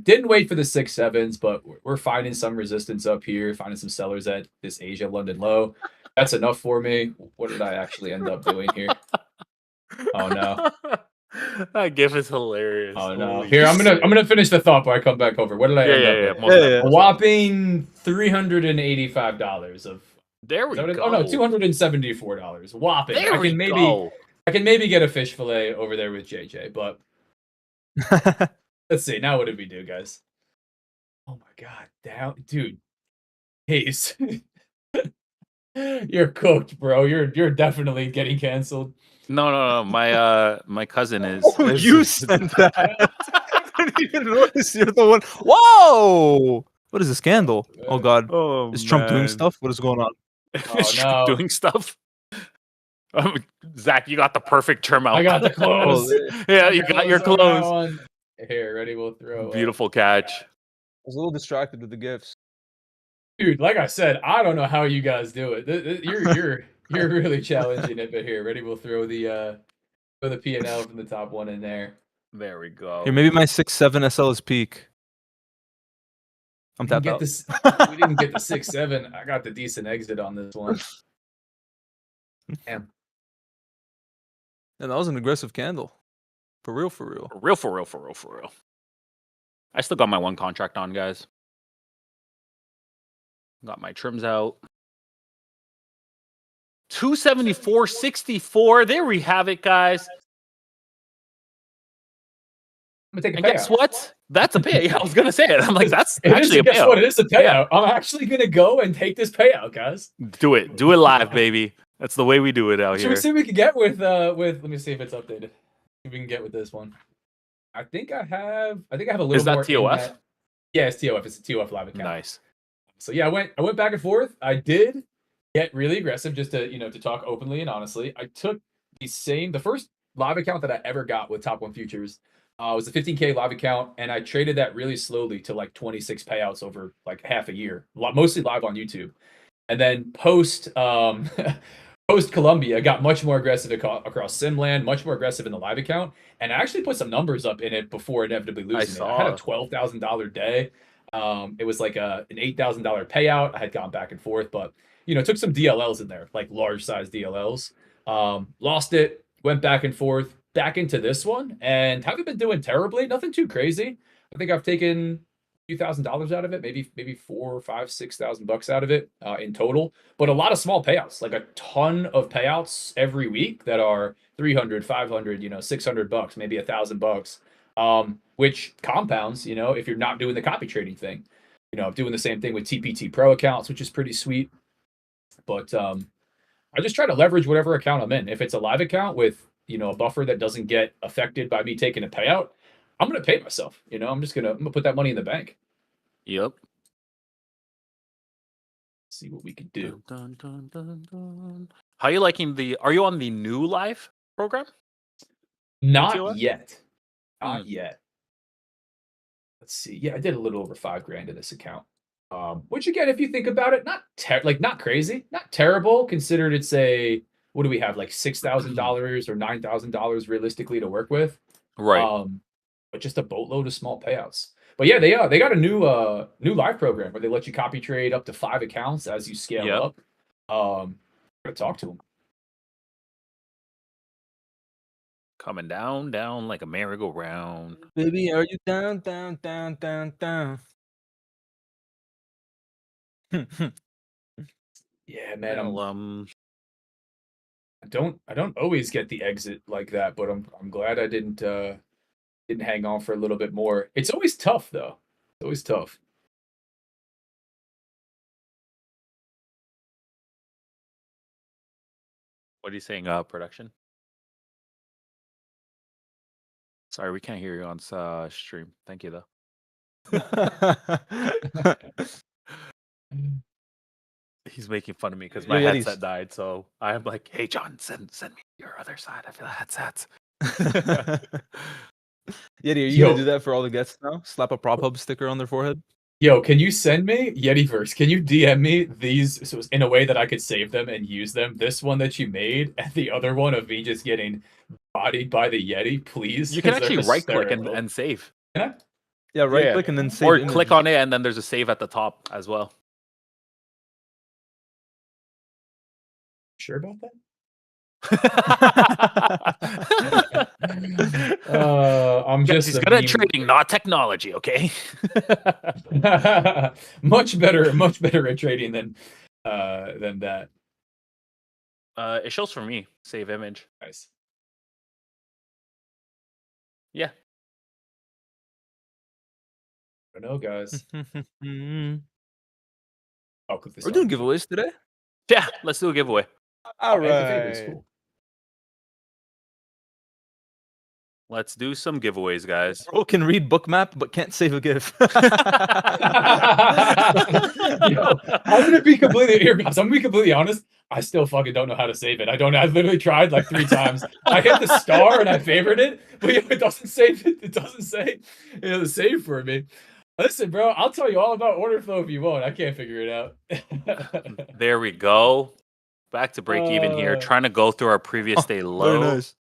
didn't wait for the 6-7s, but we're finding some resistance up here, finding some sellers at this Asia London low. That's enough for me. What did I actually end up doing here? Oh no. That gif is hilarious. Oh no. Holy Here, I'm shit. gonna finish the thought before I come back over. What did I end up at? Most Yeah, def, yeah. A most def. whopping $385 of There is we that what it- go. oh no, $274. Whopping. There I we can maybe go. get a fish fillet over there with JJ, but let's see. Now what did we do, guys? Oh my god, down dude. Hayes. You're cooked, bro. You're definitely getting canceled. No. My cousin is. Oh, you sent that. I didn't even notice you're the one. Whoa! What is a scandal? Oh God, Oh, is Trump doing man. stuff? What is going on? Is Trump no. doing stuff? Zach, you got the perfect term out. I got the close. Yeah, you got your on that clothes. one. Here, ready? We'll throw. Beautiful catch. I was a little distracted with the gifts. Dude, like I said, I don't know how you guys do it. You're really challenging it. But here, ready? We'll throw the P&L from the top one in there. There we go. Here, maybe my 6-7 SL is peak. I'm tapped out. We didn't get the 6-7. I got the decent exit on this one. Damn. And that was an aggressive candle. For real, for real. For real. I still got my one contract on, guys. Got my trims out. 274.64. There we have it, guys. I'm gonna take a And payout. guess what? That's a payout. Yeah, I was gonna say it. I'm like, that's actually a guess payout. what? It is a payout. I'm actually gonna go and take this payout, guys. Do it live, baby. That's the way we do it out Should we here. see what we can get with let me see if it's updated. See if we can get with this one. I think I have a little Is that more in TOF? that. Yeah, it's TOF. It's a TOF live account. Nice. So yeah, I went back and forth. I did get really aggressive just to, to talk openly and honestly. I took the first live account that I ever got with Top 1 Futures was a 15K live account, and I traded that really slowly to like 26 payouts over like half a year, mostly live on YouTube. And then post Columbia, got much more aggressive across Simland, much more aggressive in the live account, and I actually put some numbers up in it before inevitably losing it. I had a $12,000 day. It was like an $8,000 payout. I had gone back and forth, but took some DLLs in there, like large size DLLs. Lost it, went back and forth, back into this one, and haven't been doing terribly. Nothing too crazy. I think I've taken few $1,000s out of it, maybe $4,000 or $6,000 out of it in total, but a lot of small payouts, like a ton of payouts every week that are 300, 500, $600, maybe $1,000, which compounds, if you're not doing the copy trading thing, doing the same thing with TPT Pro accounts, which is pretty sweet. But I just try to leverage whatever account I'm in. If it's a live account with, a buffer that doesn't get affected by me taking a payout, I'm gonna pay myself. I'm gonna put that money in the bank. Yep. See what we can do. Dun. How are you liking are you on the new live program? Not yet. Not yet. Let's see. Yeah, I did a little over $5,000 in this account. Which again, if you think about it, not crazy, not terrible, considered it's what do we have, like $6,000 or $9,000 realistically to work with. Right. But just a boatload of small payouts. But yeah, they got a new live program where they let you copy trade up to 5 accounts as you scale up. I'm gonna talk to them. Coming down like a merry-go-round. Baby, are you down? Yeah, man. Well, I don't always get the exit like that, but I'm glad I didn't hang on for a little bit more. It's always tough though. It's always tough. What are you saying, production? Sorry, we can't hear you on stream. Thank you, though. He's making fun of me because my Yo, Yetis. headset died. So I'm like, hey, John, send me your other side. I feel headsets. Yeti, are you Yo. gonna do that for all the guests now? Slap a Prophub sticker on their forehead? Yo, can you send me Yetiverse? Can you DM me these so in a way that I could save them and use them? This one that you made and the other one of me just getting bodied by the Yeti, please. You can 'cause they're actually right click hysterical. and save. Can I? Yeah, right Yeah. click and then save Or image. click on it and then there's a save at the top as well. Sure about that? I'm Guys, just he's a good at meme- trading, not technology, okay? much better at trading than that. It shows for me. Save image. Nice. Yeah. I don't know, guys. We're I'll click this. doing giveaways today. Yeah, let's do a giveaway. All and the favorites, right. cool. Let's do some giveaways, guys. Bro can read bookmap but can't save a GIF. Yo, I'm gonna be completely honest. I still fucking don't know how to save it. I literally tried like 3 times. I hit the star and I favored it, but it doesn't save it. It doesn't say the save for me. Listen, bro, I'll tell you all about order flow if you want. I can't figure it out. There we go. Back to break even here. Trying to go through our previous day low. Very nice.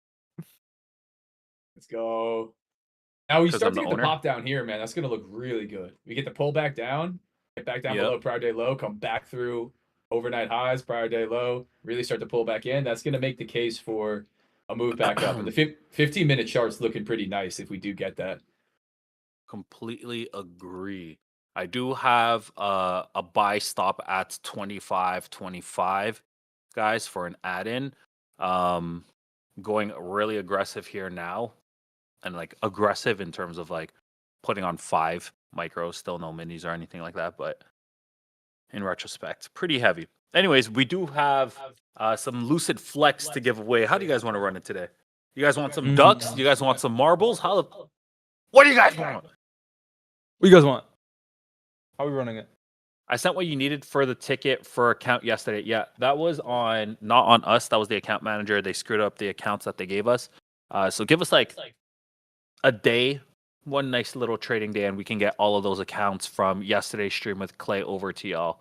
Let's go. Now we 'Cause start I'm to the get the owner? pop down here, man. That's gonna look really good. We get the pull back down, get back down Yep. below prior day low, come back through overnight highs, prior day low, really start to pull back in. That's gonna make the case for a move back up. And the 15-minute chart's looking pretty nice if we do get that. Completely agree. I do have a buy stop at 25.25, guys, for an add-in. Going really aggressive here now, and like aggressive in terms of like putting on 5 micros, still no minis or anything like that, but in retrospect, pretty heavy. Anyways, we do have some Lucid Flex to give away. How do you guys want to run it today? You guys want some ducks? You guys want some marbles? What do you guys want? What do you guys want? How are we running it? I sent what you needed for the ticket for account yesterday. Yeah, that was not on us. That was the account manager. They screwed up the accounts that they gave us. So give us like a day, one nice little trading day, and we can get all of those accounts from yesterday's stream with Clay over to y'all.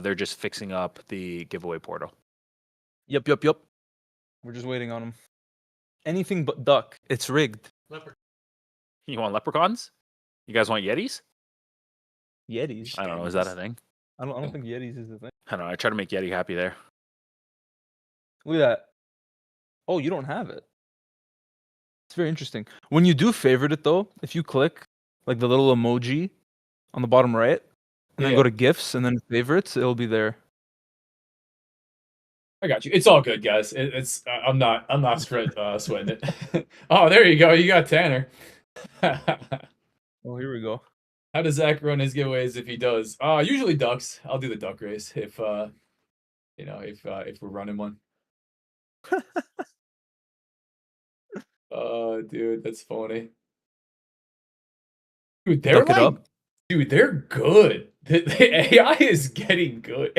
They're just fixing up the giveaway portal. Yep. We're just waiting on them. Anything but duck. It's rigged. You want leprechauns? You guys want yetis? Yetis. I don't know. Is that a thing? I don't think Yetis is the thing. I don't know. I try to make Yeti happy there. Look at that. Oh, you don't have it. It's very interesting. When you do favorite it though, if you click like the little emoji on the bottom right, and then go to gifts and then favorites, it'll be there. I got you. It's all good, guys. I'm not sweating it. Oh, there you go. You got Tanner. Oh, here we go. How does Zach run his giveaways if he does? Usually ducks. I'll do the duck race if if we're running one. Oh, dude, that's funny. Dude, they're Duck it up. Dude, they're good. The AI is getting good.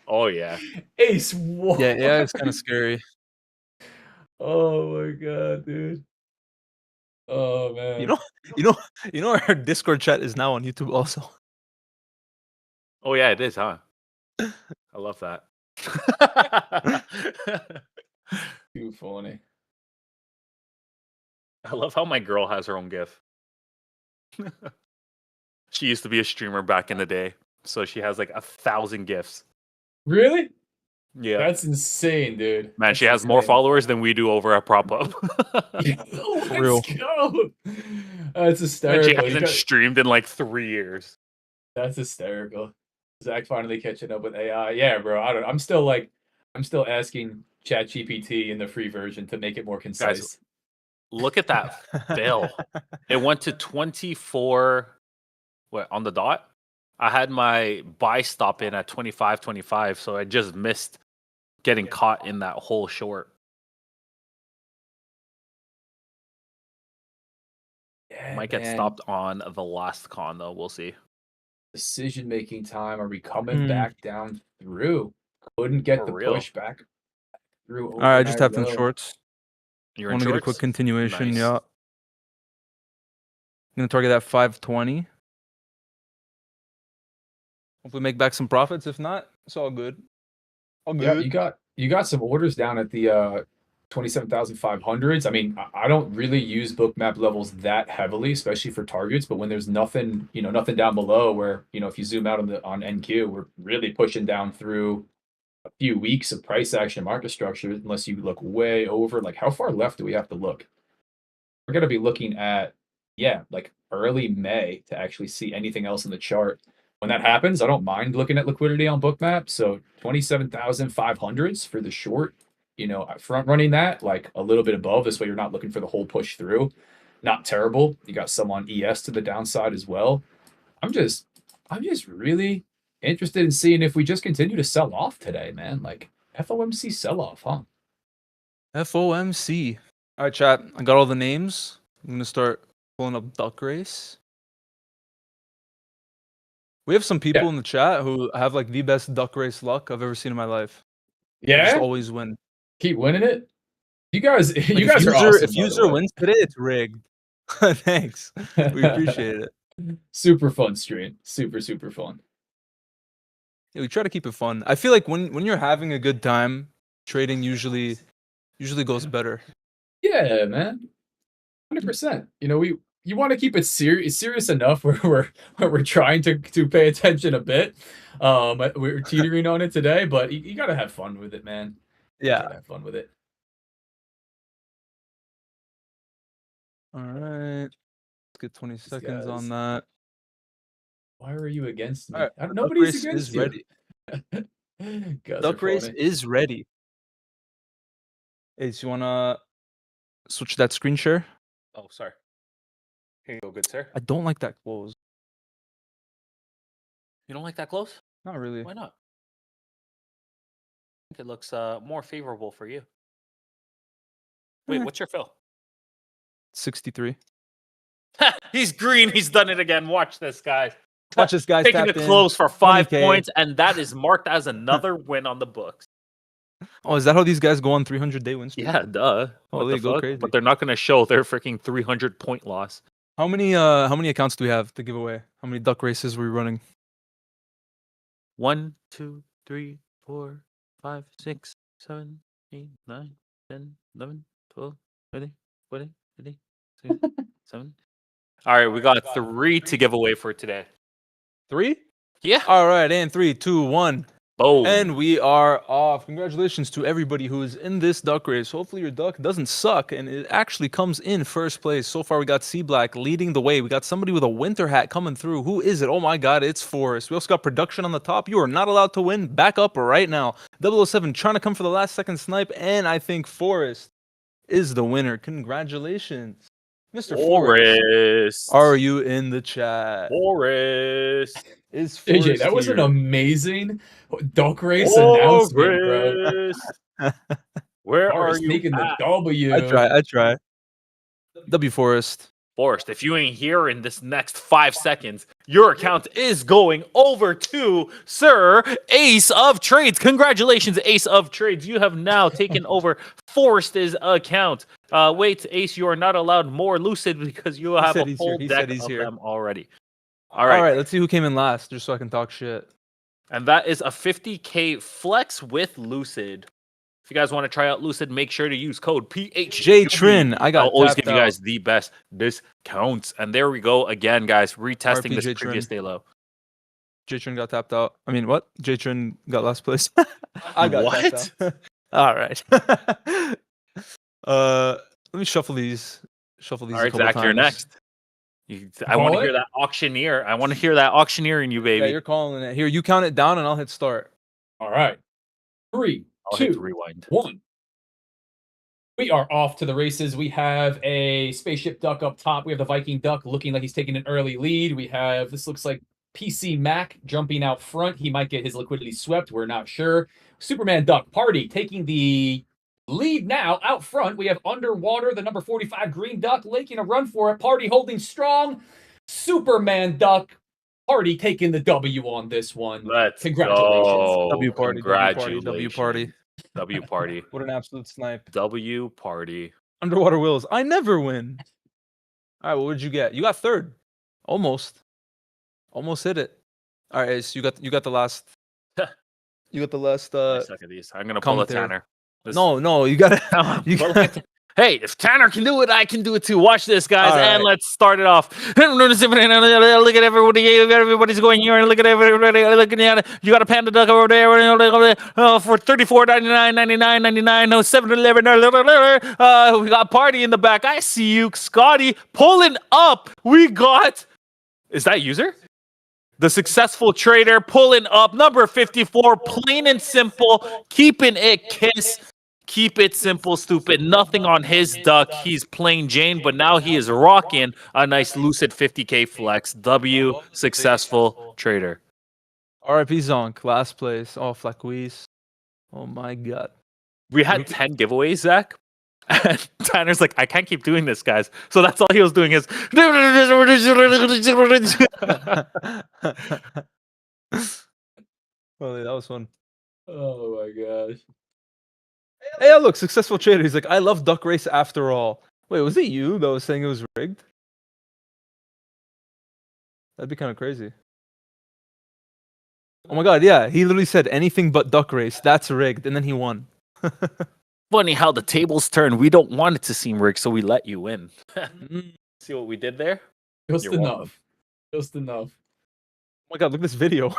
Oh yeah. Ace, what? Yeah, it's kind of scary. Oh my god, dude. Oh man. You know our Discord chat is now on YouTube also. Oh yeah, it is, huh? I love that. Too funny. I love how my girl has her own GIF. She used to be a streamer back in the day, so she has like 1,000 GIFs. Really? Yeah, That's insane, dude. man, she has more followers than we do over at Prophub. Let's real. go. That's And hysterical. she hasn't streamed in like 3 years. That's hysterical. Zach finally catching up with AI. Yeah, bro. I'm still asking ChatGPT in the free version to make it more concise. Look at that bill. It went to 24. What, on the dot? I had my buy stop in at 25.25, so I just missed getting caught in that whole short. Yeah, Might get man. stopped on the last con though. We'll see. Decision-making time. Are we coming Hmm. back down through? Couldn't get For the real. push back through All right, I just overnight tapped in low. shorts. You're I in want to get a shorts? quick continuation. Nice. Yeah. I'm gonna target that 520. Hopefully make back some profits. If not, it's all good. All Yeah, good. you got some orders down at the 27,500s. I mean, I don't really use bookmap levels that heavily, especially for targets. But when there's nothing, nothing down below, where if you zoom out on NQ, we're really pushing down through a few weeks of price action market structure. Unless you look way over, like how far left do we have to look? We're gonna be looking at like early May to actually see anything else in the chart. When that happens, I don't mind looking at liquidity on bookmap. So 27,500s for the short, front running that like a little bit above. This way you're not looking for the whole push through. Not terrible. You got some on ES to the downside as well. I'm just really interested in seeing if we just continue to sell off today, man. Like FOMC sell off, huh? FOMC. All right, chat. I got all the names. I'm gonna start pulling up Duck Race. We have some people Yeah. in the chat who have like the best Duck Race luck I've ever seen in my life. They just Yeah, always win. keep winning it. You guys, Like, you guys are awesome. If by the user way. wins today, it's rigged. Thanks. We appreciate it. Super fun stream. Super fun. Yeah, we try to keep it fun. I feel like when you're having a good time, trading usually goes better. Yeah, man. 100%. You want to keep it serious enough where we're trying to pay attention a bit. We're teetering on it today, but you got to have fun with it, man. Yeah. Gotta have fun with it. All right. Let's get 20 seconds on that. Why are you against me? All right. Nobody's Duck Race against is you. ready. Guys Duck are Race funny. is ready. Ace, you wanna switch that screen share? Oh, sorry. Here you go, good sir. I don't like that close. You don't like that close? Not really. Why not? I think it looks more favorable for you. Wait, what's your fill? 63. He's green. He's done it again. Watch this, guys. Watch this, guys. Taking it close for 5 20K. points, and that is marked as another win on the books. Oh, is that how these guys go on 300-day win streak? Yeah, duh. Oh, What they the go fuck? crazy. But they're not going to show their freaking 300-point loss. How many accounts do we have to give away? How many duck races were we running? 1, 2, 3, 4, 5, 6, 7, 8, 9, 10, 11, 12, 13, 14, 15, 16, 17. All right, we got 3 to give away for today. 3? Yeah. All right, and 3, 2, 1. Boom. And we are off. Congratulations to everybody who is in this duck race. Hopefully your duck doesn't suck and it actually comes in first place. So far we got C Black leading the way. We got somebody with a winter hat coming through. Who is it? Oh my god, it's Forrest. We also got production on the top. You are not allowed to win. Back up right now. 007 trying to come for the last second snipe, and I think Forrest is the winner. Congratulations. Mr. Forrest. Are you in the chat? Forrest. Is Forrest JJ, that was an here? amazing duck race announcement, bro. Where are Forrest you sneaking the at? W. I try. W Forrest. Forrest, if you ain't here in this next 5 seconds, your account is going over to Sir Ace of Trades. Congratulations, Ace of Trades. You have now taken over Forrest's account. Wait, Ace, you are not allowed more Lucid because you have a full deck of them already. All right, let's see who came in last, just so I can talk shit. And that is a 50K flex with Lucid. If you guys want to try out Lucid, make sure to use code PHJ Trin. I'll always give you guys the best discounts. And there we go again, guys. Retesting this previous day low. J Trin got tapped out. I mean, what? J Trin got last place. I got tapped out. All right. Let me shuffle these. All right, Zach, you're next. I want to hear that auctioneer. I want to hear that auctioneer in you, baby. Yeah, you're calling it. Here, you count it down, and I'll hit start. All right. 3, I'll 2, hit rewind. 1. We are off to the races. We have a spaceship duck up top. We have the Viking duck looking like he's taking an early lead. We have, this looks like PC Mac jumping out front. He might get his liquidity swept. We're not sure. Superman Duck Party taking the lead now out front. We have Underwater, the number 45 Green Duck, making a run for it. Party holding strong. Superman Duck Party taking the W on this one. Let's Congratulations. go. W party, Congratulations. W party. W party. What an absolute snipe. W party. Underwater Wills. I never win. All right, what did you get? You got third. Almost. Almost hit it. All right, Ace, you got the last. You got the last. I suck at these. I'm gonna pull a commentary. Tanner. No, you got to. You got. Hey, if Tanner can do it, I can do it too. Watch this, guys, All and right. let's start it off. Look at everybody. Everybody's going here, and look at everybody. Looking at it. You got a panda duck over there for $34.99, no 7-Eleven. We got Party in the back. I see you, Scotty, pulling up. We got. Is that user? The successful trader pulling up number 54, plain and simple, keeping it kiss. Keep it simple, stupid. Nothing on his duck. He's plain Jane, but now he is rocking a nice lucid 50K flex. W, successful trader. RIP Zonk, last place. Oh, Flaquise. Oh my god. We had 10 giveaways, Zach. And Tanner's like, I can't keep doing this, guys. So that's all he was doing is. Well, that was fun. Oh my gosh. Hey, look, successful trader. He's like, I love duck race after all. Wait, was it you that was saying it was rigged? That'd be kind of crazy. Oh my god, yeah. He literally said anything but duck race. That's rigged. And then he won. Funny how the tables turn. We don't want it to seem rigged, so we let you win. Mm. See what we did there? Just You're enough. welcome. Just enough. Oh my god, look at this video.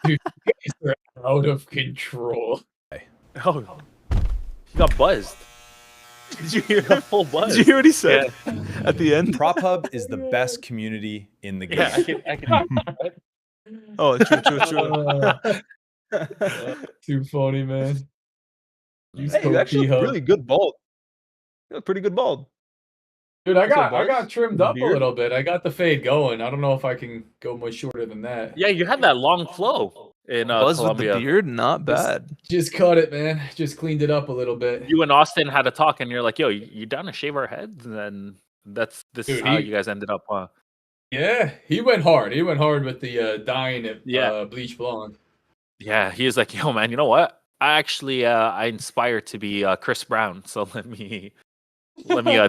Dude, you guys are out of control. Oh, he got buzzed. Did you hear the full buzz? Did you hear what he said at the end? Prophub is the best community in the game. Yeah, I can. Oh, true. Too funny, man. Use Hey, code actually, P-Hub. really good bald. You look pretty good bald. Dude, I What's up, got Buzz? trimmed up a Beard? little bit. I got the fade going. I don't know if I can go much shorter than that. Yeah, you had that long flow in Buzz Colombia. with the beard, not bad. Just cut it, man. Just cleaned it up a little bit. You and Austin had a talk, and you're like, "Yo, you down to shave our heads?" And then this is Dude, how he- you guys ended up. Yeah, he went hard. He went hard with the dyeing it Yeah. bleach blonde. Yeah, he was like, "Yo, man, you know what? I actually I inspired to be Chris Brown, so let me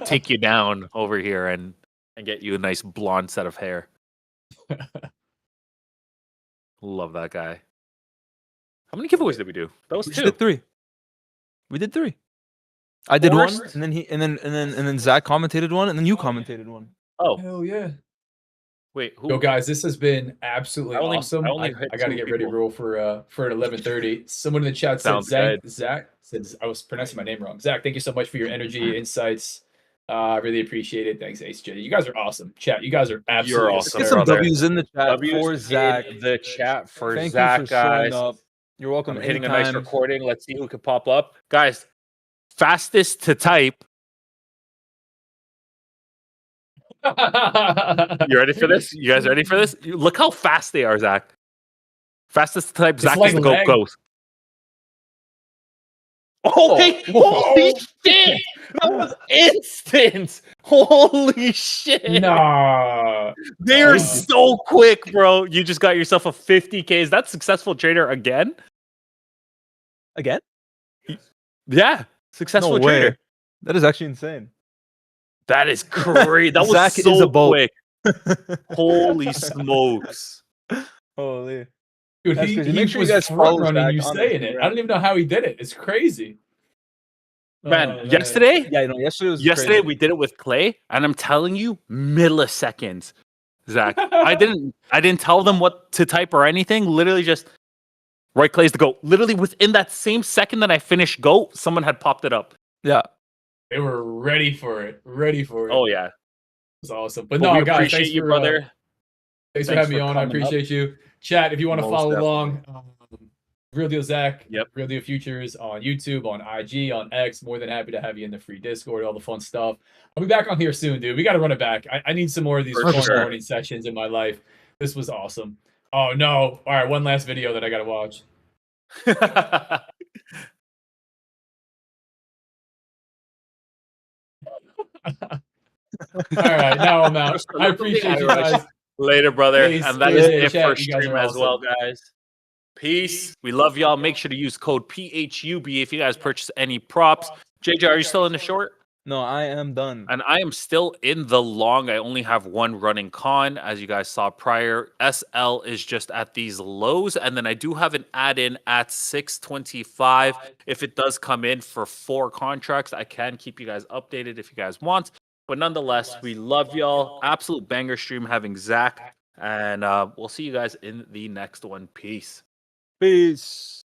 take you down over here and get you a nice blonde set of hair." Love that guy. How many giveaways did we do? That was We 2. did 3. We did 3. I did Forrest? one, and then Zach commentated one, and then you commentated one. Oh, Hell yeah. wait, who? Yo, guys, this has been absolutely I only- awesome. I I, only hit I got to 2 get ready to people. roll for an 11:30. Someone in the chat said Sounds Zach. good. Zach said I was pronouncing my name wrong. Zach, thank you so much for your energy, insights. I really appreciate it. Thanks, HJ. You guys are awesome. Chat, you guys are absolutely awesome, Get hysterical. some brother. W's in the chat W's for in Zach. the chat for Thank Zach, you for showing guys. up. You're welcome. I'm hitting a anytime. nice recording. Let's see who could pop up. Guys, fastest to type. You ready for this? You guys ready for this? Look how fast they are, Zach. Fastest to type, It's Zach like is the lag. ghost. Holy shit! That was instant! Holy shit! Nah. They are Oh. so quick, bro. You just got yourself a 50K. Is that successful trader again? Again? Yeah. Successful No way. trader. That is actually insane. That is crazy. That was Zach so is a boat. quick. Holy smokes. Holy. Dude, That's he crazy. Make sure you was guys front follow running Zach you on saying it. Instagram. I don't even know how he did it. It's crazy. Man, Oh, yesterday, Yeah, no, yesterday was yesterday crazy. we did it with Clay, and I'm telling you, milliseconds. Zach, I didn't tell them what to type or anything. Literally just right Clay's to go. Literally within that same second that I finished go, someone had popped it up. Yeah. They were ready for it. Ready for it. Oh yeah. It was awesome. But But no, we guys, appreciate thanks you, for, brother. thanks for Thanks having me for on. I coming up. appreciate you. Chat, if you want to Most follow definitely. along, Real Deal Zach, Yep. Real Deal Futures on YouTube, on IG, on X. More than happy to have you in the free Discord, all the fun stuff. I'll be back on here soon, dude. We got to run it back. I need some more of these For fun sure. morning sessions in my life. This was awesome. Oh no! All right, one last video that I gotta watch. All right, now I'm out. I appreciate you guys. Later, brother. Peace. And that Peace is to the it for chat. You guys stream are as well, awesome. guys. Peace. We love y'all. Make sure to use code PHUB if you guys purchase any props. JJ, are you still in the short? No, I am done. And I am still in the long. I only have one running con, as you guys saw prior. SL is just at these lows, and then I do have an add-in at 625. If it does come in for 4 contracts, I can keep you guys updated if you guys want. But nonetheless, we love y'all. Absolute banger stream having Zach, and we'll see you guys in the next one. Peace. Peace.